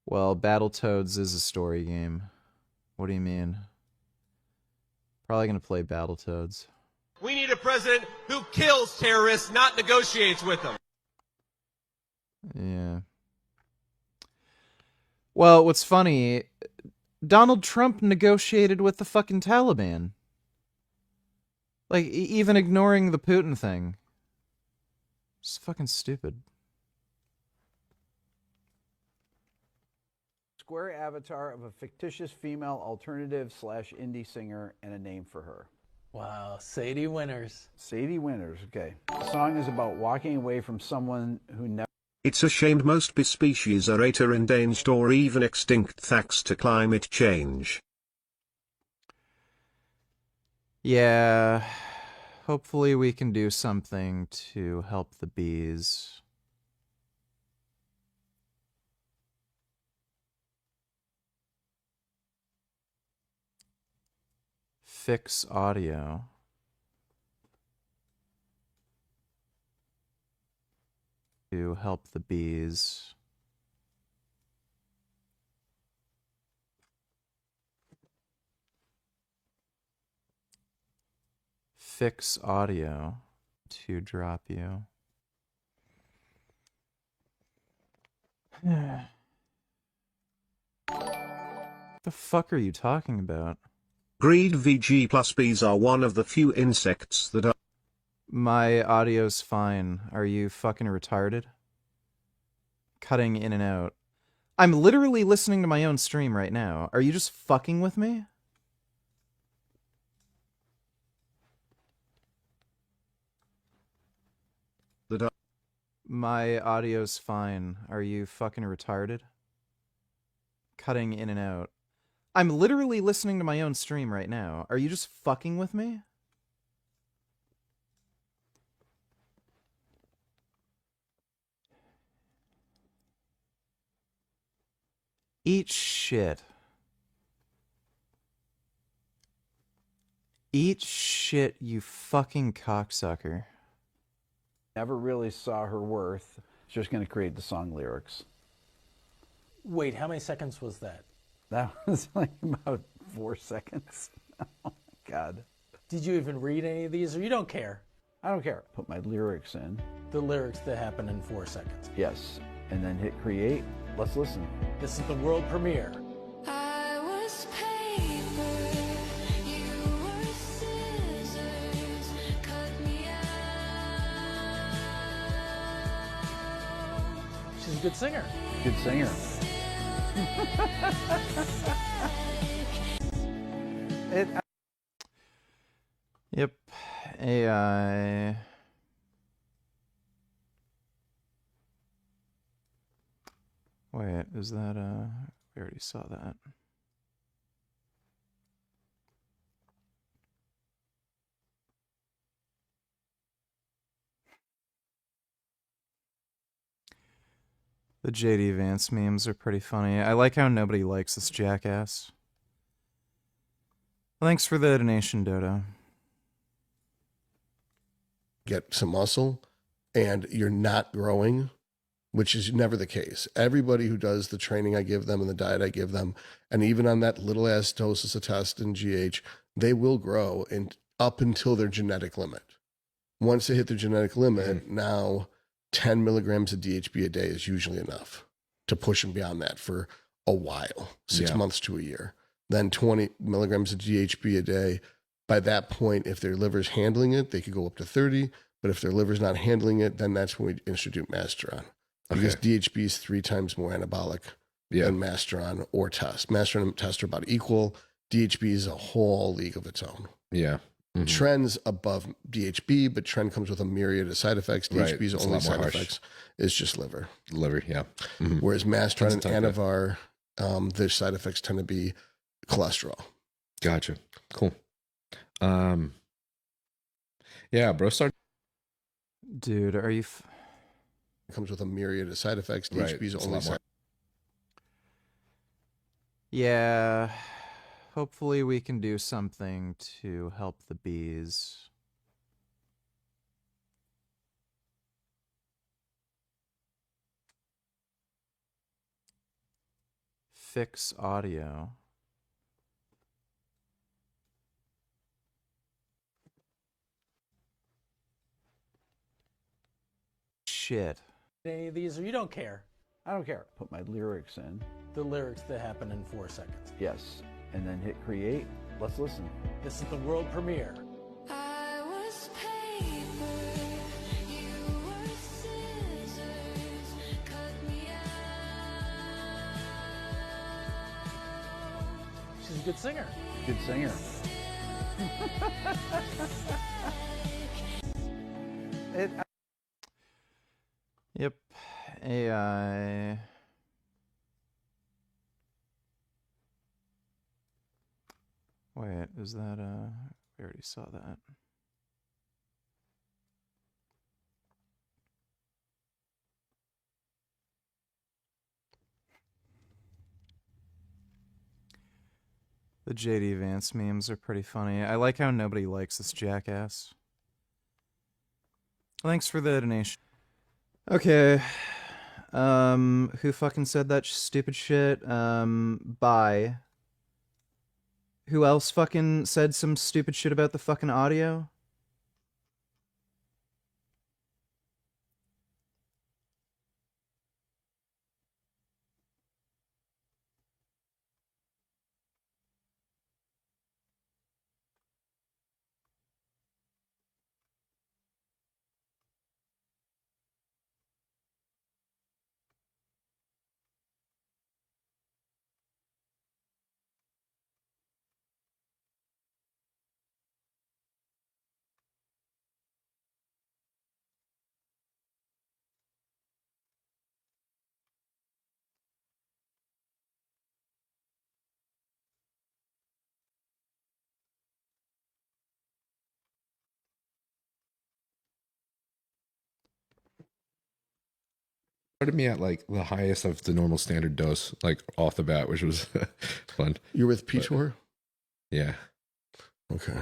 Well, Battletoads is a story game. What do you mean? Probably gonna play Battletoads. We need a president who kills terrorists, not negotiates with them. Yeah. Well, what's funny, Donald Trump negotiated with the fucking Taliban. Like, even ignoring the Putin thing. It's fucking stupid. Square avatar of a fictitious female alternative / indie singer and a name for her. Wow, Sadie Winters. Sadie Winters, okay. The song is about walking away from someone who never... It's a shame most bee species are either endangered or even extinct thanks to climate change. Yeah, hopefully we can do something to help the bees. Fix audio. To help the bees. Fix audio to drop you. The fuck are you talking about? Greed VG plus bees are one of the few insects that are. My audio's fine. Are you fucking retarded? Cutting in and out. I'm literally listening to my own stream right now. Are you just fucking with me? That are. My audio's fine. Are you fucking retarded? Cutting in and out. I'm literally listening to my own stream right now. Are you just fucking with me? Eat shit. Eat shit, you fucking cocksucker. Never really saw her worth. She's just going to create the song lyrics. Wait, how many seconds was that? That was like about 4 seconds. Oh my God. Did you even read any of these, or you don't care? I don't care. Put my lyrics in. The lyrics that happen in 4 seconds. Yes. And then hit create. Let's listen. This is the world premiere. I was paper, you were scissors, cut me out. She's a good singer. Good singer. Yep. AI. Wait, is that we already saw that. The JD Vance memes are pretty funny. I like how nobody likes this jackass. Thanks for the donation, Dodo. Get some muscle and you're not growing, which is never the case. Everybody who does the training I give them and the diet I give them, and even on that little ass doses of test and GH, they will grow and up until their genetic limit. Once they hit their genetic limit, now 10 milligrams of DHB a day is usually enough to push them beyond that for a while, 6 months to a year. Then 20 milligrams of DHB a day. By that point, if their liver's handling it, they could go up to 30. But if their liver's not handling it, then that's when we introduce Masteron. Because DHB is 3 times more anabolic than Masteron or Test. Masteron and Test are about equal. DHB is a whole league of its own. Yeah. Mm-hmm. Trend's above DHB, but Trend comes with a myriad of side effects. DHB's only side effects is just liver. Liver, yeah. Mm-hmm. Whereas Masteron and Anavar, their side effects tend to be cholesterol. Gotcha. Cool. Yeah, bro, start. Dude, are you... It comes with a myriad of side effects. DHB's only side. Yeah, hopefully we can do something to help the bees. Fix audio. Shit. Any of these, or you don't care? I don't care. Put my lyrics in. The lyrics that happen in 4 seconds. Yes. And then hit create. Let's listen. This is the world premiere. I was paper, you were scissors, cut me out. She's a good singer. Good singer. Yep. AI. Wait, is that we already saw that. The JD Vance memes are pretty funny. I like how nobody likes this jackass. Thanks for the donation. Okay. Who fucking said that stupid shit? Bye. Who else fucking said some stupid shit about the fucking audio? Started me at like the highest of the normal standard dose, like off the bat, which was fun. You're with Pitor? Yeah. Okay.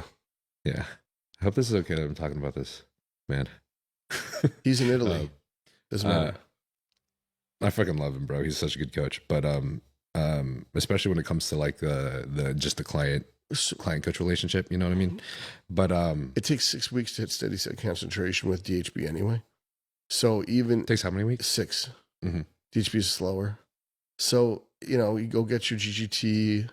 Yeah. I hope this is okay that I'm talking about this, man. He's in Italy. Doesn't matter. I fucking love him, bro. He's such a good coach. But especially when it comes to like the just the client coach relationship, you know what I mean? But it takes 6 weeks to hit steady state concentration with DHB anyway. So even it takes how many weeks? 6. Mm-hmm. DHB is slower. So, you know, you go get your GGT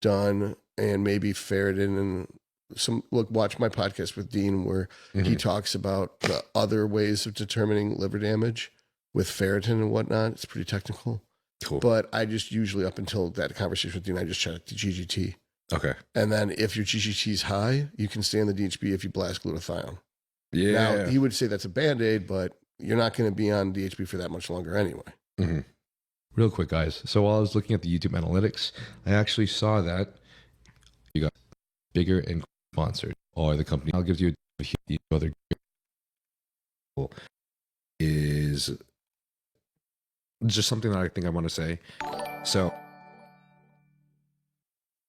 done and maybe ferritin and watch my podcast with Dean where he talks about the other ways of determining liver damage with ferritin and whatnot. It's pretty technical. Cool. But I just usually, up until that conversation with Dean, I just check the GGT. Okay. And then if your GGT is high, you can stay on the DHB if you blast glutathione. Yeah. Now, he would say that's a Band-Aid, but you're not going to be on DHB for that much longer anyway. Mm-hmm. Real quick, guys. So while I was looking at the YouTube analytics, I actually saw that you got bigger and sponsored, or the company. I'll give you a other is just something that I think I want to say. So,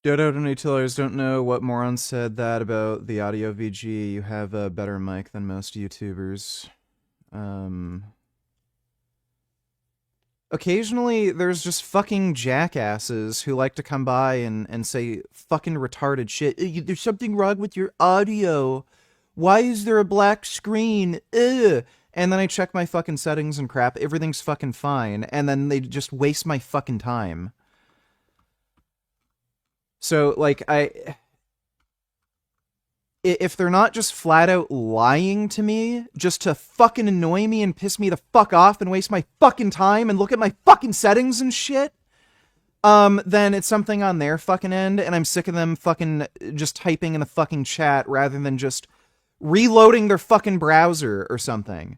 Dodo Donatillers don't know what moron said that about the audio VG. You have a better mic than most YouTubers. Occasionally, there's just fucking jackasses who like to come by and say fucking retarded shit. There's something wrong with your audio. Why is there a black screen? Ugh. And then I check my fucking settings and crap. Everything's fucking fine. And then they just waste my fucking time. So, like, if they're not just flat out lying to me just to fucking annoy me and piss me the fuck off and waste my fucking time and look at my fucking settings and shit, then it's something on their fucking end, and I'm sick of them fucking just typing in the fucking chat rather than just reloading their fucking browser or something.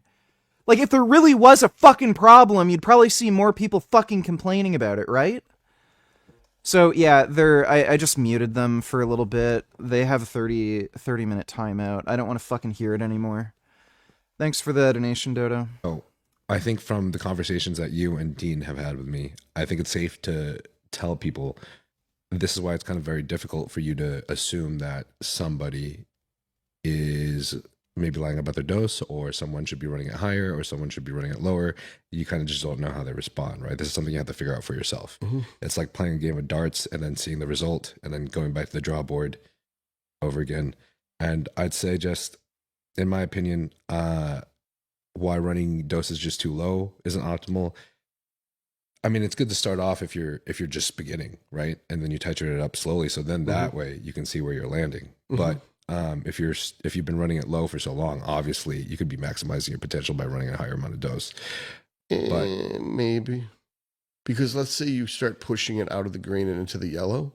Like, if there really was a fucking problem, you'd probably see more people fucking complaining about it, right? So, yeah, I just muted them for a little bit. They have a 30-minute timeout. I don't want to fucking hear it anymore. Thanks for the donation, Dodo. Oh, I think from the conversations that you and Dean have had with me, I think it's safe to tell people this is why it's kind of very difficult for you to assume that somebody is maybe lying about their dose, or someone should be running it higher, or someone should be running it lower. You kind of just don't know how they respond, right? This is something you have to figure out for yourself. Mm-hmm. It's like playing a game of darts and then seeing the result and then going back to the draw board over again. And I'd say, just in my opinion, why running doses just too low isn't optimal. I mean, it's good to start off if you're just beginning, right? And then you titrate it up slowly, so then that way you can see where you're landing. But if you've been running it low for so long, obviously you could be maximizing your potential by running a higher amount of dose. But maybe, because let's say you start pushing it out of the green and into the yellow,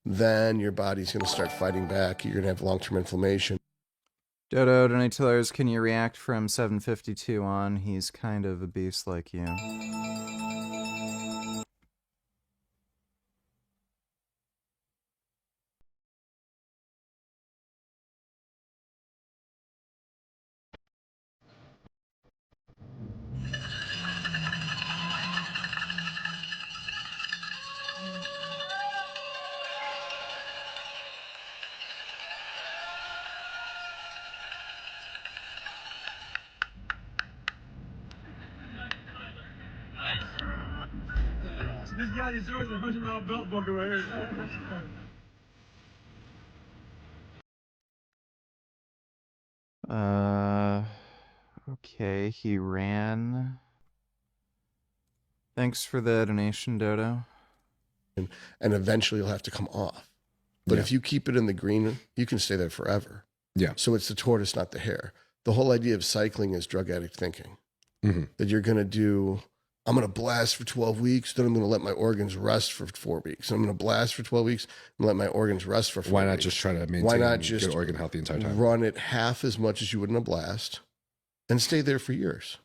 then your body's going to start fighting back. You're going to have long-term inflammation. Dodo Donatillers, can you react from 752 on? He's kind of a beast like you. This guy is throwing a $100 belt buckle right here. Okay, he ran. Thanks for the donation, Dodo. And eventually you'll have to come off. But Yeah. if you keep it in the green, you can stay there forever. Yeah. So it's the tortoise, not the hare. The whole idea of cycling is drug addict thinking. Mm-hmm. That you're going to do, I'm going to blast for 12 weeks, then I'm going to let my organs rest for 4 weeks. I'm going to blast for 12 weeks and let my organs rest for 4 weeks. Why not just try to maintain Why not just good organ health the entire time? run it half as much as you would in a blast and stay there for years?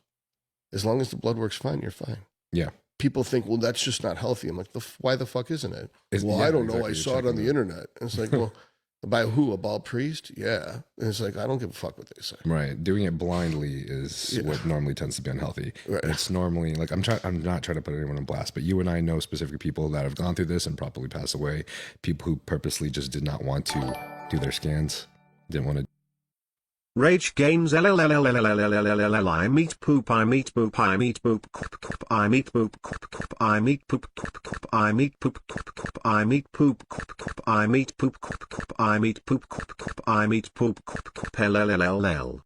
As long as the blood works fine, you're fine. Yeah. People think, well, that's just not healthy. I'm like, why the fuck isn't it? Well, yeah, I don't know. exactly. I You're saw it on checking the internet. And it's like, well, by who? A bald priest? Yeah. And it's like, I don't give a fuck what they say. Right. Doing it blindly is what normally tends to be unhealthy. Right. It's normally like I'm not trying to put anyone on blast, but you and I know specific people that have gone through this and probably passed away. People who purposely just did not want to do their scans, didn't want to. Rage gains LLLLLLLLLLL I meet poop I meet poop I meet poop I meet poop I meet poop I meet poop I meet poop I meet poop I meet poop I meet poop LLLLL.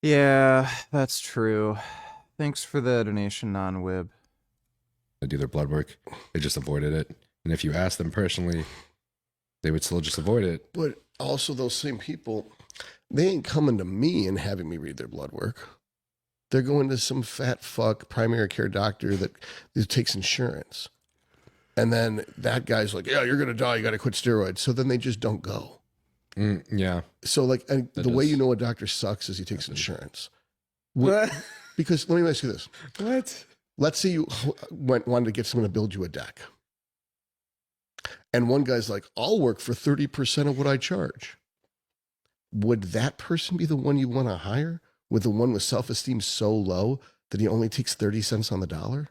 Yeah, that's true. Thanks for the donation, non-wib. They do their blood work. They just avoided it. And if you ask them personally, they would still just avoid it. But also those same people, they ain't coming to me and having me read their blood work. They're going to some fat fuck primary care doctor that takes insurance. And then that guy's like, yeah, you're going to die. You got to quit steroids. So then they just don't go. Yeah. So like the way you know a doctor sucks is he takes insurance. What? Because let me ask you this. What? Let's say you wanted to get someone to build you a deck. And one guy's like, I'll work for 30% of what I charge. Would that person be the one you want to hire? With the one with self-esteem so low that he only takes 30 cents on the dollar?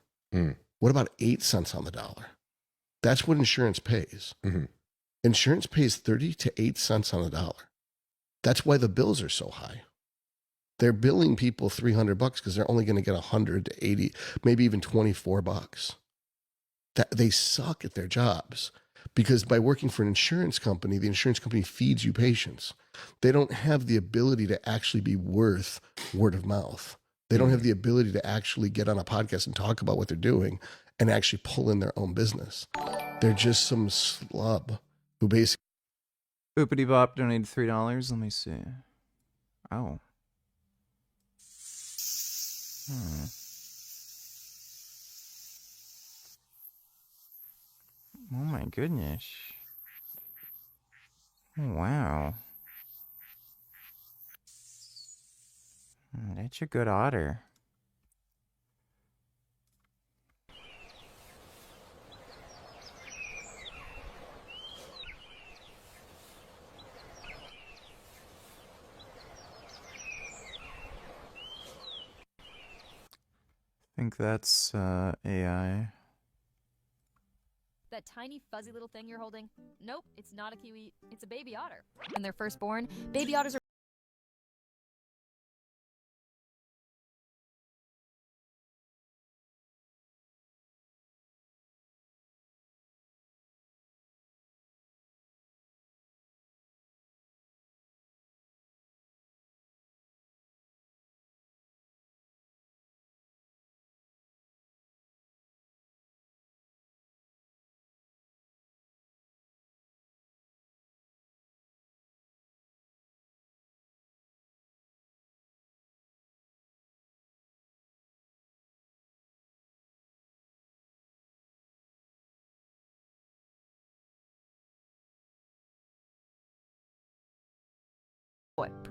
What about 8 cents on the dollar? That's what insurance pays. Mm-hmm. Insurance pays 30 to 8 cents on the dollar. That's why the bills are so high. They're billing people $300 because they're only going to get 100 to 80, maybe even $24. They suck at their jobs. Because by working for an insurance company, the insurance company feeds you patients. They don't have the ability to actually be worth word of mouth. They don't have the ability to actually get on a podcast and talk about what they're doing and actually pull in their own business. They're just some slub who basically... Boopity Bop donated $3. Let me see. Oh. Oh my goodness. Oh, wow. That's a good otter. I think that's AI. That tiny fuzzy little thing you're holding? Nope, it's not a kiwi. It's a baby otter. When they're first born, baby otters are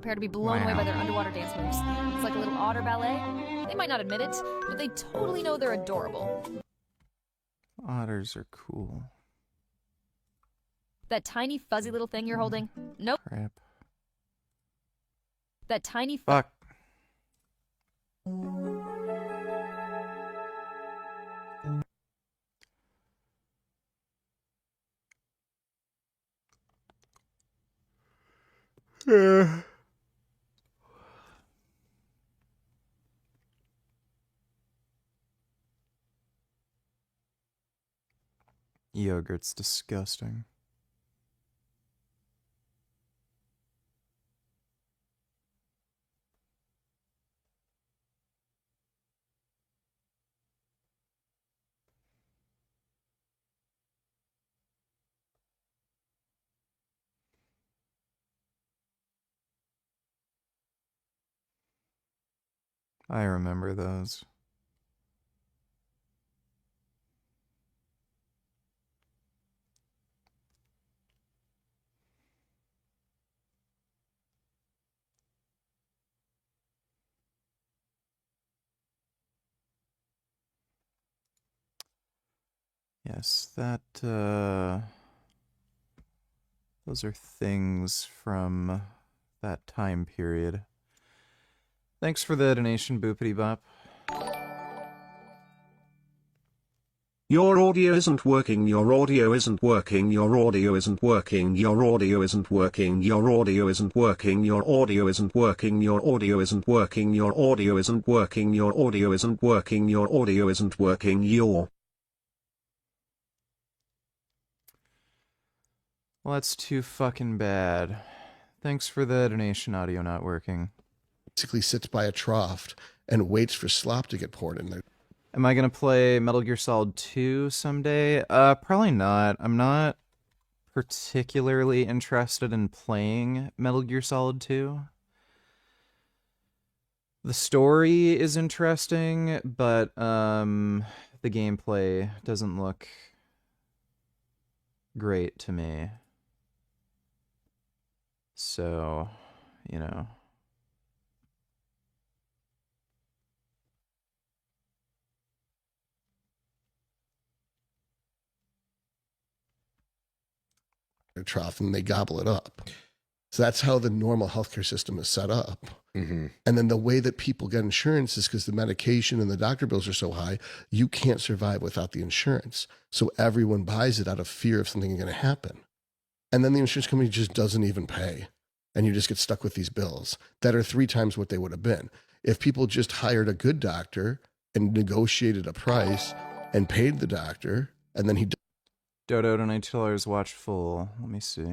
prepare to be blown away by their underwater dance moves. It's like a little otter ballet. They might not admit it, but they totally know they're adorable. Otters are cool. That tiny fuzzy little thing you're holding? Nope. Crap. That tiny Fuck. Yogurt's disgusting. I remember those. Yes, those are things from that time period. Thanks for the donation, Boopity Bop. Your audio isn't working, your audio isn't working, your audio isn't working, your audio isn't working, your audio isn't working, your audio isn't working, your audio isn't working, your audio isn't working, your audio isn't working, your audio isn't working, your... Well, that's too fucking bad. Thanks for the donation, audio not working. Basically sits by a trough and waits for slop to get poured in there. Am I gonna play Metal Gear Solid 2 someday? Probably not. I'm not particularly interested in playing Metal Gear Solid 2. The story is interesting, but the gameplay doesn't look great to me. So, you know. Trough and they gobble it up. So that's how the normal healthcare system is set up. Mm-hmm. And then the way that people get insurance is because the medication and the doctor bills are so high, you can't survive without the insurance. So everyone buys it out of fear of something going to happen. And then the insurance company just doesn't even pay. And you just get stuck with these bills that are 3 times what they would have been. If people just hired a good doctor and negotiated a price and paid the doctor, and then he... Dodo donate $2 watch full. Let me see.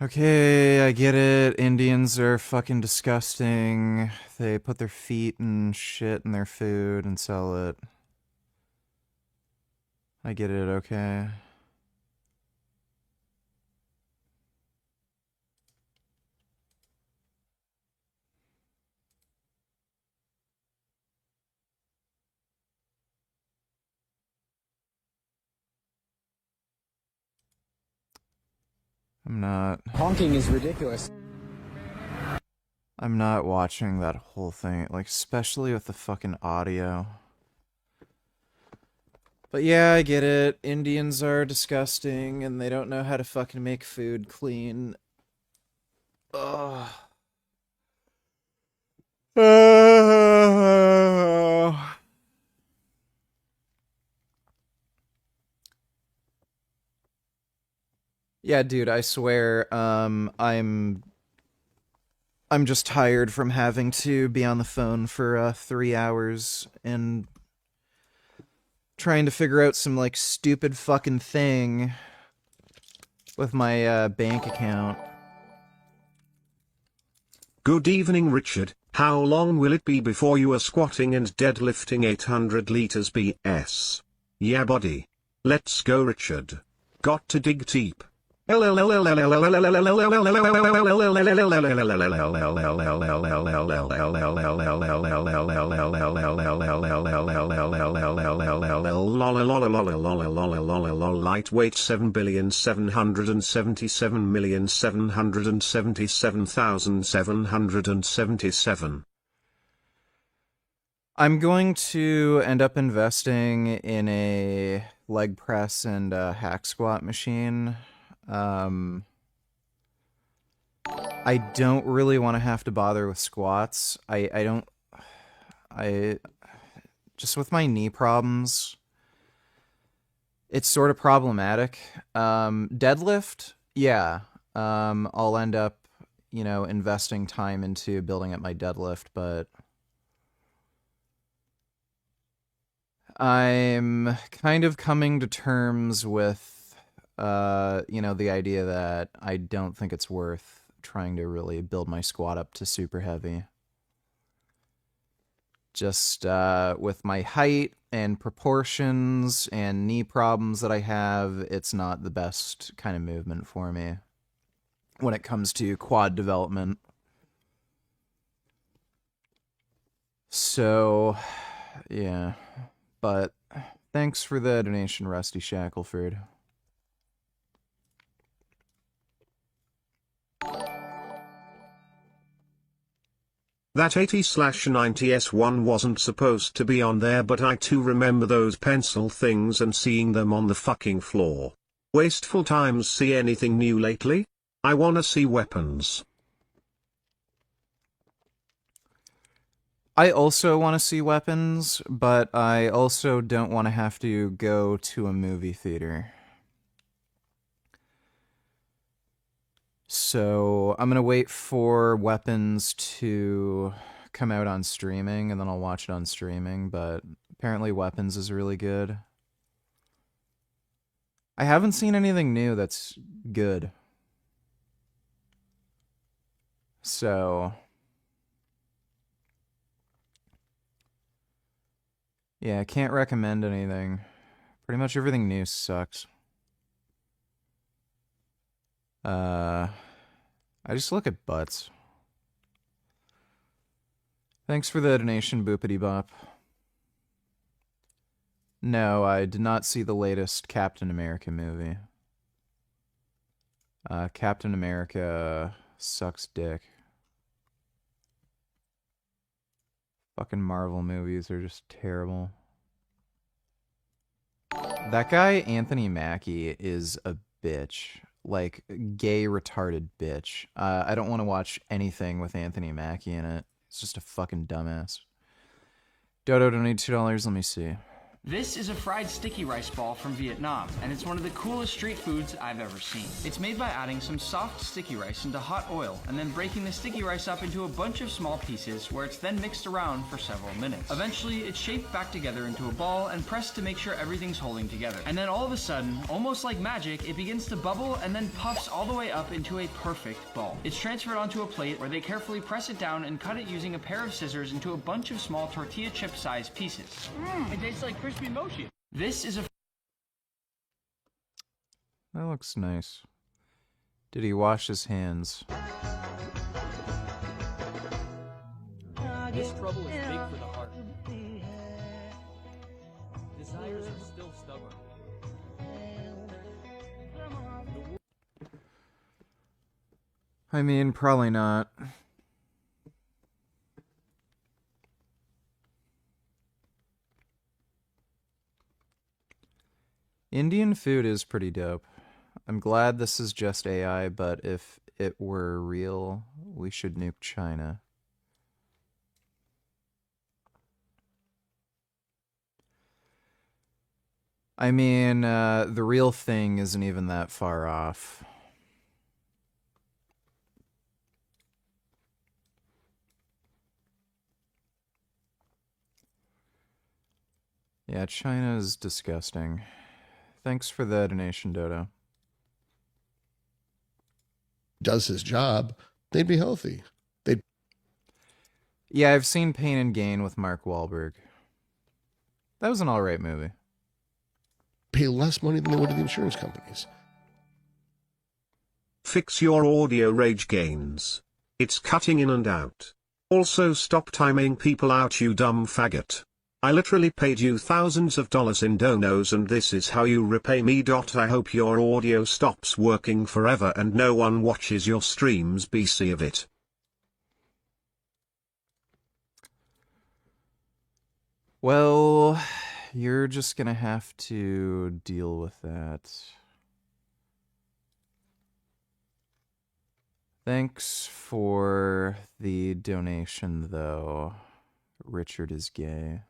Okay, I get it. Indians are fucking disgusting. They put their feet and shit in their food and sell it. I get it, okay. I'm not... Honking is ridiculous. I'm not watching that whole thing, like, especially with the fucking audio. But yeah, I get it. Indians are disgusting, and they don't know how to fucking make food clean. Ugh. Yeah, dude, I swear, I'm just tired from having to be on the phone for 3 hours and trying to figure out some, like, stupid fucking thing with my bank account. Good evening, Richard. How long will it be before you are squatting and deadlifting 800 liters BS? Yeah, buddy. Let's go, Richard. Got to dig deep. Lightweight 7,777,777,777. I'm going to end up investing in a leg press and a hack squat machine. I don't really want to have to bother with squats. I just with my knee problems, it's sort of problematic. Deadlift, yeah. I'll end up, investing time into building up my deadlift, but I'm kind of coming to terms with, the idea that I don't think it's worth trying to really build my squat up to super heavy. Just with my height and proportions and knee problems that I have, it's not the best kind of movement for me when it comes to quad development. So, yeah. But thanks for the donation, Rusty Shackelford. That 80/90S1 wasn't supposed to be on there, but I too remember those pencil things and seeing them on the fucking floor. Wasteful times. See anything new lately? I wanna see weapons. I also want to see weapons, but I also don't want to have to go to a movie theater. So I'm going to wait for weapons to come out on streaming, and then I'll watch it on streaming, but apparently weapons is really good. I haven't seen anything new that's good. So yeah, I can't recommend anything. Pretty much everything new sucks. I just look at butts. Thanks for the donation, Boopity Bop. No, I did not see the latest Captain America movie. Captain America sucks dick. Fucking Marvel movies are just terrible. That guy, Anthony Mackie, is a bitch. Like, gay, retarded bitch. I don't want to watch anything with Anthony Mackie in it. It's just a fucking dumbass. Dodo donated $2. Let me see. This is a fried sticky rice ball from Vietnam, and it's one of the coolest street foods I've ever seen. It's made by adding some soft sticky rice into hot oil, and then breaking the sticky rice up into a bunch of small pieces where it's then mixed around for several minutes. Eventually, it's shaped back together into a ball and pressed to make sure everything's holding together. And then all of a sudden, almost like magic, it begins to bubble and then puffs all the way up into a perfect ball. It's transferred onto a plate where they carefully press it down and cut it using a pair of scissors into a bunch of small tortilla chip-sized pieces. It tastes like crispy mochi. This is a... That looks nice. Did he wash his hands? This trouble is big for the heart. Desires are still stubborn. I mean, probably not. Indian food is pretty dope. I'm glad this is just AI, but if it were real, we should nuke China. I mean, the real thing isn't even that far off. Yeah, China is disgusting. Thanks for the donation, Dodo. Does his job, they'd be healthy. Yeah, I've seen Pain and Gain with Mark Wahlberg. That was an alright movie. Pay less money than they would to the insurance companies. Fix your audio rage gains. It's cutting in and out. Also stop timing people out, you dumb faggot. I literally paid you thousands of dollars in donos and this is how you repay me. I hope your audio stops working forever and no one watches your streams. BC of it. Well, you're just gonna have to deal with that. Thanks for the donation, though. Richard is gay.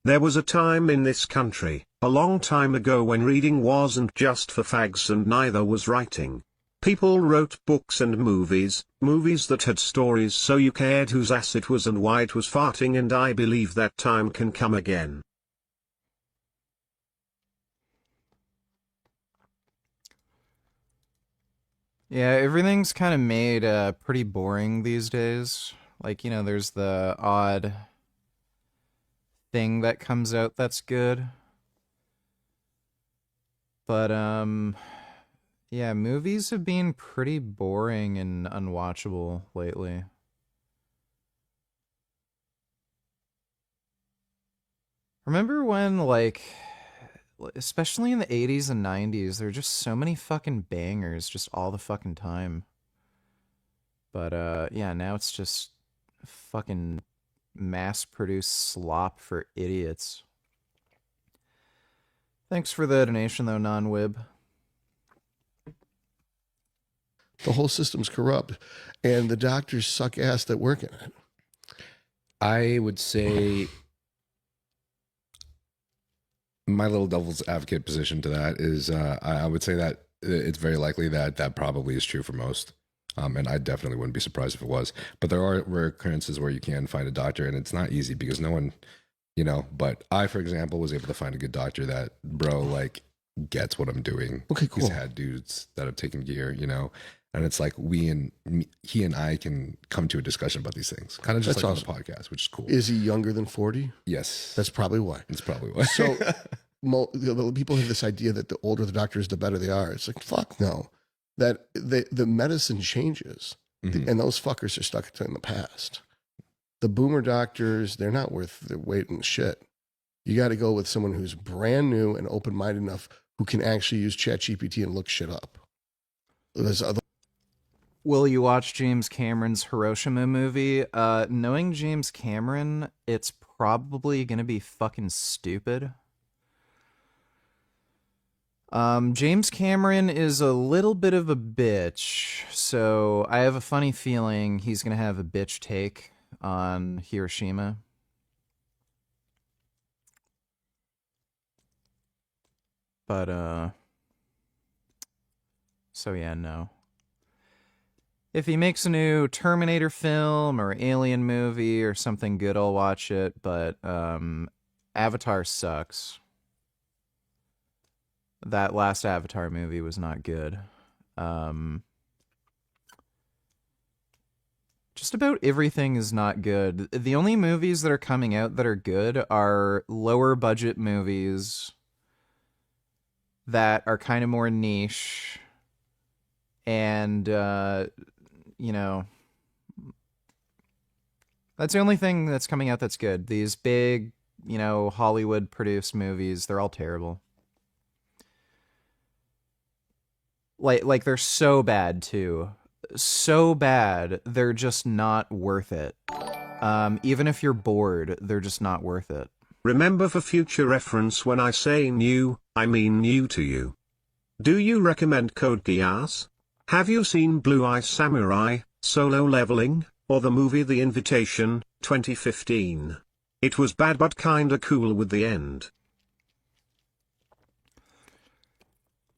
There was a time in this country, a long time ago, when reading wasn't just for fags and neither was writing. People wrote books and movies that had stories so you cared whose ass it was and why it was farting, and I believe that time can come again. Yeah, everything's kind of made pretty boring these days. Like, you know, there's the odd thing that comes out that's good. But, yeah, movies have been pretty boring and unwatchable lately. Remember when, like, especially in the 80s and 90s, there were just so many fucking bangers just all the fucking time. But, yeah, now it's just fucking mass-produced slop for idiots. Thanks for the donation, though, non-wib. The whole system's corrupt, and the doctors suck ass that work in it. I would say my little devil's advocate position to that is I would say that it's very likely that that probably is true for most. And I definitely wouldn't be surprised if it was. But there are rare occurrences where you can find a doctor, and it's not easy because no one, you know, but I, for example, was able to find a good doctor that, bro, like, gets what I'm doing. Okay, cool. He's had dudes that have taken gear, you know, and it's like he and I can come to a discussion about these things, kind of just That's like awesome. on the podcast, which is cool. Is he younger than 40? Yes. That's probably why. That's probably why. So people have this idea that the older the doctor is, the better they are. It's like, fuck no. That the medicine changes, and those fuckers are stuck in the past. The boomer doctors, they're not worth their weight in shit. You got to go with someone who's brand new and open-minded enough who can actually use ChatGPT and look shit up. There's other. Will you watch James Cameron's Hiroshima movie? Knowing James Cameron, it's probably gonna be fucking stupid. James Cameron is a little bit of a bitch, so I have a funny feeling he's gonna have a bitch take on Hiroshima. But, so yeah, no. If he makes a new Terminator film or Alien movie or something good, I'll watch it, but, Avatar sucks. That last Avatar movie was not good. Just about everything is not good. The only movies that are coming out that are good are lower budget movies that are kind of more niche. And, you know, that's the only thing that's coming out that's good. These big, you know, Hollywood produced movies, they're all terrible. Like they're so bad too. So bad, they're just not worth it. Even if you're bored, they're just not worth it. Remember, for future reference, when I say new, I mean new to you. Do you recommend Code Geass? Have you seen Blue Eye Samurai, Solo Leveling, or the movie The Invitation, 2015? It was bad but kinda cool with the end.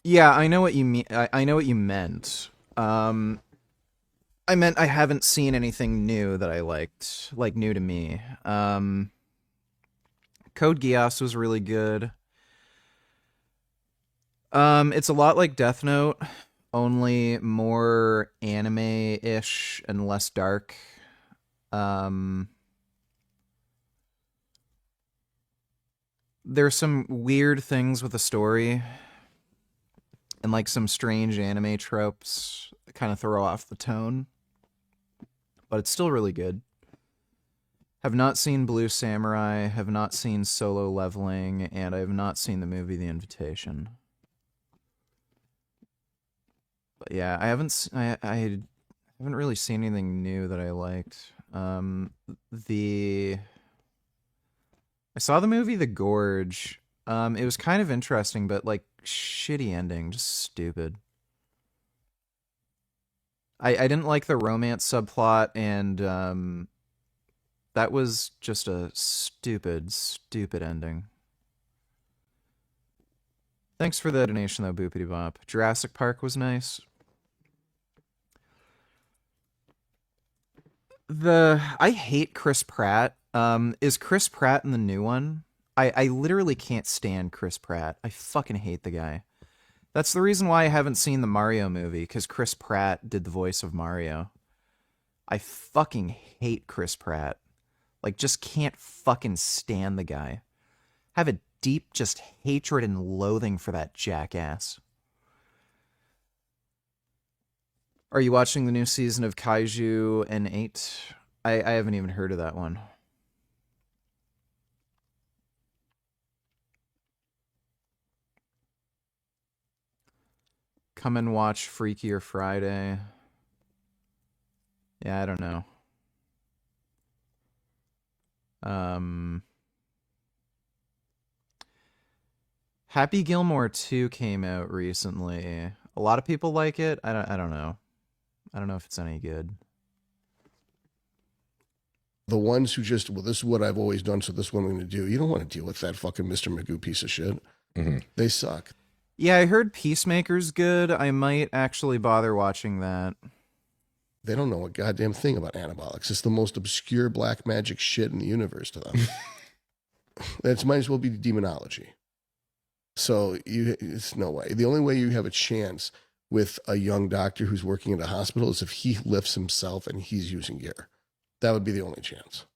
Yeah, I know what you mean. I know what you meant. I meant I haven't seen anything new that I liked, like new to me. Code Geass was really good. It's a lot like Death Note, only more anime-ish and less dark. There's some weird things with the story, and like some strange anime tropes that kind of throw off the tone. But it's still really good. Have not seen Blue Samurai, have not seen Solo Leveling, and I have not seen the movie The Invitation. But yeah, I haven't. I haven't really seen anything new that I liked. I saw the movie The Gorge. It was kind of interesting, but like shitty ending, just stupid. I didn't like the romance subplot, and that was just a stupid ending. Thanks for the donation, though, Boopity Bop. Jurassic Park was nice. I hate Chris Pratt. Is Chris Pratt in the new one? I literally can't stand Chris Pratt. I fucking hate the guy. That's the reason why I haven't seen the Mario movie, because Chris Pratt did the voice of Mario. I fucking hate Chris Pratt. Like, just can't fucking stand the guy. Have a deep just hatred and loathing for that jackass. Are you watching the new season of Kaiju N8? I haven't even heard of that one. Come and watch Freakier Friday. Yeah, I don't know. Happy Gilmore 2 came out recently. A lot of people like it. I don't know. I don't know if it's any good. The ones who just, well, this is what I've always done, so this is what I'm going to do. You don't want to deal with that fucking Mr. Magoo piece of shit. Mm-hmm. They suck. Yeah, I heard Peacemaker's good. I might actually bother watching that. They don't know a goddamn thing about anabolics. It's the most obscure black magic shit in the universe to them. That might as well be demonology. So it's no way. The only way you have a chance with a young doctor who's working at a hospital is if he lifts himself and he's using gear. That would be the only chance.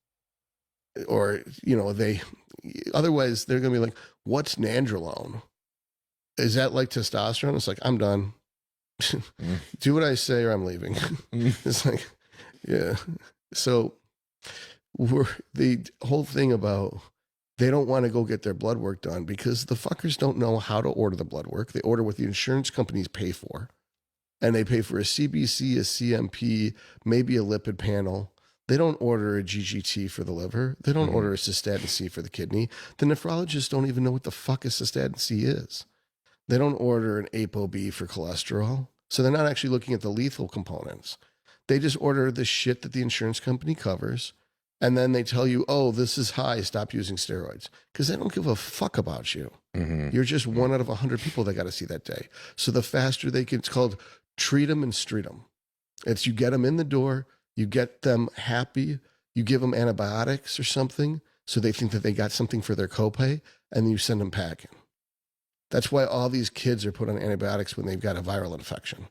Or, otherwise they're going to be like, what's nandrolone? Is that like testosterone? It's like, I'm done. Do what I say or I'm leaving. It's like, yeah. So the whole thing about they don't want to go get their blood work done because the fuckers don't know how to order the blood work. They order what the insurance companies pay for. And they pay for a CBC, a CMP, maybe a lipid panel. They don't order a GGT for the liver. They don't order a cystatin C for the kidney. The nephrologists don't even know what the fuck a cystatin C is. They don't order an ApoB for cholesterol. So they're not actually looking at the lethal components. They just order the shit that the insurance company covers. And then they tell you, oh, this is high, stop using steroids. Because they don't give a fuck about you. Mm-hmm. You're just one out of 100 people they got to see that day. So the faster they can, it's called treat them and street them. It's you get them in the door, you get them happy, you give them antibiotics or something, so they think that they got something for their copay, and then you send them packing. That's why all these kids are put on antibiotics when they've got a viral infection.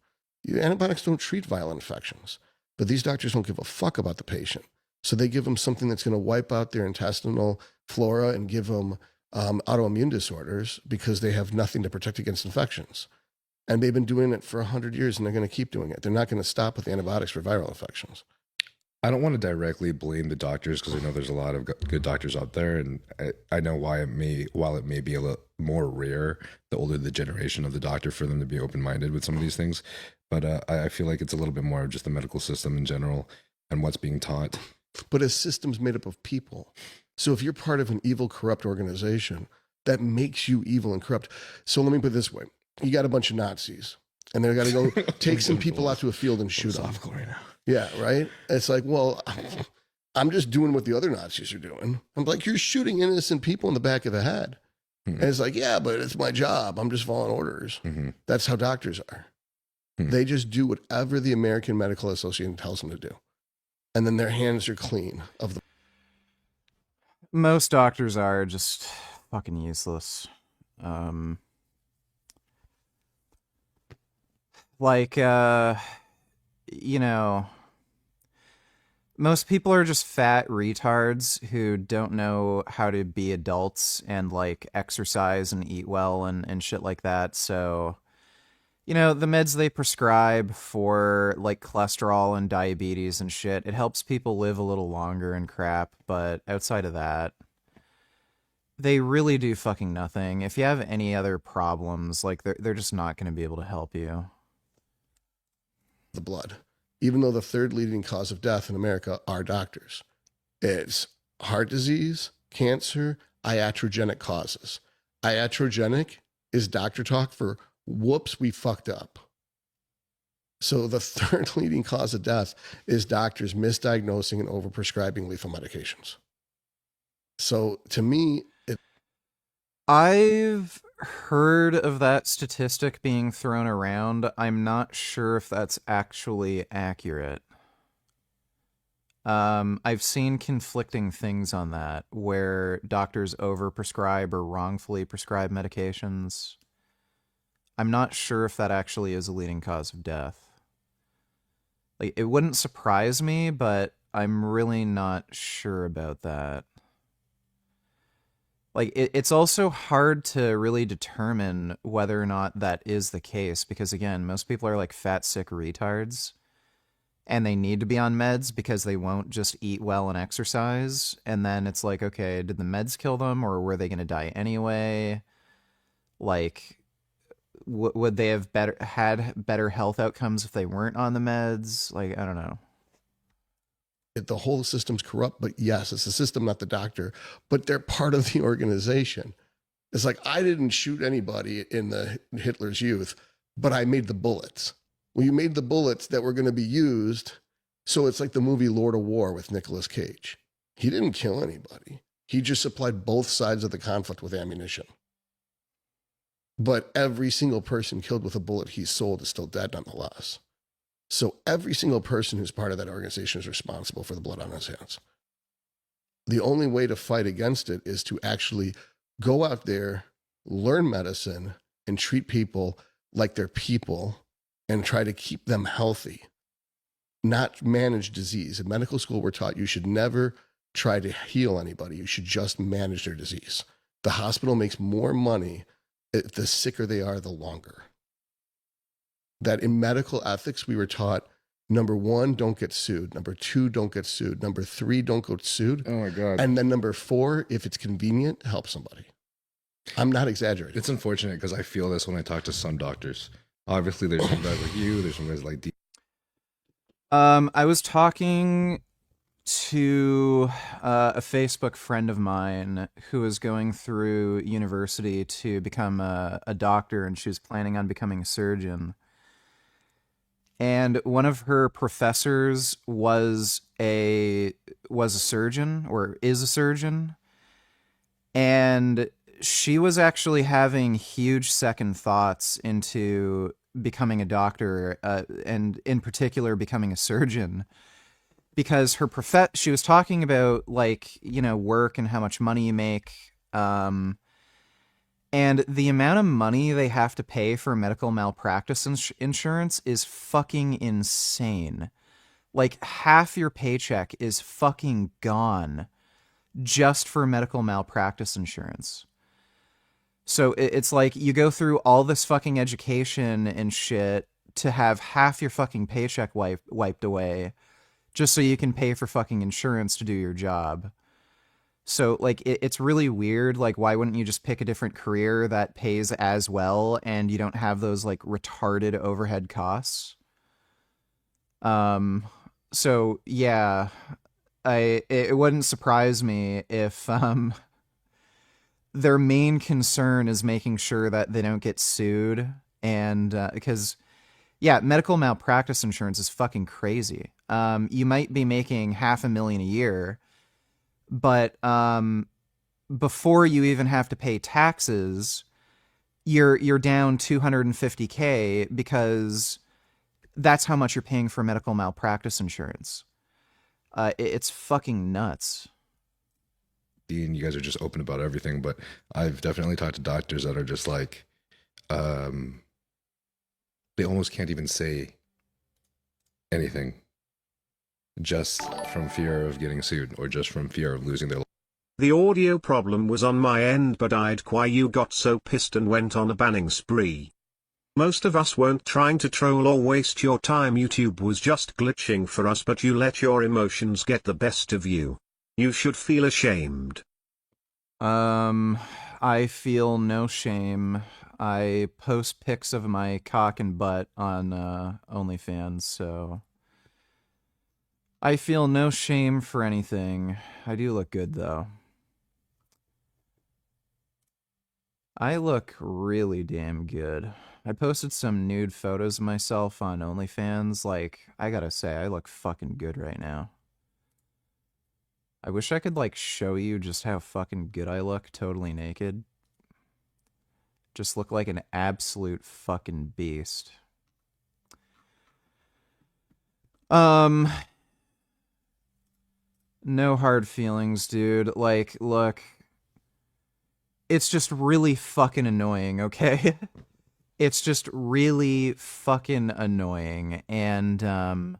Antibiotics don't treat viral infections, but these doctors don't give a fuck about the patient. So they give them something that's going to wipe out their intestinal flora and give them autoimmune disorders because they have nothing to protect against infections. And they've been doing it for 100 years, and they're going to keep doing it. They're not going to stop with antibiotics for viral infections. I don't want to directly blame the doctors because I know there's a lot of good doctors out there, and I know while it may be a little more rare, the older the generation of the doctor, for them to be open-minded with some of these things. But I feel like it's a little bit more of just the medical system in general and what's being taught. But a system's made up of people. So if you're part of an evil, corrupt organization, that makes you evil and corrupt. So let me put it this way. You got a bunch of Nazis, and they've got to go take some people out to a field and shoot them. Yeah, right? It's like, well, I'm just doing what the other Nazis are doing. I'm like, you're shooting innocent people in the back of the head. And it's like, yeah, but it's my job. I'm just following orders. That's how doctors are. They just do whatever the American Medical Association tells them to do. And then their hands are clean of the... Most doctors are just fucking useless. Most people are just fat retards who don't know how to be adults and like exercise and eat well and shit like that. So, the meds they prescribe for like cholesterol and diabetes and shit, it helps people live a little longer and crap. But outside of that, they really do fucking nothing. If you have any other problems, like they're just not going to be able to help you. The blood. even though the third leading cause of death in America are doctors. It's heart disease, cancer, iatrogenic causes. Iatrogenic is doctor talk for whoops, we fucked up. So the third leading cause of death is doctors misdiagnosing and overprescribing lethal medications. So to me, I've heard of that statistic being thrown around. I'm not sure if that's actually accurate. I've seen conflicting things on that, where doctors overprescribe or wrongfully prescribe medications. I'm not sure if that actually is a leading cause of death. Like, it wouldn't surprise me, but I'm really not sure about that. Like, it's also hard to really determine whether or not that is the case, because again, most people are like fat, sick retards, and they need to be on meds because they won't just eat well and exercise. And then it's like, okay, did the meds kill them, or were they going to die anyway? Like, would they have had better health outcomes if they weren't on the meds? Like, I don't know. The whole system's corrupt, but yes, it's the system, not the doctor, but they're part of the organization. It's like, I didn't shoot anybody in the Hitler's Youth, but I made the bullets. Well, you made the bullets that were going to be used. So it's like the movie Lord of War with Nicolas Cage. He didn't kill anybody. He just supplied both sides of the conflict with ammunition. But every single person killed with a bullet he sold is still dead nonetheless. So every single person who's part of that organization is responsible for the blood on his hands. The only way to fight against it is to actually go out there, learn medicine, and treat people like they're people and try to keep them healthy, not manage disease. In medical school, we're taught you should never try to heal anybody. You should just manage their disease. The hospital makes more money if the sicker they are, the longer. That in medical ethics, we were taught, number one, don't get sued. Number two, don't get sued. Number three, don't get sued. Oh my God. And then number four, if it's convenient, help somebody. I'm not exaggerating. It's unfortunate because I feel this when I talk to some doctors. Obviously, there's some guys like you, there's some guys like I was talking to a Facebook friend of mine who was going through university to become a doctor, and she was planning on becoming a surgeon. And one of her professors was a surgeon, or is a surgeon. And she was actually having huge second thoughts into becoming a doctor, and in particular becoming a surgeon, because her she was talking about, like, you know, work and how much money you make, and the amount of money they have to pay for medical malpractice insurance is fucking insane. Like, half your paycheck is fucking gone just for medical malpractice insurance. So it's like you go through all this fucking education and shit to have half your fucking paycheck wiped away just so you can pay for fucking insurance to do your job. So, like, it's really weird. Like, why wouldn't you just pick a different career that pays as well and you don't have those, like, retarded overhead costs? So, yeah, it wouldn't surprise me if their main concern is making sure that they don't get sued. And because, yeah, medical malpractice insurance is fucking crazy. You might be making $500,000 a year, but before you even have to pay taxes, you're down $250K because that's how much you're paying for medical malpractice insurance. It's fucking nuts. And you guys are just open about everything, but I've definitely talked to doctors that are just like, they almost can't even say anything just from fear of getting sued or just from fear of losing their life. The audio problem was on my end, but I'd why you got so pissed and went on a banning spree. Most of us weren't trying to troll or waste your time. YouTube was just glitching for us, but you let your emotions get the best of you. You should feel ashamed. I feel no shame. I post pics of my cock and butt on OnlyFans, so I feel no shame for anything. I do look good, though. I look really damn good. I posted some nude photos of myself on OnlyFans. Like, I gotta say, I look fucking good right now. I wish I could, like, show you just how fucking good I look totally naked. Just look like an absolute fucking beast. No hard feelings, dude. Like, look. It's just really fucking annoying, okay? It's just really fucking annoying. And,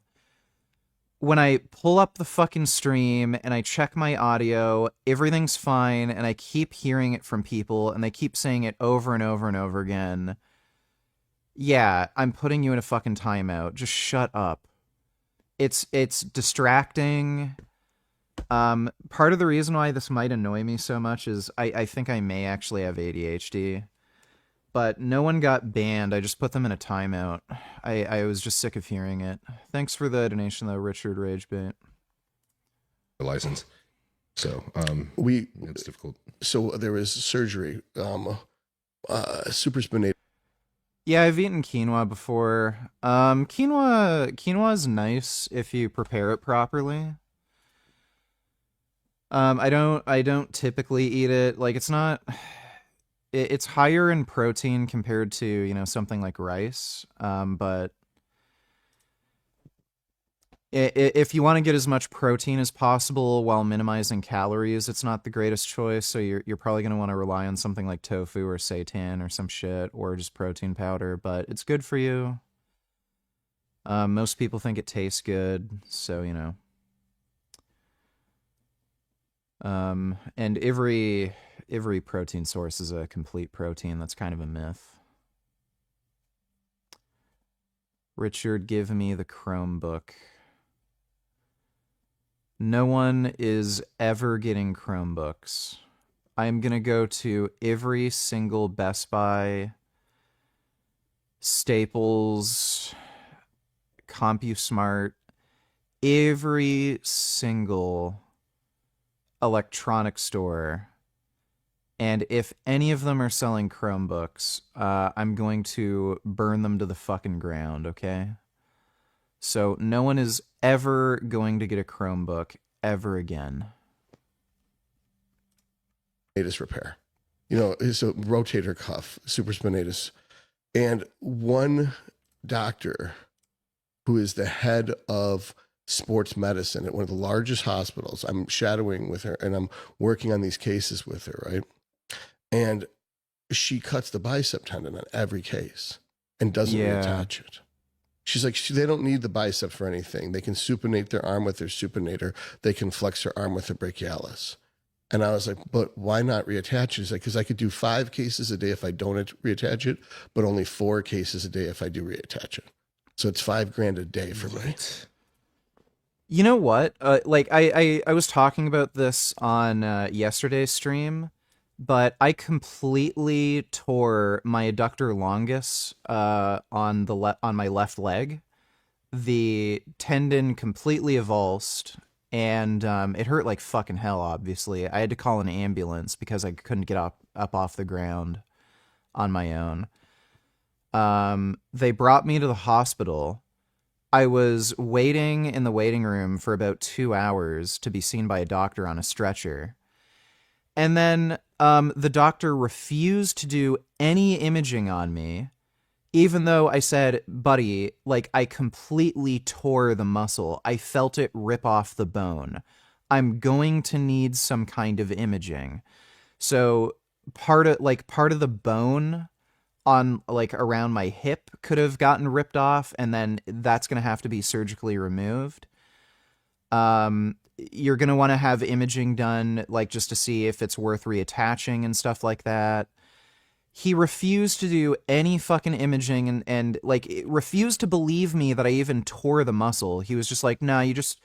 when I pull up the fucking stream and I check my audio, everything's fine, and I keep hearing it from people, and they keep saying it over and over and over again. Yeah, I'm putting you in a fucking timeout. Just shut up. It's distracting. Part of the reason why this might annoy me so much is I think I may actually have ADHD. But no one got banned. I just put them in a timeout. I was just sick of hearing it. Thanks for the donation, though, Richard Ragebait. The license. So, it's difficult. So there was surgery, supraspinatus. Yeah, I've eaten quinoa before. Quinoa is nice if you prepare it properly. I don't typically eat it. Like, it's not... It's higher in protein compared to, you know, something like rice. But if you want to get as much protein as possible while minimizing calories, it's not the greatest choice. So you're probably going to want to rely on something like tofu or seitan or some shit, or just protein powder. But it's good for you. Most people think it tastes good, so, you know. And every protein source is a complete protein. That's kind of a myth. Richard, give me the Chromebook. No one is ever getting Chromebooks. I'm going to go to every single Best Buy, Staples, CompuSmart, every single electronic store, and if any of them are selling Chromebooks, I'm going to burn them to the fucking ground, okay? So no one is ever going to get a Chromebook ever again. Repair. You know, it's a rotator cuff, supraspinatus. And one doctor who is the head of sports medicine at one of the largest hospitals. I'm shadowing with her and I'm working on these cases with her, right? And she cuts the bicep tendon on every case and doesn't reattach it. She's like, they don't need the bicep for anything. They can supinate their arm with their supinator. They can flex their arm with their brachialis. And I was like, but why not reattach it? She's like, because I could do 5 cases a day if I don't reattach it, but only 4 cases a day if I do reattach it. So it's $5,000 a day for me. You know what? Like I was talking about this on yesterday's stream, but I completely tore my adductor longus on my left leg. The tendon completely avulsed, and it hurt like fucking hell. Obviously, I had to call an ambulance because I couldn't get up off the ground on my own. They brought me to the hospital. I was waiting in the waiting room for about 2 hours to be seen by a doctor on a stretcher. And then the doctor refused to do any imaging on me, even though I said, buddy, like, I completely tore the muscle. I felt it rip off the bone. I'm going to need some kind of imaging. So part of the bone on, like, around my hip could have gotten ripped off, and then that's going to have to be surgically removed. You're going to want to have imaging done, like, just to see if it's worth reattaching and stuff like that. He refused to do any fucking imaging and like, refused to believe me that I even tore the muscle. He was just like, no, you just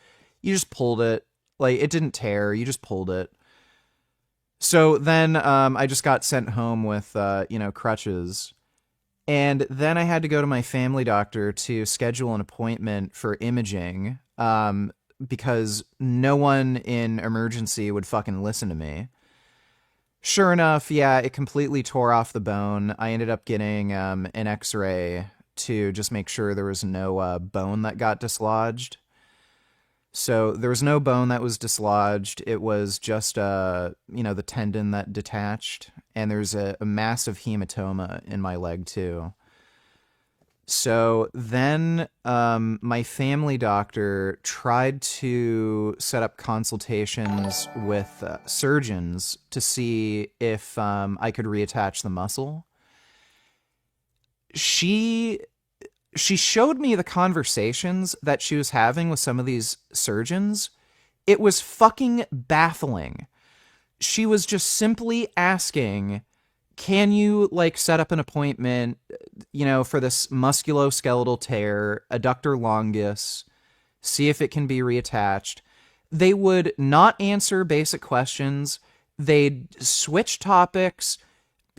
pulled it. Like, it didn't tear. You just pulled it. So then I just got sent home with, crutches. And then I had to go to my family doctor to schedule an appointment for imaging. because no one in emergency would fucking listen to me. Sure enough, yeah, it completely tore off the bone. I ended up getting an x-ray to just make sure there was no bone that got dislodged. So there was no bone that was dislodged. It was just, the tendon that detached. And there's a massive hematoma in my leg, too. So then my family doctor tried to set up consultations with surgeons to see if I could reattach the muscle. She showed me the conversations that she was having with some of these surgeons. It was fucking baffling. She was just simply asking, can you, set up an appointment, for this musculoskeletal tear, adductor longus, see if it can be reattached? They would not answer basic questions. They'd switch topics,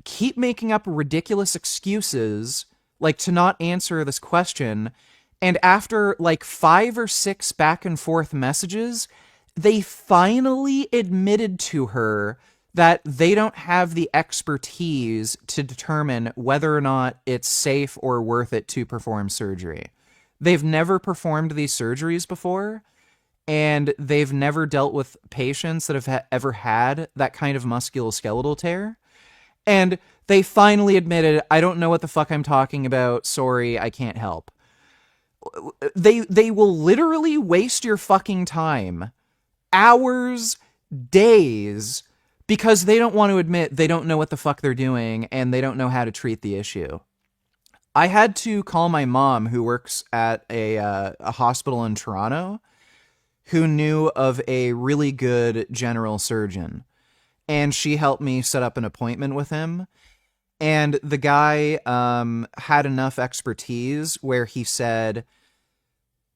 keep making up ridiculous excuses, to not answer this question. And after, 5 or 6 back and forth messages, they finally admitted to her that they don't have the expertise to determine whether or not it's safe or worth it to perform surgery. They've never performed these surgeries before, and they've never dealt with patients that have ever had that kind of musculoskeletal tear. And they finally admitted, I don't know what the fuck I'm talking about. Sorry, I can't help. They will literally waste your fucking time, hours, days, because they don't want to admit they don't know what the fuck they're doing and they don't know how to treat the issue. I had to call my mom, who works at a hospital in Toronto, who knew of a really good general surgeon. And she helped me set up an appointment with him. And the guy had enough expertise where he said,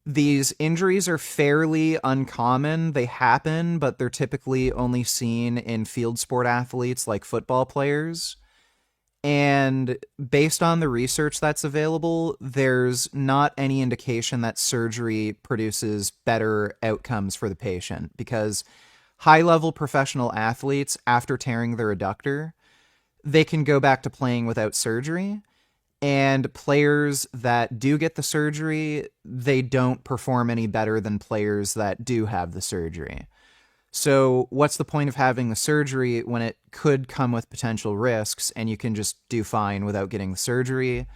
these injuries are fairly uncommon. They happen, but they're typically only seen in field sport athletes like football players. And based on the research that's available, there's not any indication that surgery produces better outcomes for the patient, because high-level professional athletes, after tearing their adductor, they can go back to playing without surgery. And players that do get the surgery, they don't perform any better than players that do have the surgery. So what's the point of having the surgery when it could come with potential risks and you can just do fine without getting the surgery?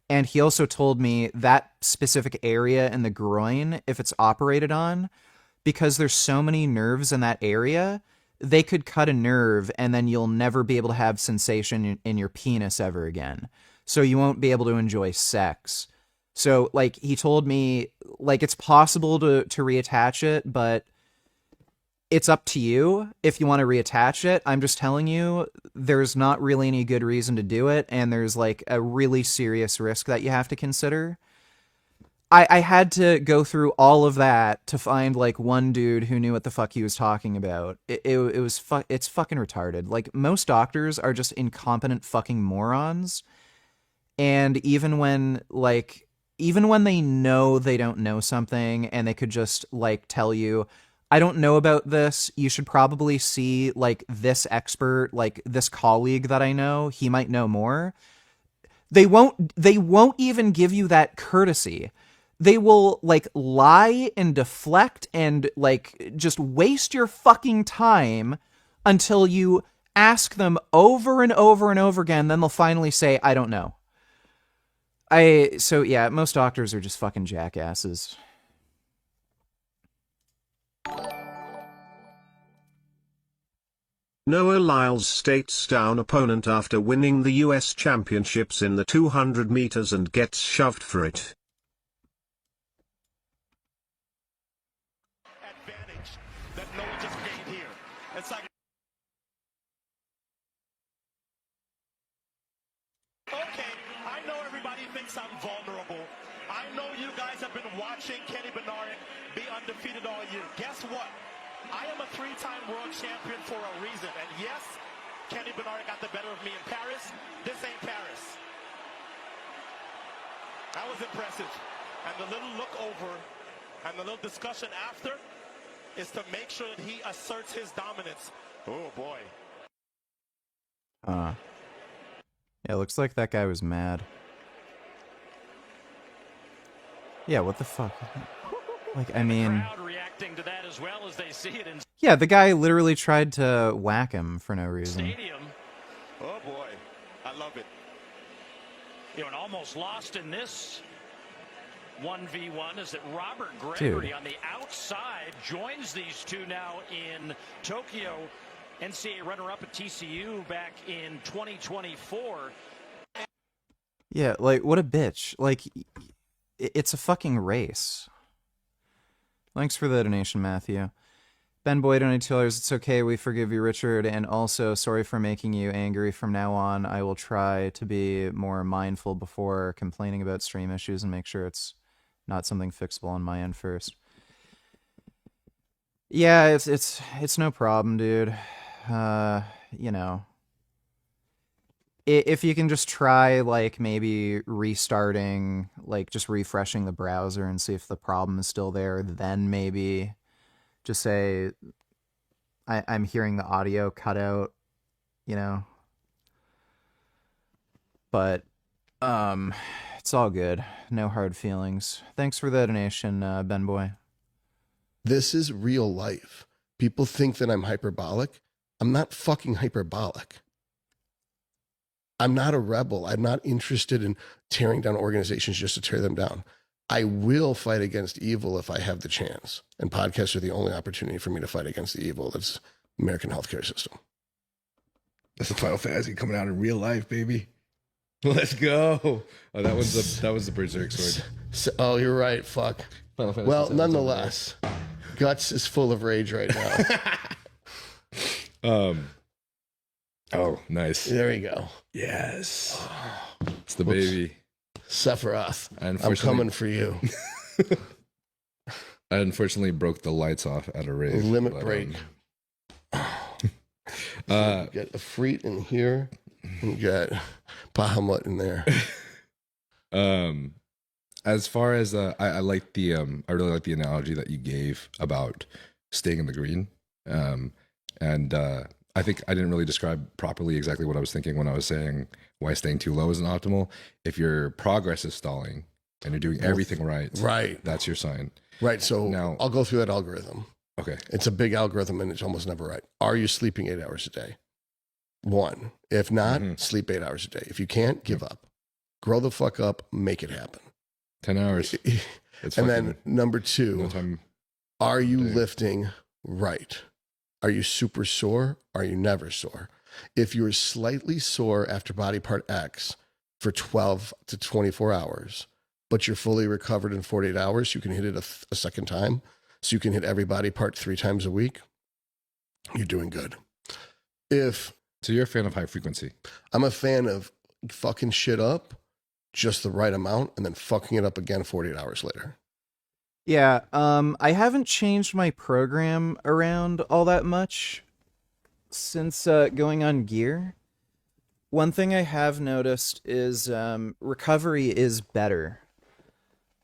And he also told me that specific area in the groin, if it's operated on, because there's so many nerves in that area, they could cut a nerve and then you'll never be able to have sensation in your penis ever again. So you won't be able to enjoy sex. So, he told me, it's possible to reattach it, but it's up to you if you want to reattach it. I'm just telling you, there's not really any good reason to do it, and there's, a really serious risk that you have to consider. I had to go through all of that to find, one dude who knew what the fuck he was talking about. It's fucking retarded. Most doctors are just incompetent fucking morons. And even when they know they don't know something and they could just tell you, I don't know about this, you should probably see this expert, this colleague that I know, he might know more. They won't even give you that courtesy. They will lie and deflect and just waste your fucking time until you ask them over and over and over again. Then they'll finally say, I don't know. So yeah, most doctors are just fucking jackasses. Noah Lyles states down opponent after winning the US championships in the 200 meters and gets shoved for it. Advantage that Noah just gained here. It's like, okay, I know everybody thinks I'm vulnerable. I know you guys have been watching Kenny Bednarek be undefeated all year. Guess what? I am a 3-time world champion for a reason. And yes, Kenny Bednarek got the better of me in Paris. This ain't Paris. That was impressive. And the little look over and the little discussion after, is to make sure that he asserts his dominance. Oh, boy. Yeah, it looks like that guy was mad. Yeah, what the fuck? Like, I mean... reacting to that as well as they see it in Yeah, the guy literally tried to whack him for no reason. stadium. Oh, boy. I love it. You know, and almost lost in this 1v1 is that Robert Gregory Dude. on the outside joins these two now in Tokyo. NCAA runner-up at TCU back in 2024. Yeah, like, what a bitch. Like, it's a fucking race. Thanks for the donation, Matthew. Ben Boyd, $22. It's okay, we forgive you, Richard. And also, sorry for making you angry. From now on, I will try to be more mindful before complaining about stream issues and make sure it's not something fixable on my end first. Yeah, it's no problem, dude. You know, if you can just try, like, maybe restarting, like, just refreshing the browser and see if the problem is still there, then maybe just say, I'm hearing the audio cut out, you know? But, it's all good. No hard feelings. Thanks for the donation, Ben Boy. This is real life. People think that I'm hyperbolic. I'm not fucking hyperbolic. I'm not a rebel. I'm not interested in tearing down organizations just to tear them down. I will fight against evil if I have the chance. And podcasts are the only opportunity for me to fight against the evil that's the American healthcare system. That's the Final Fantasy coming out in real life, baby. Let's go. Oh, that was the Berserk sword. Oh, you're right. Fuck. Final Fantasy Well, 7's nonetheless, Guts is full of rage right now. Oh, nice. There we go. Yes. It's the baby. Sephiroth. I'm coming for you. I unfortunately broke the lights off at a rave. Limit break. You get a Freet in here. And you got Bahamut in there. As far as I like the I really like the analogy that you gave about staying in the green. And I think I didn't really describe properly exactly what I was thinking when I was saying why staying too low isn't optimal. If your progress is stalling and you're doing everything right, that's your sign. Right. So now I'll go through that algorithm. Okay. It's a big algorithm and it's almost never right. Are you sleeping 8 hours a day? 1. If not, sleep 8 hours a day. If you can't, give up. Grow the fuck up. Make it happen. 10 hours. And then number 2, are you lifting right? Are you super sore? Are you never sore? If you're slightly sore after body part X for 12 to 24 hours, but you're fully recovered in 48 hours, you can hit it a second time. So you can hit every body part 3 times a week. You're doing good. So you're a fan of high frequency? I'm a fan of fucking shit up just the right amount and then fucking it up again 48 hours later. Yeah, I haven't changed my program around all that much since going on gear. One thing I have noticed is recovery is better.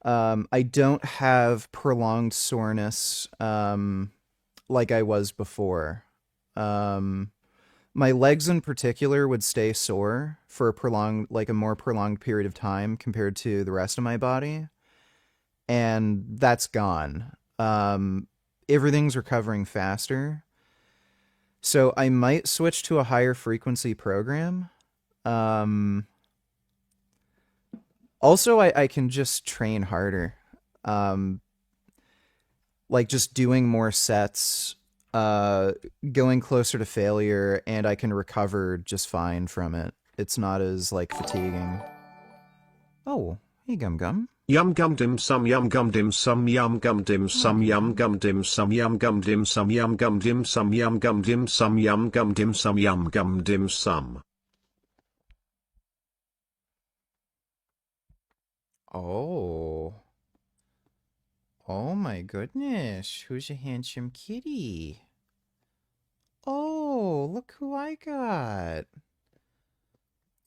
I don't have prolonged soreness like I was before. My legs in particular would stay sore for a more prolonged period of time compared to the rest of my body. And that's gone. Everything's recovering faster. So I might switch to a higher frequency program. Also, I can just train harder. Like just doing more sets, going closer to failure, and I can recover just fine from it. It's not as, like, fatiguing. Oh, hey, Gum Gum. Yum gum dim sum yum gum dim sum yum gum dim sum yum gum dim sum yum gum dim sum yum gum dim sum yum gum dim sum yum gum dim sum yum gum dim sum. Oh. Oh my goodness. Who's a handsome kitty? Oh, look who I got.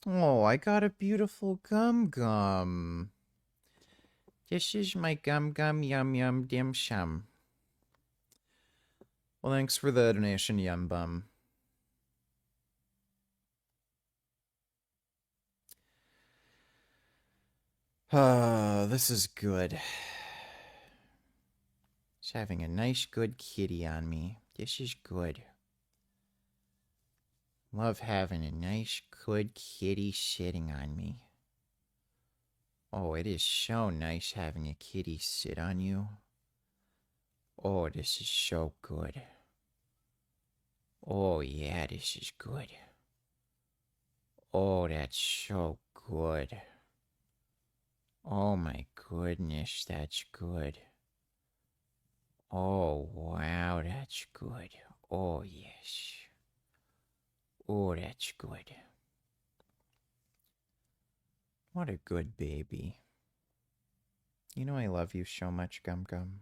Oh, I got a beautiful Gum Gum. This is my Gum Gum Yum Yum Dim Sum. Well, thanks for the donation, Yum Bum. This is good. Just having a nice, good kitty on me. This is good. Love having a nice, good kitty sitting on me. Oh, it is so nice having a kitty sit on you. Oh, this is so good. Oh, yeah, this is good. Oh, that's so good. Oh my goodness, that's good. Oh, wow, that's good. Oh, yes. Oh, that's good. What a good baby. You know I love you so much, Gum Gum.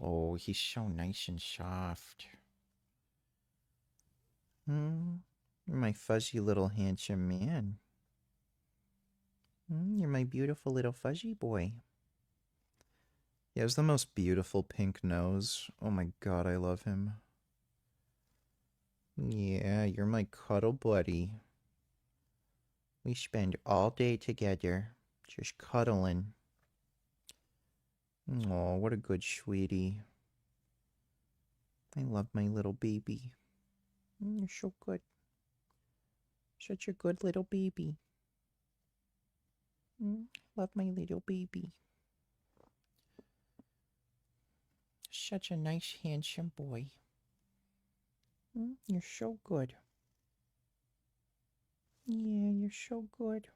Oh, he's so nice and soft. You're my fuzzy little handsome man. You're my beautiful little fuzzy boy. He has the most beautiful pink nose. Oh my god, I love him. Yeah, you're my cuddle buddy. We spend all day together, just cuddling. Oh, what a good sweetie. I love my little baby. You're so good. Such a good little baby. Love my little baby. Such a nice, handsome boy. You're so good. Yeah, you're so good.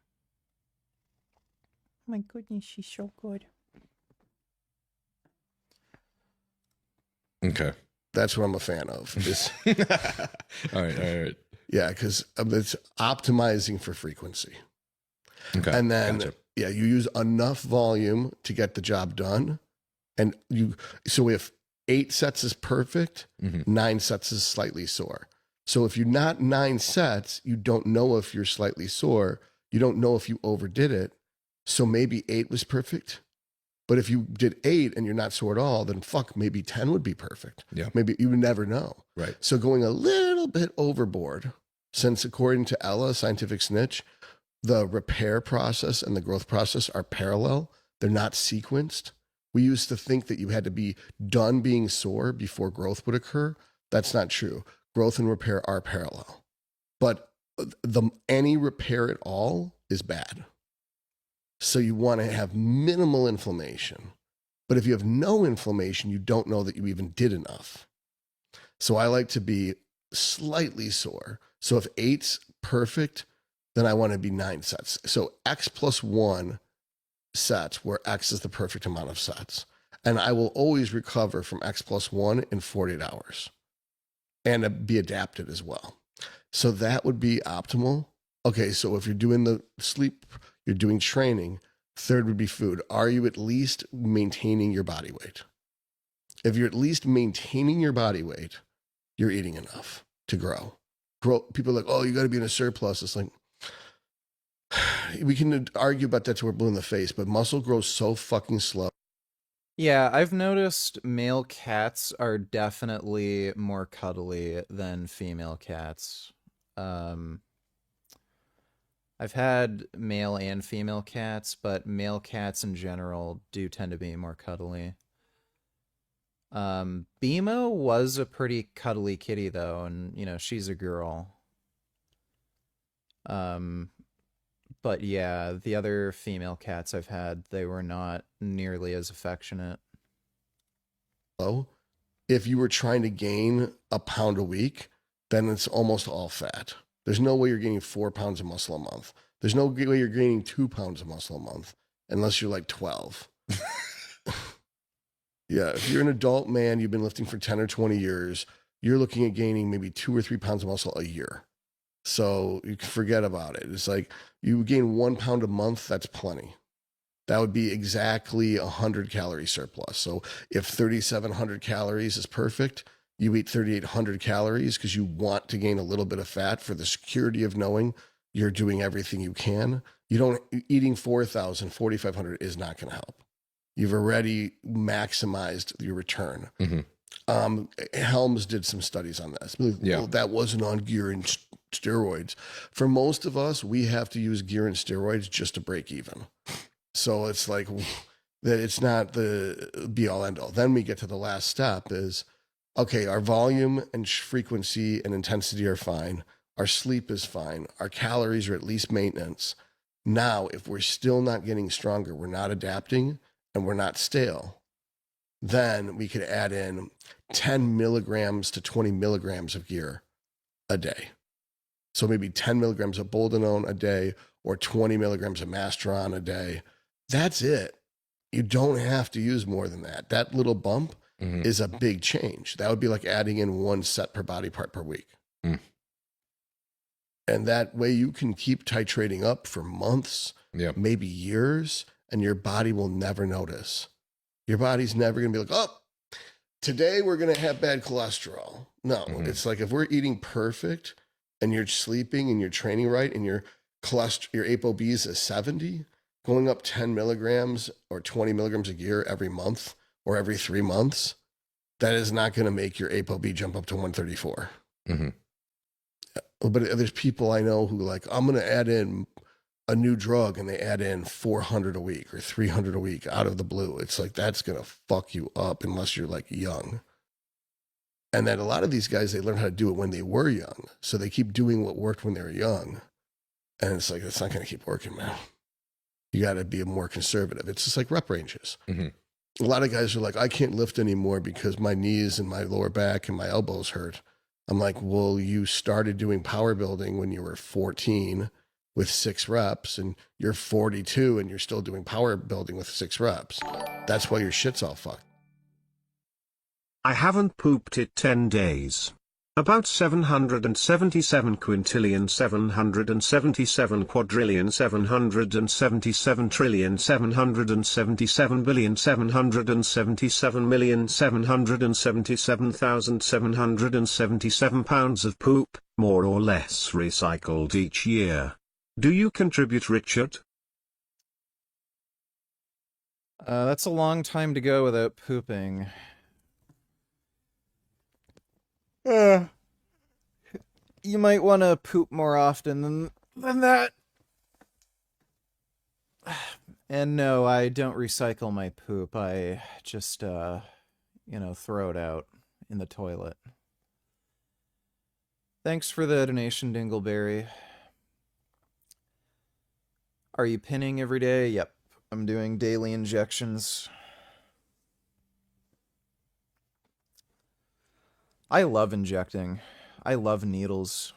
My goodness, she's so good. Okay. That's what I'm a fan of. All right. Yeah, because it's optimizing for frequency. Okay. And then, gotcha. yeah, you use enough volume to get the job done. And so if 8 sets is perfect, 9 sets is slightly sore. So if you're not 9 sets, you don't know if you're slightly sore. You don't know if you overdid it. So maybe 8 was perfect. But if you did 8 and you're not sore at all, then maybe 10 would be perfect. Yeah. Maybe you would never know. Right. So going a little bit overboard, since according to Ella, Scientific Snitch, the repair process and the growth process are parallel. They're not sequenced. We used to think that you had to be done being sore before growth would occur. That's not true. Growth and repair are parallel. But any repair at all is bad. So you want to have minimal inflammation. But if you have no inflammation, you don't know that you even did enough. So I like to be slightly sore. So if 8's perfect, then I want to be 9 sets. So X plus 1 sets where X is the perfect amount of sets. And I will always recover from X plus 1 in 48 hours and be adapted as well. So that would be optimal. Okay, so if you're doing the sleep, you're doing training, 3rd would be food. Are you at least maintaining your body weight? If you're at least maintaining your body weight, you're eating enough to grow. People are like, oh, you got to be in a surplus. It's like, we can argue about that till we're blue in the face, but muscle grows so fucking slow. Yeah, I've noticed male cats are definitely more cuddly than female cats. I've had male and female cats, but male cats in general do tend to be more cuddly. Bimo was a pretty cuddly kitty though, and you know, she's a girl. But yeah, the other female cats I've had, they were not nearly as affectionate. If you were trying to gain a pound a week, then it's almost all fat. There's no way you're gaining 4 pounds of muscle a month. There's no way you're gaining 2 pounds of muscle a month unless you're like 12. Yeah, if you're an adult man, you've been lifting for 10 or 20 years, you're looking at gaining maybe 2 or 3 pounds of muscle a year. So you can forget about it. It's like you gain 1 pound a month, that's plenty. That would be exactly 100 calorie surplus. So if 3,700 calories is perfect, you eat 3,800 calories because you want to gain a little bit of fat for the security of knowing you're doing everything you can. Eating 4,000, 4,500 is not going to help. You've already maximized your return. Helms did some studies on this. Yeah. That wasn't on gear and steroids. For most of us, we have to use gear and steroids just to break even. So it's like that. It's not the be all end all. Then we get to the last step is, okay, our volume and frequency and intensity are fine. Our sleep is fine. Our calories are at least maintenance. Now, if we're still not getting stronger, we're not adapting, and we're not stale, then we could add in 10 milligrams to 20 milligrams of gear a day. So maybe 10 milligrams of boldenone a day or 20 milligrams of Masteron a day. That's it. You don't have to use more than that. That little bump is a big change. That would be like adding in 1 set per body part per week. And that way you can keep titrating up for months, maybe years, and your body will never notice. Your body's never going to be like, oh, today we're going to have bad cholesterol. No, it's like if we're eating perfect and you're sleeping and you're training right and your ApoB is a 70, going up 10 milligrams or 20 milligrams a year every month or every 3 months, that is not going to make your ApoB jump up to 134. But there's people I know who like, I'm going to add in a new drug, and they add in 400 a week or 300 a week out of the blue. It's like, that's going to fuck you up unless you're like young. And then a lot of these guys, they learn how to do it when they were young. So they keep doing what worked when they were young. And it's like, it's not going to keep working, man. You got to be more conservative. It's just like rep ranges. A lot of guys are like, I can't lift anymore because my knees and my lower back and my elbows hurt. I'm like, well, you started doing power building when you were 14 with 6 reps, and you're 42 and you're still doing power building with 6 reps. That's why your shit's all fucked. I haven't pooped it 10 days. About 777 quintillion 777 quadrillion 777 trillion 777 billion 777 million 777,777 pounds of poop, more or less recycled each year. Do you contribute, Richard? That's a long time to go without pooping. You might want to poop more often than that. And no, I don't recycle my poop. I just, throw it out in the toilet. Thanks for the donation, Dingleberry. Are you pinning every day? Yep. I'm doing daily injections. I love injecting. I love needles.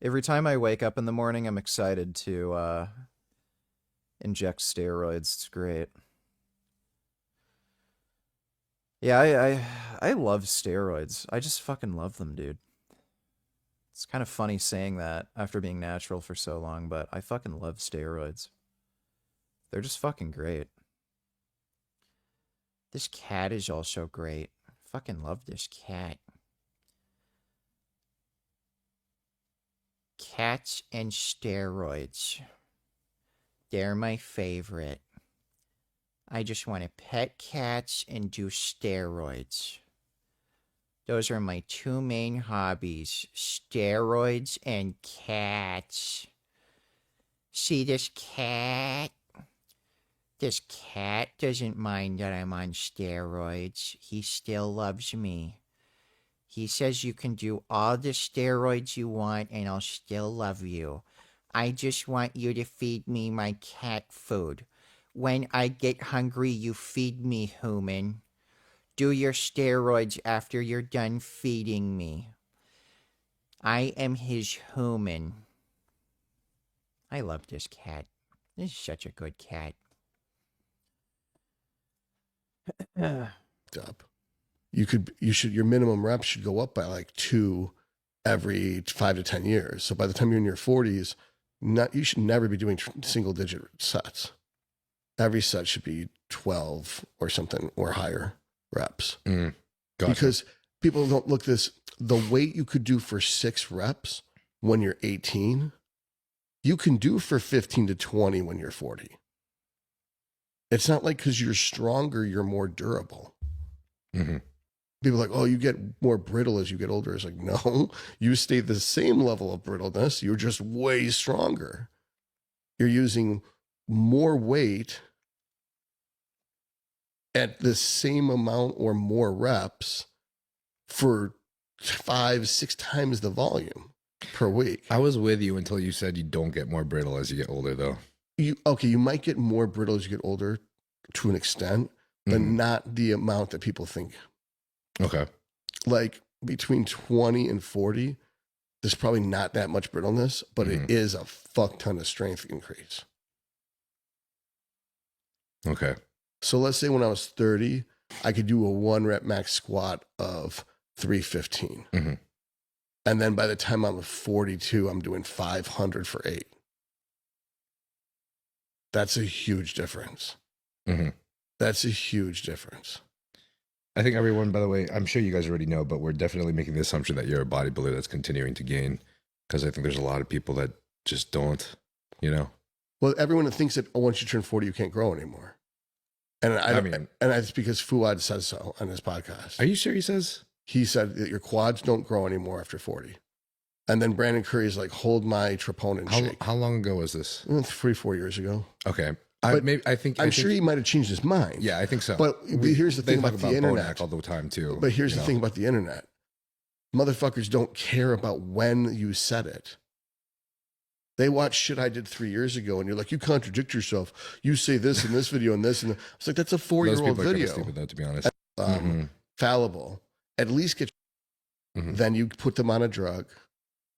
Every time I wake up in the morning, I'm excited to inject steroids. It's great. Yeah, I love steroids. I just fucking love them, dude. It's kind of funny saying that after being natural for so long, but I fucking love steroids. They're just fucking great. This cat is also great. I fucking love this cat. Cats and steroids. They're my favorite. I just want to pet cats and do steroids. Those are my 2 main hobbies, steroids and cats. See this cat? This cat doesn't mind that I'm on steroids. He still loves me. He says you can do all the steroids you want and I'll still love you. I just want you to feed me my cat food. When I get hungry, you feed me, human. Do your steroids after you're done feeding me. I am his human. I love this cat. This is such a good cat. Up. Your minimum reps should go up by like 2 every 5 to 10 years. So by the time you're in your 40s, you should never be doing single digit sets. Every set should be 12 or something or higher reps. Gotcha. Because people don't look this, the weight you could do for 6 reps when you're 18 you can do for 15 to 20 when you're 40. It's not like because you're stronger, you're more durable. Mm-hmm. People are like, oh, you get more brittle as you get older. It's like, no, you stay the same level of brittleness. You're just way stronger. You're using more weight at the same amount or more reps for 5-6 times the volume per week. I was with you until you said you don't get more brittle as you get older, though. You might get more brittle as you get older to an extent, but not the amount that people think. Okay. Like between 20 and 40, there's probably not that much brittleness, but it is a fuck ton of strength increase. Okay. So let's say when I was 30, I could do a 1 rep max squat of 315. Mm-hmm. And then by the time I'm 42, I'm doing 500 for 8. That's a huge difference. Mm-hmm. That's a huge difference. I think everyone, by the way, I'm sure you guys already know, but we're definitely making the assumption that you're a bodybuilder that's continuing to gain, because I think there's a lot of people that just don't, you know? Well, everyone thinks that once you turn 40, you can't grow anymore. And it's because Fuad says so on his podcast. Are you sure he says? He said that your quads don't grow anymore after 40. And then Brandon Curry's like, hold my troponin shake. How long ago was this? 3-4 years ago. Okay. I'm sure he might have changed his mind. Yeah, I think so. But here's the thing about the internet all the time too. But here's the thing about the internet. Motherfuckers don't care about when you said it. They watch shit I did 3 years ago, and you're like, you contradict yourself. You say this in this video and this, and it's like, that's a 4-year-old video. Those people are stupid, though, to be honest. Fallible. At least get. Then you put them on a drug.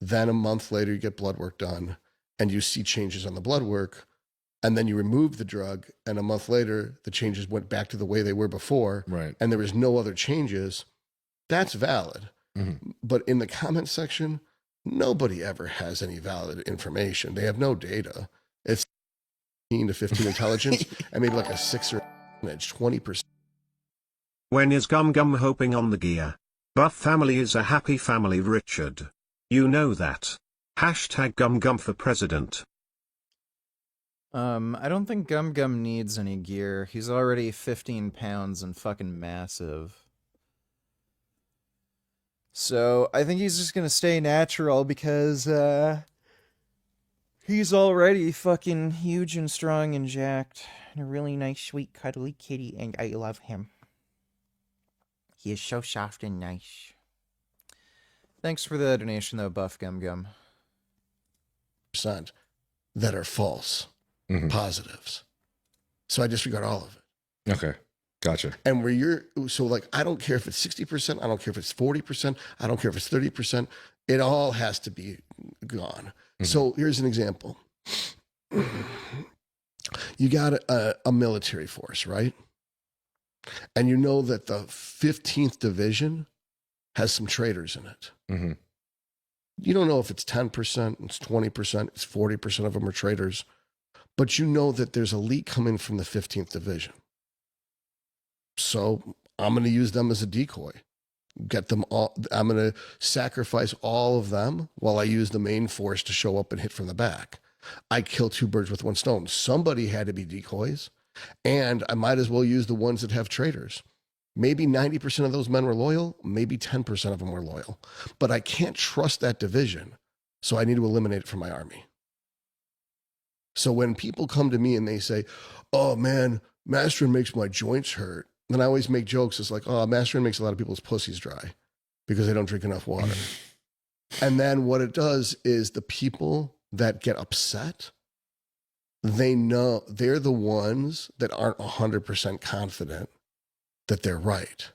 Then a month later, you get blood work done, and you see changes on the blood work. And then you remove the drug, and a month later, the changes went back to the way they were before. Right. And there was no other changes. That's valid. But in the comment section, nobody ever has any valid information. They have no data. It's 15 to 15 intelligence, and maybe like a 6 or 20%. When is Gum Gum hoping on the gear? Buff family is a happy family, Richard. You know that. Hashtag Gum Gum for president. I don't think Gum Gum needs any gear. He's already 15 pounds and fucking massive. So I think he's just gonna stay natural because he's already fucking huge and strong and jacked. And a really nice, sweet, cuddly kitty, and I love him. He is so soft and nice. Thanks for the donation though, Buff Gum Gum. That are false positives. So I disregard all of it. Okay. Gotcha. And where so like, I don't care if it's 60%, I don't care if it's 40%, I don't care if it's 30%, it all has to be gone. So here's an example. You got a military force, right? And you know that the 15th Division has some traitors in it. You don't know if it's 10%, it's 20%, it's 40% of them are traitors, but you know that there's a leak coming from the 15th Division. So I'm going to use them as a decoy. Get them all. I'm going to sacrifice all of them while I use the main force to show up and hit from the back. I kill 2 birds with 1 stone. Somebody had to be decoys, and I might as well use the ones that have traitors. Maybe 90% of those men were loyal. Maybe 10% of them were loyal. But I can't trust that division, so I need to eliminate it from my army. So when people come to me and they say, oh man, Masterin makes my joints hurt, then I always make jokes. It's like, oh, Masterin makes a lot of people's pussies dry because they don't drink enough water. And then what it does is the people that get upset, they know they're the ones that aren't 100% confident that they're right.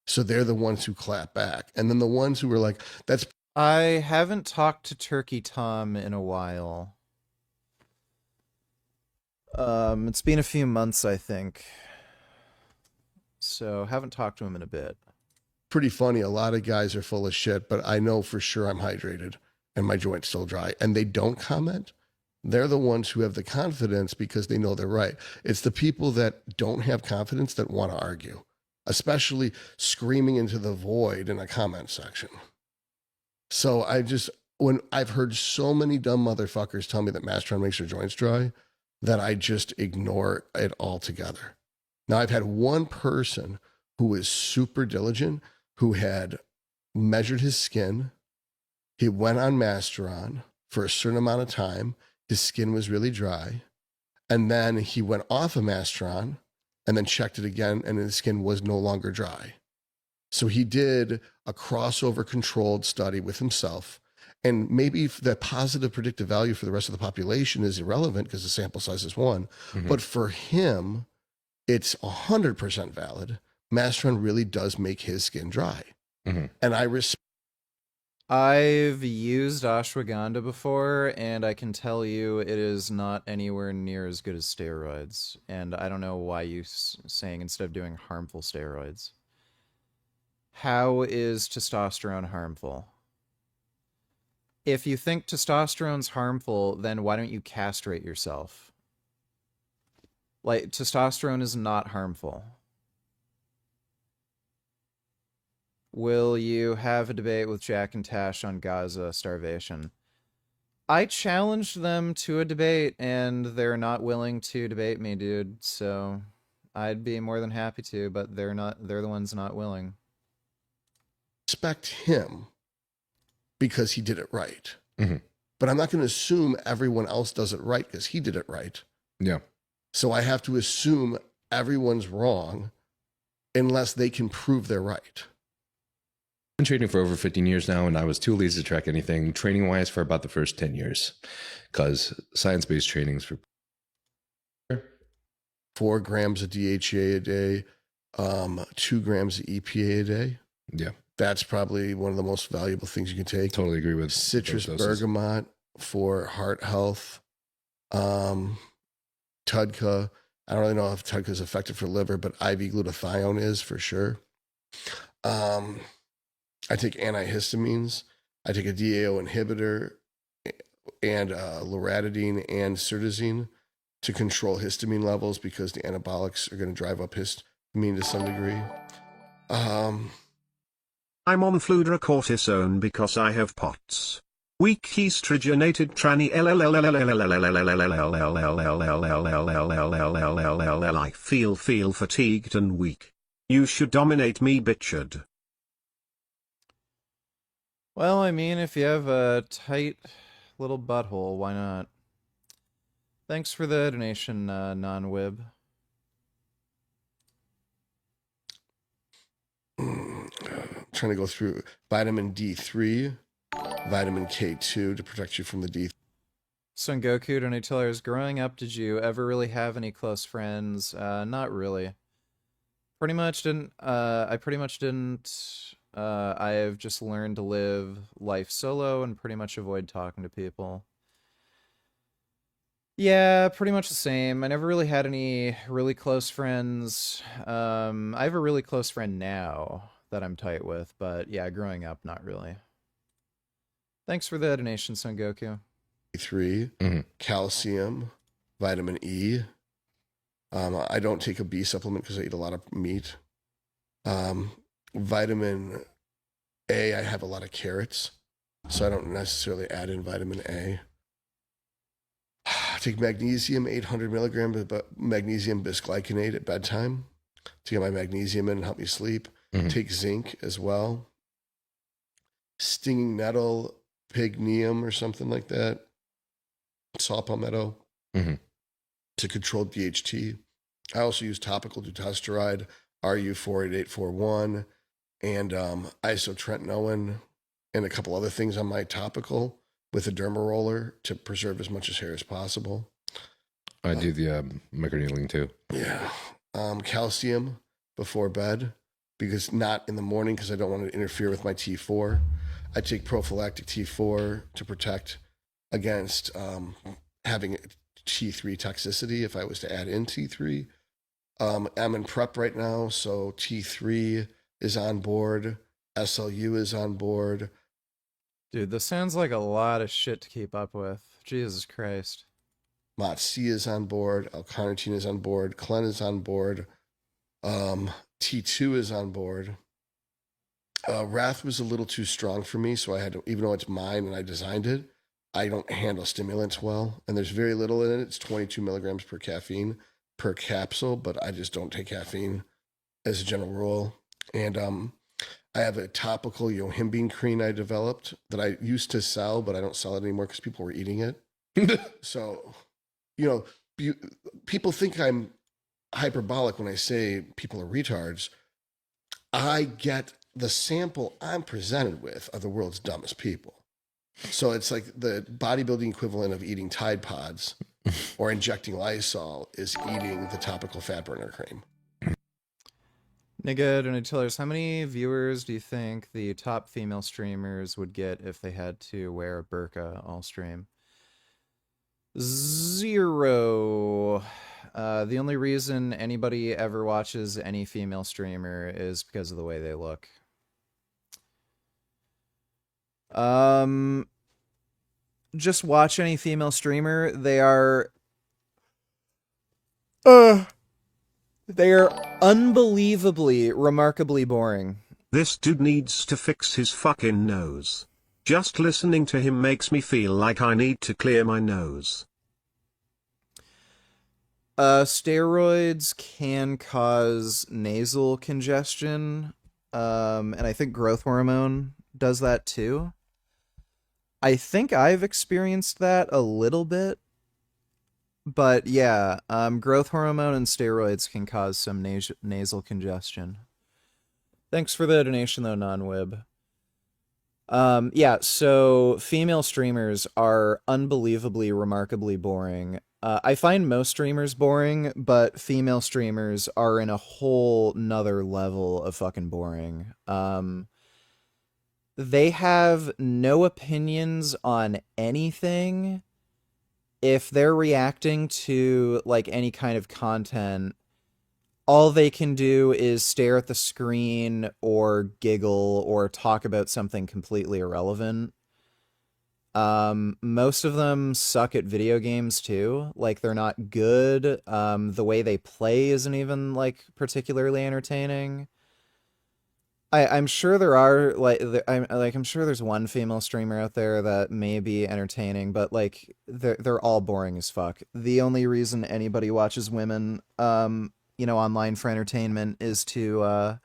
So they're the ones who clap back. And then the ones who are like, that's... I haven't talked to Turkey Tom in a while. It's been a few months, I think. So haven't talked to him in a bit. Pretty funny. A lot of guys are full of shit, but I know for sure I'm hydrated and my joint's still dry. And they don't comment. They're the ones who have the confidence because they know they're right. It's the people that don't have confidence that want to argue, especially screaming into the void in a comment section. So when I've heard so many dumb motherfuckers tell me that Masteron makes their joints dry, that I just ignore it altogether. Now, I've had one person who was super diligent, who had measured his skin. He went on Masteron for a certain amount of time. His skin was really dry. And then he went off of Masteron and then checked it again, and his skin was no longer dry. So he did a crossover controlled study with himself. And maybe the positive predictive value for the rest of the population is irrelevant because the sample size is one. Mhm. But for him, it's 100% valid. Masteron really does make his skin dry. Mhm. And I respect. I've used ashwagandha before, and I can tell you it is not anywhere near as good as steroids. And I don't know why you saying instead of doing harmful steroids. How is testosterone harmful? If you think testosterone's harmful, then why don't you castrate yourself? Like, testosterone is not harmful. Will you have a debate with Jack and Tash on Gaza starvation? I challenged them to a debate, and they're not willing to debate me, dude. So I'd be more than happy to, but they're not. They're the ones not willing. Respect him because he did it right. Mhm. But I'm not going to assume everyone else does it right because he did it right. Yeah. So I have to assume everyone's wrong unless they can prove they're right. I've been training for over 15 years now, and I was too lazy to track anything training wise for about the first 10 years because science-based trainings for 4 grams of DHEA a day, 2 grams of EPA a day. Yeah. That's probably one of the most valuable things you can take. Totally agree with Citrus those doses. bergamot for heart health. Tudka. I don't really know if Tudka is effective for liver, but IV glutathione is for sure. I take antihistamines. I take a DAO inhibitor and loratadine and cetirizine to control histamine levels because the anabolics are going to drive up histamine to some degree. I'm on fludrocortisone because I have POTS. Weak estrogenated tranny I feel fatigued and weak. You should dominate me, Bitchard. Well, I mean, if you have a tight little butthole, why not? Thanks for the donation, non-wib. Trying to go through vitamin D3, vitamin K2 to protect you from the D. Son Goku, donators, growing up, did you ever really have any close friends? Not really. Pretty much didn't. I pretty much didn't. I've just learned to live life solo and pretty much avoid talking to people. Yeah, pretty much the same. I never really had any really close friends. I have a really close friend now that I'm tight with, but yeah, growing up, not really. Thanks for the donation, Son Goku. D3, calcium, vitamin E. I don't take a B supplement because I eat a lot of meat. Vitamin A, I have a lot of carrots, so I don't necessarily add in vitamin A. I take magnesium, 800 milligrams of magnesium bisglycinate at bedtime to get my magnesium in and help me sleep. Take zinc as well. Stinging nettle, pygneum or something like that. Saw palmetto to control DHT. I also use topical dutasteride, RU48841, and isotretinoin, and a couple other things on my topical with a derma roller to preserve as much as hair as possible. I do the microneedling too. Yeah. Calcium before bed, because not in the morning because I don't want to interfere with my T4. I take prophylactic T4 to protect against having T3 toxicity if I was to add in T3. I'm in prep right now, so T3 is on board. SLU is on board. Dude, this sounds like a lot of shit to keep up with. Jesus Christ. MOTS-C is on board. L-carnitine is on board. Clen is on board. T2 is on board. Wrath was a little too strong for me, so I had to, even though it's mine and I designed it, I don't handle stimulants well, and there's very little in it. It's 22 milligrams per caffeine per capsule, but I just don't take caffeine as a general rule. And I have a topical yohimbine cream I developed that I used to sell, but I don't sell it anymore because people were eating it. So, people think I'm hyperbolic when I say people are retards. I get the sample I'm presented with are the world's dumbest people. So it's like the bodybuilding equivalent of eating Tide Pods or injecting Lysol is eating the topical fat burner cream. Nigga, don't tell us, how many viewers do you think the top female streamers would get if they had to wear a burqa all stream? 0. The only reason anybody ever watches any female streamer is because of the way they look. Just watch any female streamer. They are unbelievably, remarkably boring. This dude needs to fix his fucking nose. Just listening to him makes me feel like I need to clear my nose. Steroids can cause nasal congestion, and I think growth hormone does that too. I think I've experienced that a little bit, but yeah, growth hormone and steroids can cause some nasal congestion. Thanks for the donation though, non-wib. Yeah, so female streamers are unbelievably, remarkably boring. I find most streamers boring, but female streamers are in a whole nother level of fucking boring. They have no opinions on anything. If they're reacting to like any kind of content, all they can do is stare at the screen or giggle or talk about something completely irrelevant. Most of them suck at video games too. Like, they're not good. The way they play isn't even like particularly entertaining. I'm sure there are I'm sure there's one female streamer out there that may be entertaining, but like they're all boring as fuck. The only reason anybody watches women online for entertainment is to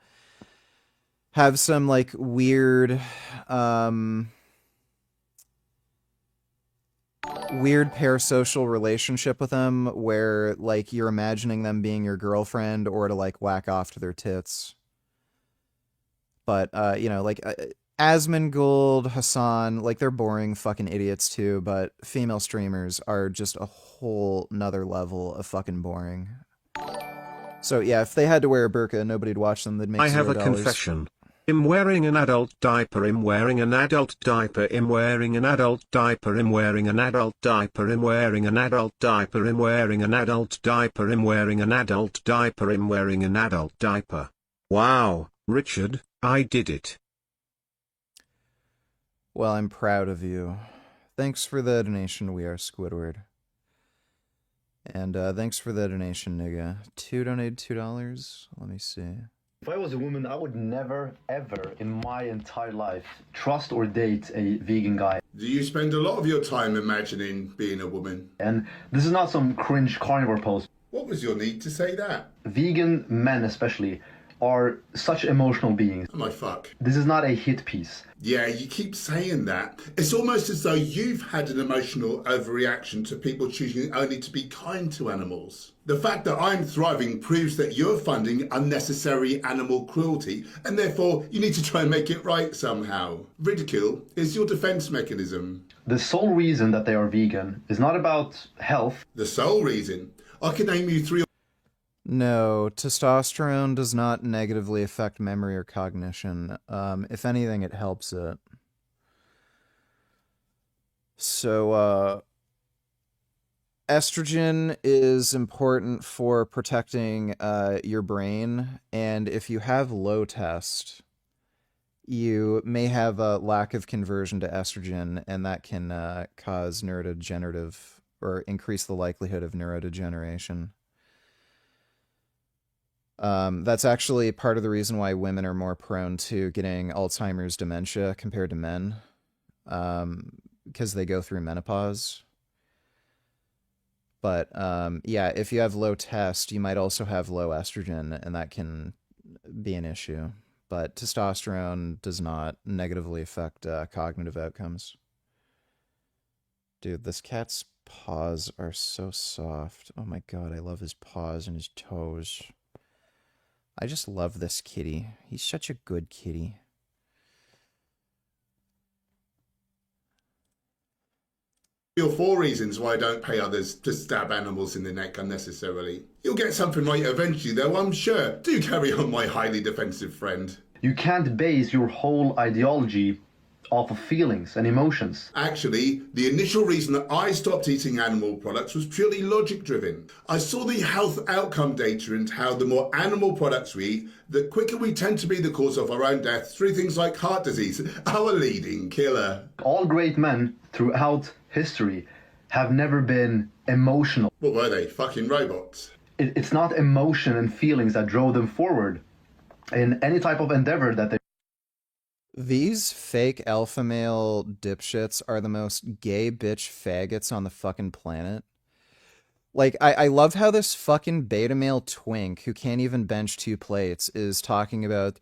have some like weird parasocial relationship with them where like you're imagining them being your girlfriend or to like whack off to their tits. But Asmongold, Hassan, like they're boring fucking idiots too, but female streamers are just a whole nother level of fucking boring. So yeah, if they had to wear a burqa, nobody'd watch them. They'd make $0. I have a confession. I'm wearing an adult diaper. I'm wearing an adult diaper. I'm wearing an adult diaper. I'm wearing an adult diaper. I'm wearing an adult diaper. I'm wearing an adult diaper. I'm wearing an adult diaper. I'm wearing an adult diaper. Wow, Richard, I did it. Well, I'm proud of you. Thanks for the donation, We Are Squidward. And thanks for the donation, nigga. Donated $2. Let me see. If I was a woman, I would never, ever in my entire life trust or date a vegan guy. Do you spend a lot of your time imagining being a woman? And this is not some cringe carnivore post. What was your need to say that? Vegan men especially are such emotional beings. Oh my fuck. This is not a hit piece. Yeah, you keep saying that. It's almost as though you've had an emotional overreaction to people choosing only to be kind to animals. The fact that I'm thriving proves that you're funding unnecessary animal cruelty, and therefore you need to try and make it right somehow. Ridicule is your defense mechanism. The sole reason that they are vegan is not about health. The sole reason? I can name you 3 or No, testosterone does not negatively affect memory or cognition. If anything, it helps it. So, estrogen is important for protecting your brain, and if you have low test, you may have a lack of conversion to estrogen, and that can cause neurodegenerative, or increase the likelihood of neurodegeneration. That's actually part of the reason why women are more prone to getting Alzheimer's dementia compared to men, because they go through menopause. But yeah, if you have low test, you might also have low estrogen, and that can be an issue. But testosterone does not negatively affect cognitive outcomes. Dude, this cat's paws are so soft. Oh my god, I love his paws and his toes. I just love this kitty. He's such a good kitty. Or 4 reasons why I don't pay others to stab animals in the neck unnecessarily. You'll get something right eventually, though, I'm sure. Do carry on, my highly defensive friend. You can't base your whole ideology off of feelings and emotions. Actually, the initial reason that I stopped eating animal products was purely logic-driven. I saw the health outcome data and how the more animal products we eat, the quicker we tend to be the cause of our own death through things like heart disease, our leading killer. All great men throughout history have never been emotional. What were they, fucking robots? It's not emotion and feelings that drove them forward in any type of endeavor that they... These fake alpha male dipshits are the most gay bitch faggots on the fucking planet. Like, I love how this fucking beta male twink who can't even bench 2 plates is talking about,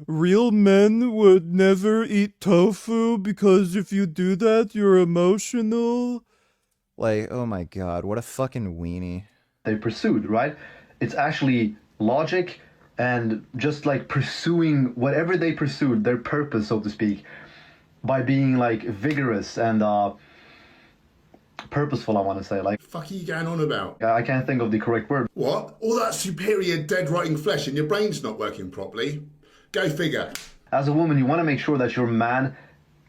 real men would never eat tofu because if you do that, you're emotional. Like, oh my god, what a fucking weenie. They pursued, right? It's actually logic and just like pursuing whatever they pursued, their purpose, so to speak, by being like vigorous and purposeful, I want to say. Like, fuck are you going on about? I can't think of the correct word. What? All that superior dead rotting flesh and your brain's not working properly? Go figure. As a woman, you want to make sure that your man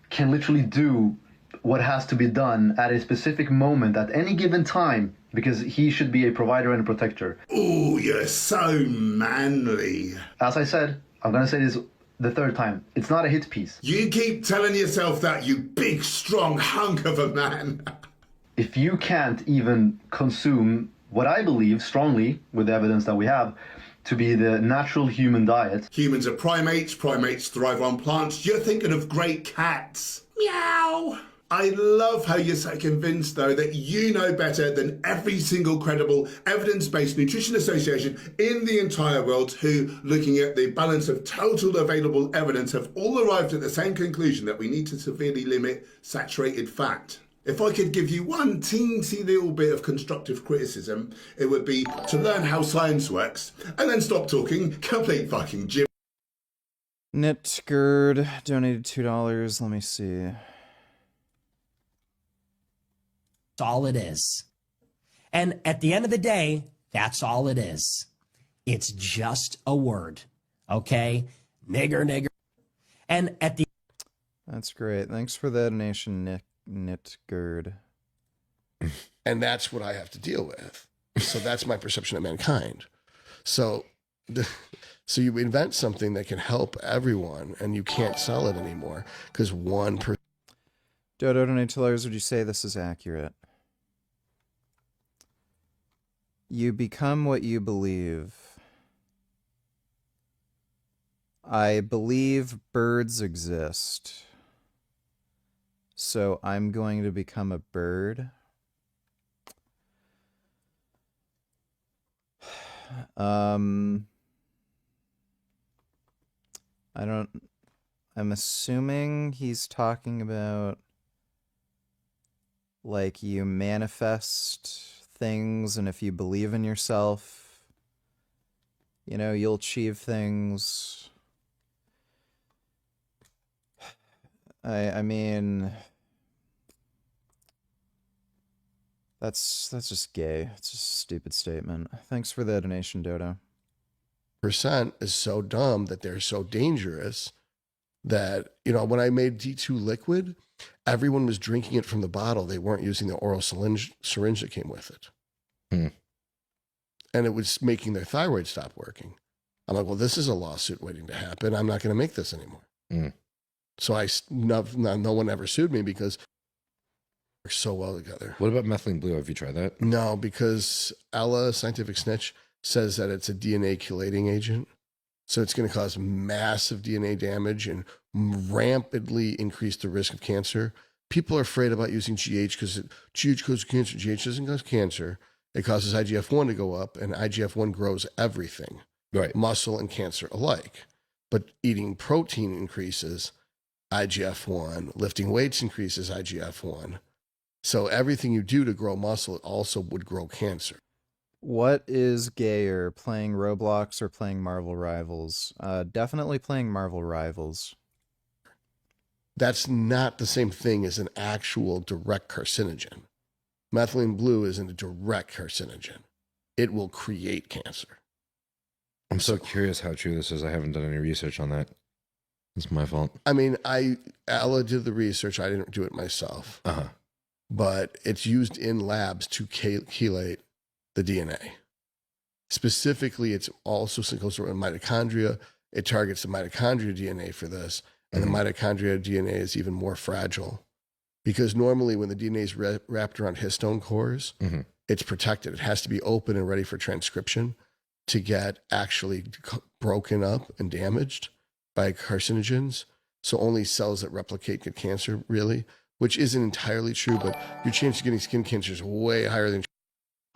can literally do what has to be done at a specific moment at any given time, because he should be a provider and a protector. Ooh, you're so manly. As I said, I'm going to say this the 3rd time. It's not a hit piece. You keep telling yourself that, you big, strong hunk of a man. If you can't even consume what I believe strongly, with the evidence that we have, to be the natural human diet. Humans are primates, primates thrive on plants. You're thinking of great cats. Meow. I love how you're so convinced, though, that you know better than every single credible evidence-based nutrition association in the entire world who, looking at the balance of total available evidence, have all arrived at the same conclusion that we need to severely limit saturated fat. If I could give you one teensy little bit of constructive criticism, it would be to learn how science works and then stop talking complete fucking gib. Knitgird donated $2. Let me see. That's all it is. And at the end of the day, that's all it is. It's just a word. Okay? Nigger, nigger. And at the... That's great. Thanks for the donation, Knitgird. And that's what I have to deal with. So that's my perception of mankind. So you invent something that can help everyone and you can't sell it anymore because one person... Dodo donate $2. Would you say this is accurate? You become what you believe. I believe birds exist. So I'm going to become a bird. I'm assuming he's talking about like you manifest things, and if you believe in yourself, you know, you'll achieve things. I mean, that's just gay. It's just a stupid statement. Thanks for the donation, Dodo. Percent is so dumb that they're so dangerous that, you know, when I made D2 liquid, everyone was drinking it from the bottle. They weren't using the oral syringe that came with it. And it was making their thyroid stop working. I'm like, well, this is a lawsuit waiting to happen. I'm not going to make this anymore. So no one ever sued me because we're so well together. What about methylene blue? Have you tried that? No, because Ella, Scientific Snitch, says that it's a DNA chelating agent. So it's going to cause massive DNA damage and rampantly increase the risk of cancer. People are afraid about using GH because GH causes cancer. GH doesn't cause cancer. It causes IGF-1 to go up, and IGF-1 grows everything, right? Muscle and cancer alike. But eating protein increases IGF-1. Lifting weights increases IGF-1. So everything you do to grow muscle also would grow cancer. What is gayer, playing Roblox or playing Marvel Rivals? Definitely playing Marvel Rivals. That's not the same thing as an actual direct carcinogen. Methylene blue isn't a direct carcinogen. It will create cancer. I'm so curious how true this is. I haven't done any research on that. It's my fault. I mean, Ella did the research. I didn't do it myself. Uh-huh. But it's used in labs to chelate the DNA. Specifically, it's also goes around mitochondria. It targets the mitochondria DNA for this. And the mitochondria DNA is even more fragile because normally when the DNA is wrapped around histone cores, it's protected. It has to be open and ready for transcription to get actually broken up and damaged by carcinogens. So only cells that replicate get cancer, really, which isn't entirely true, but your chance of getting skin cancer is way higher than.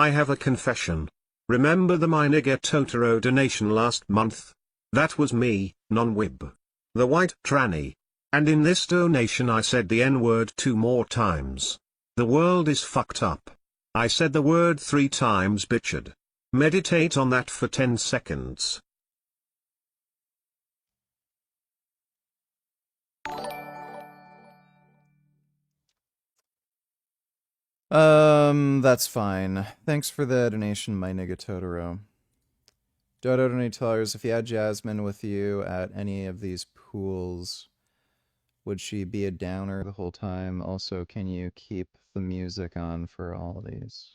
I have a confession. Remember the My Nigga Totoro donation last month? That was me, non-Wib. The white tranny. And in this donation I said the N-word 2 more times. The world is fucked up. I said the word 3 times, bitchard. Meditate on that for 10 seconds. That's fine. Thanks for the donation, my nigga Totoro. Dodo donators, if you had Jasmine with you at any of these pools, would she be a downer the whole time? Also, can you keep the music on for all of these?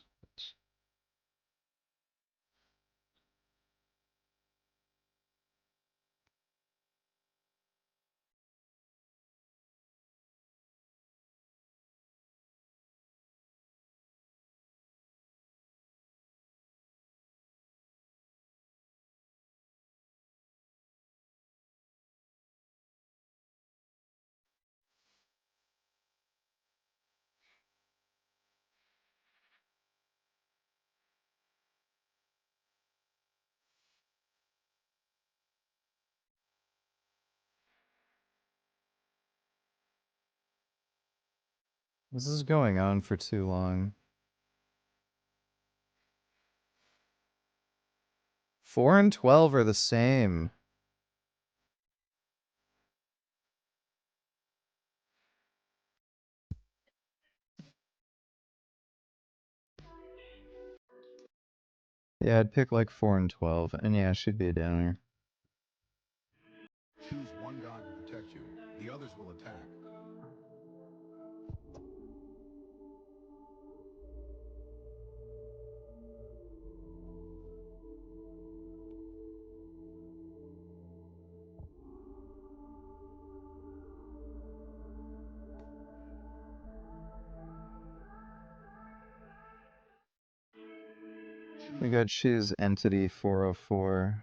This is going on for too long. 4 and 12 are the same. Yeah, I'd pick like 4 and 12, and yeah, she'd be a downer. Choose one god to protect you. The others will attack. We got choose entity 404.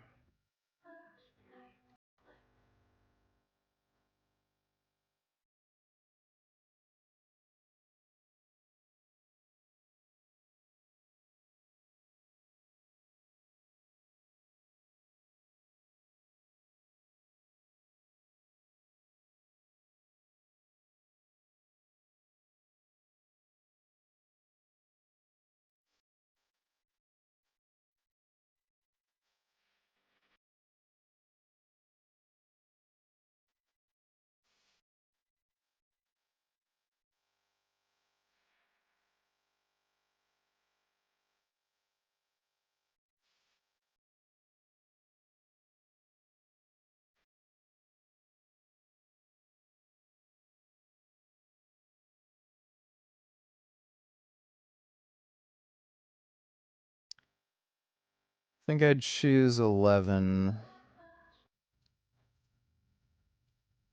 I think I'd choose 11.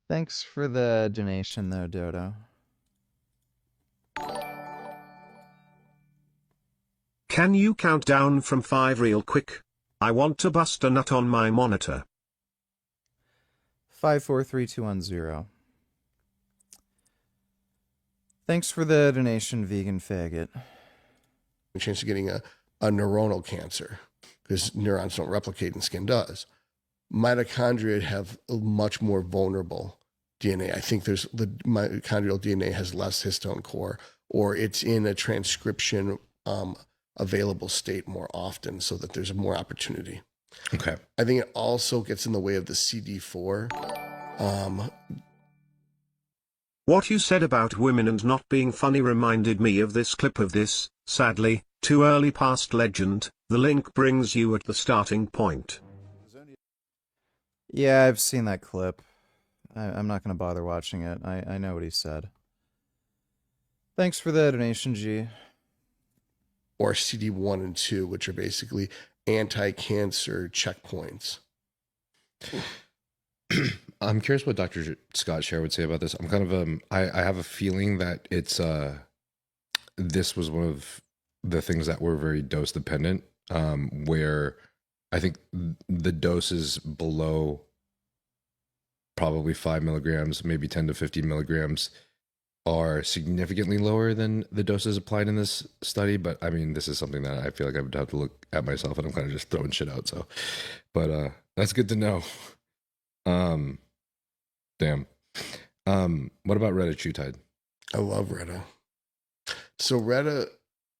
Thanks for the donation, though, Dodo. Can you count down from 5 real quick? I want to bust a nut on my monitor. 543210. Thanks for the donation, vegan faggot. A chance of getting a neuronal cancer because neurons don't replicate and skin does. Mitochondria have a much more vulnerable DNA. I think there's the mitochondrial DNA has less histone core, or it's in a transcription available state more often, so that there's more opportunity. Okay. I think it also gets in the way of the CD4. What you said about women and not being funny reminded me of this clip of this, sadly, too early past legend. The link brings you at the starting point. Yeah, I've seen that clip. I'm not going to bother watching it. I know what he said. Thanks for the donation, G. Or CD1 and 2, which are basically anti-cancer checkpoints. I'm curious what Dr. Scott Scher would say about this. I'm kind of I have a feeling that it's this was one of the things that were very dose dependent, where I think the doses below probably 5 milligrams, maybe 10 to 15 milligrams, are significantly lower than the doses applied in this study. But I mean, this is something that I feel like I would have to look at myself, and I'm kind of just throwing shit out. So, but that's good to know. Damn. What about retatrutide? I love Retta. So Retta,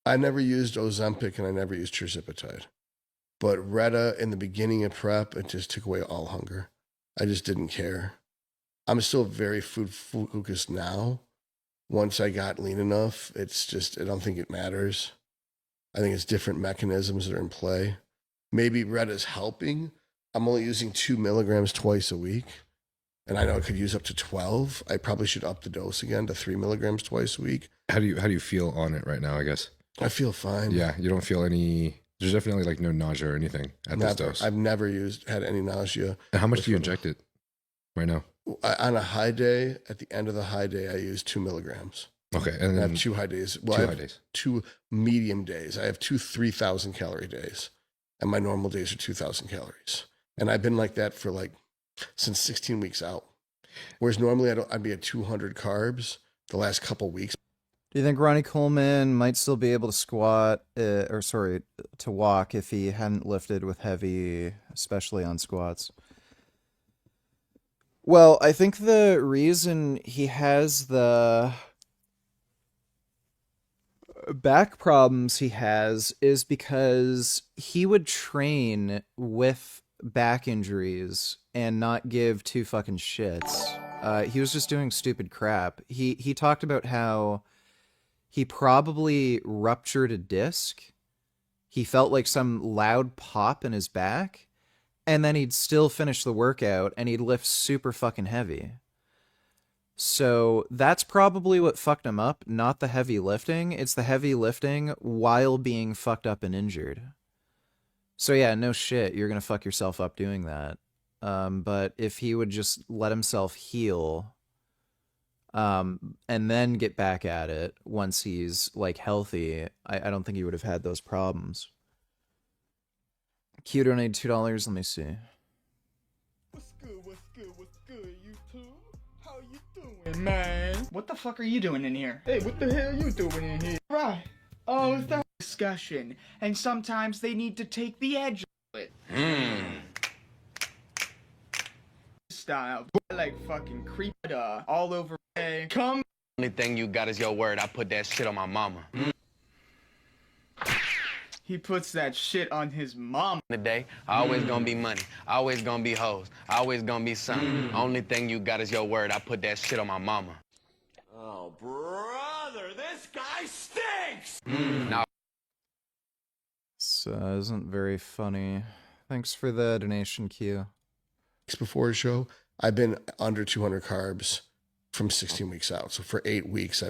I never used Ozempic and I never used Tirzepatide. But Retta in the beginning of prep, it just took away all hunger. I just didn't care. I'm still very food focused now. Once I got lean enough, it's just, I don't think it matters. I think it's different mechanisms that are in play. Maybe Retta's helping. I'm only using 2 milligrams twice a week. And I know I could use up to 12. I probably should up the dose again to 3 milligrams twice a week. How do you feel on it right now, I guess? I feel fine. Yeah, you don't feel any, there's definitely like no nausea or anything at this dose. I've never had any nausea. And how much do you inject it right now? On a high day, at the end of the high day, I use 2 milligrams. Okay. And then I have 2 high days. Well, 2 I high have days. 2 medium days. I have 2 3,000 calorie days. And my normal days are 2,000 calories. And I've been like that for since 16 weeks out. Whereas normally I'd be at 200 carbs the last couple weeks. Do you think Ronnie Coleman might still be able to to walk if he hadn't lifted with heavy, especially on squats? Well, I think the reason he has the back problems he has is because he would train with back injuries and not give two fucking shits. He was just doing stupid crap. He talked about how he probably ruptured a disc. He felt like some loud pop in his back, and then he'd still finish the workout and he'd lift super fucking heavy. So that's probably what fucked him up, not the heavy lifting. It's the heavy lifting while being fucked up and injured. So yeah, no shit, you're gonna fuck yourself up doing that. But if he would just let himself heal, and then get back at it once he's healthy, I don't think he would have had those problems. Q donated $2. Let me see. What's good, YouTube? How you doing, man? What the fuck are you doing in here? Hey, what the hell you doing in here? Right. Oh, it's that discussion. And sometimes they need to take the edge of it. Style. Like fucking creep all over. Hey, come. Only thing you got is your word. I put that shit on my mama. He puts that shit on his mom. Today, always gonna be money. Always gonna be hoes. Always gonna be something. Only thing you got is your word. I put that shit on my mama. Oh, brother, this guy stinks! No. This isn't very funny. Thanks for the donation, Q. Before a show, I've been under 200 carbs from 16 weeks out. So for 8 weeks,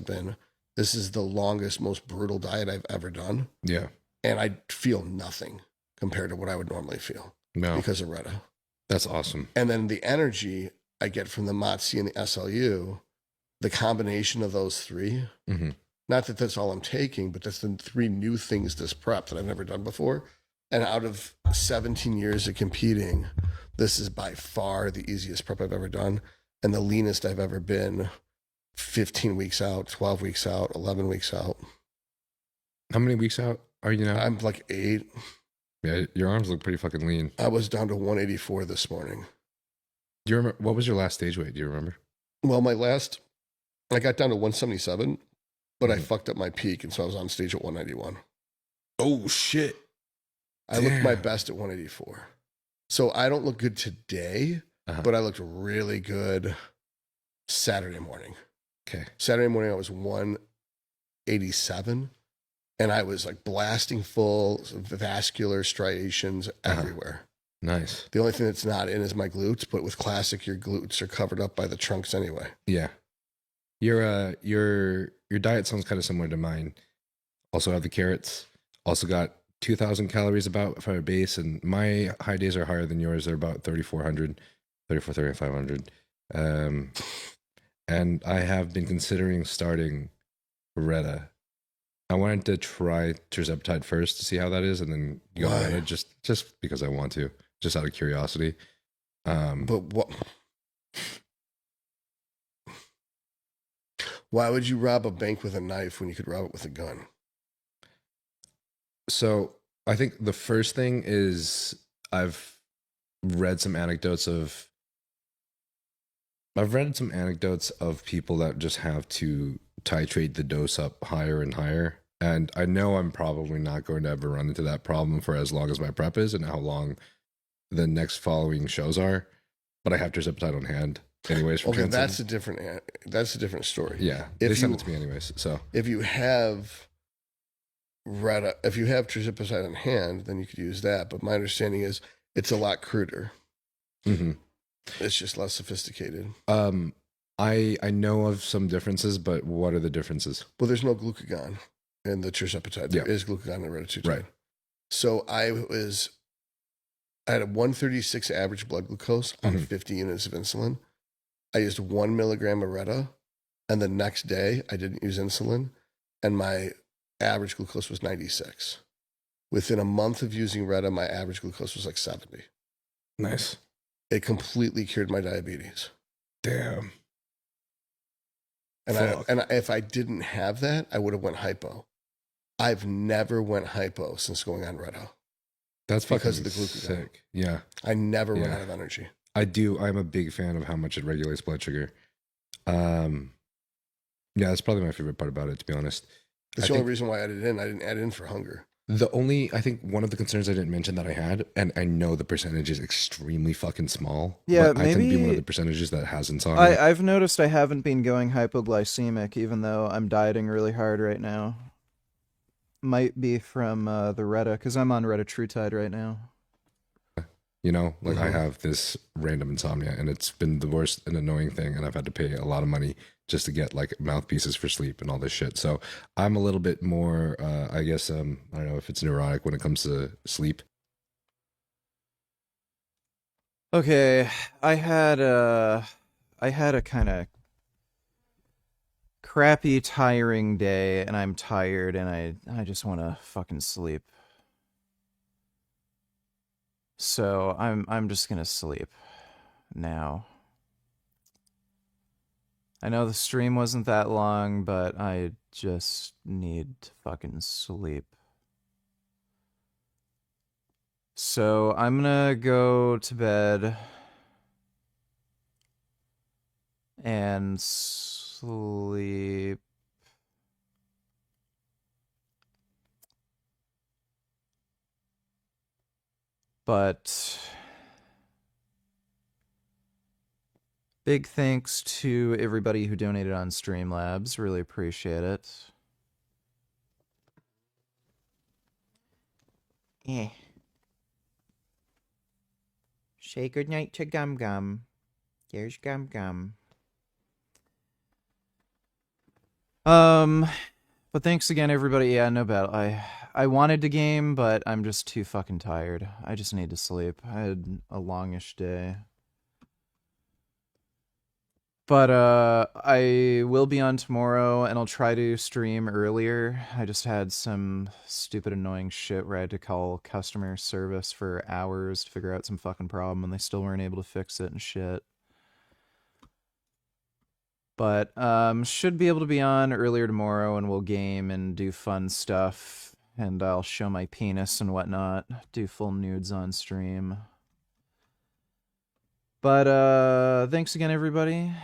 this is the longest, most brutal diet I've ever done. Yeah. And I feel nothing compared to what I would normally feel. No. Because of Retta. That's awesome. And then the energy I get from the MOTS and the SLU, the combination of those three, not that that's all I'm taking, but that's the 3 new things this prep that I've never done before. And out of 17 years of competing, this is by far the easiest prep I've ever done and the leanest I've ever been. 15 weeks out, 12 weeks out, 11 weeks out. How many weeks out are you now? I'm like 8. Yeah, your arms look pretty fucking lean. I was down to 184 this morning. Do you remember what was your last stage weight? Do you remember? Well, I got down to 177, but I fucked up my peak, and so I was on stage at 191. Oh shit! I looked my best at 184. So I don't look good today, but I looked really good Saturday morning. Okay. Saturday morning I was 187, and I was like blasting full, vascular striations everywhere. Nice. The only thing that's not in is my glutes, but with classic, your glutes are covered up by the trunks anyway. Yeah. Your diet sounds kind of similar to mine. Also have the carrots. Also got 2,000 calories about for a base, and my high days are higher than yours. They're about 3,400, 3,500. And I have been considering starting Retta. I wanted to try tirzepatide first to see how that is, and then go on Retta just because I want to, just out of curiosity. But what? Why would you rob a bank with a knife when you could rob it with a gun? So I think the first thing is I've read some anecdotes of people that just have to titrate the dose up higher and higher. And I know I'm probably not going to ever run into that problem for as long as my prep is and how long the next following shows are. But I have tirzepatide on hand anyways. Okay, that's a different story. Yeah, they send it to me anyways. So if you have Retta, if you have tirzepatide on hand, then you could use that. But my understanding is it's a lot cruder. Mm-hmm. It's just less sophisticated. I know of some differences, but what are the differences? Well, there's no glucagon in the tirzepatide. There is glucagon in retatrutide. Right. So I had a 136 average blood glucose on 50 units of insulin. I used 1 milligram of Retta, and the next day I didn't use insulin, and my average glucose was 96. Within a month of using Retta, my average glucose was like 70. Nice. It completely cured my diabetes. Damn. And if I didn't have that, I would have went hypo. I've never went hypo since going on Retta. That's because fucking of the glucagon. sick. Yeah. I never run out of energy. I'm a big fan of how much it regulates blood sugar. Yeah, that's probably my favorite part about it, to be honest. That's the only reason why I added it in. I didn't add it in for hunger. I think one of the concerns I didn't mention that I had, and I know the percentage is extremely fucking small. Yeah, but I tend to be one of the percentages that has insomnia. I've noticed I haven't been going hypoglycemic, even though I'm dieting really hard right now. Might be from the Retta, because I'm on retatrutide right now. You know, like I have this random insomnia, and it's been the worst and annoying thing, and I've had to pay a lot of money just to get like mouthpieces for sleep and all this shit. So I'm a little bit more, I guess, I don't know if it's neurotic when it comes to sleep. Okay, I had a kind of crappy, tiring day, and I'm tired, and I just want to fucking sleep. So I'm just gonna sleep now. I know the stream wasn't that long, but I just need to fucking sleep. So I'm gonna go to bed and sleep. But big thanks to everybody who donated on Streamlabs. Really appreciate it. Say goodnight to Gum Gum. There's Gum Gum. But thanks again, everybody. Yeah, no battle. I wanted to game, but I'm just too fucking tired. I just need to sleep. I had a longish day. But I will be on tomorrow, and I'll try to stream earlier. I just had some stupid annoying shit where I had to call customer service for hours to figure out some fucking problem, and they still weren't able to fix it and shit. But should be able to be on earlier tomorrow, and we'll game and do fun stuff, and I'll show my penis and whatnot, do full nudes on stream. But thanks again, everybody.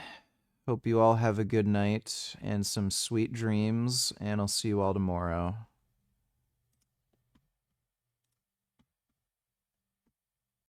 Hope you all have a good night and some sweet dreams, and I'll see you all tomorrow.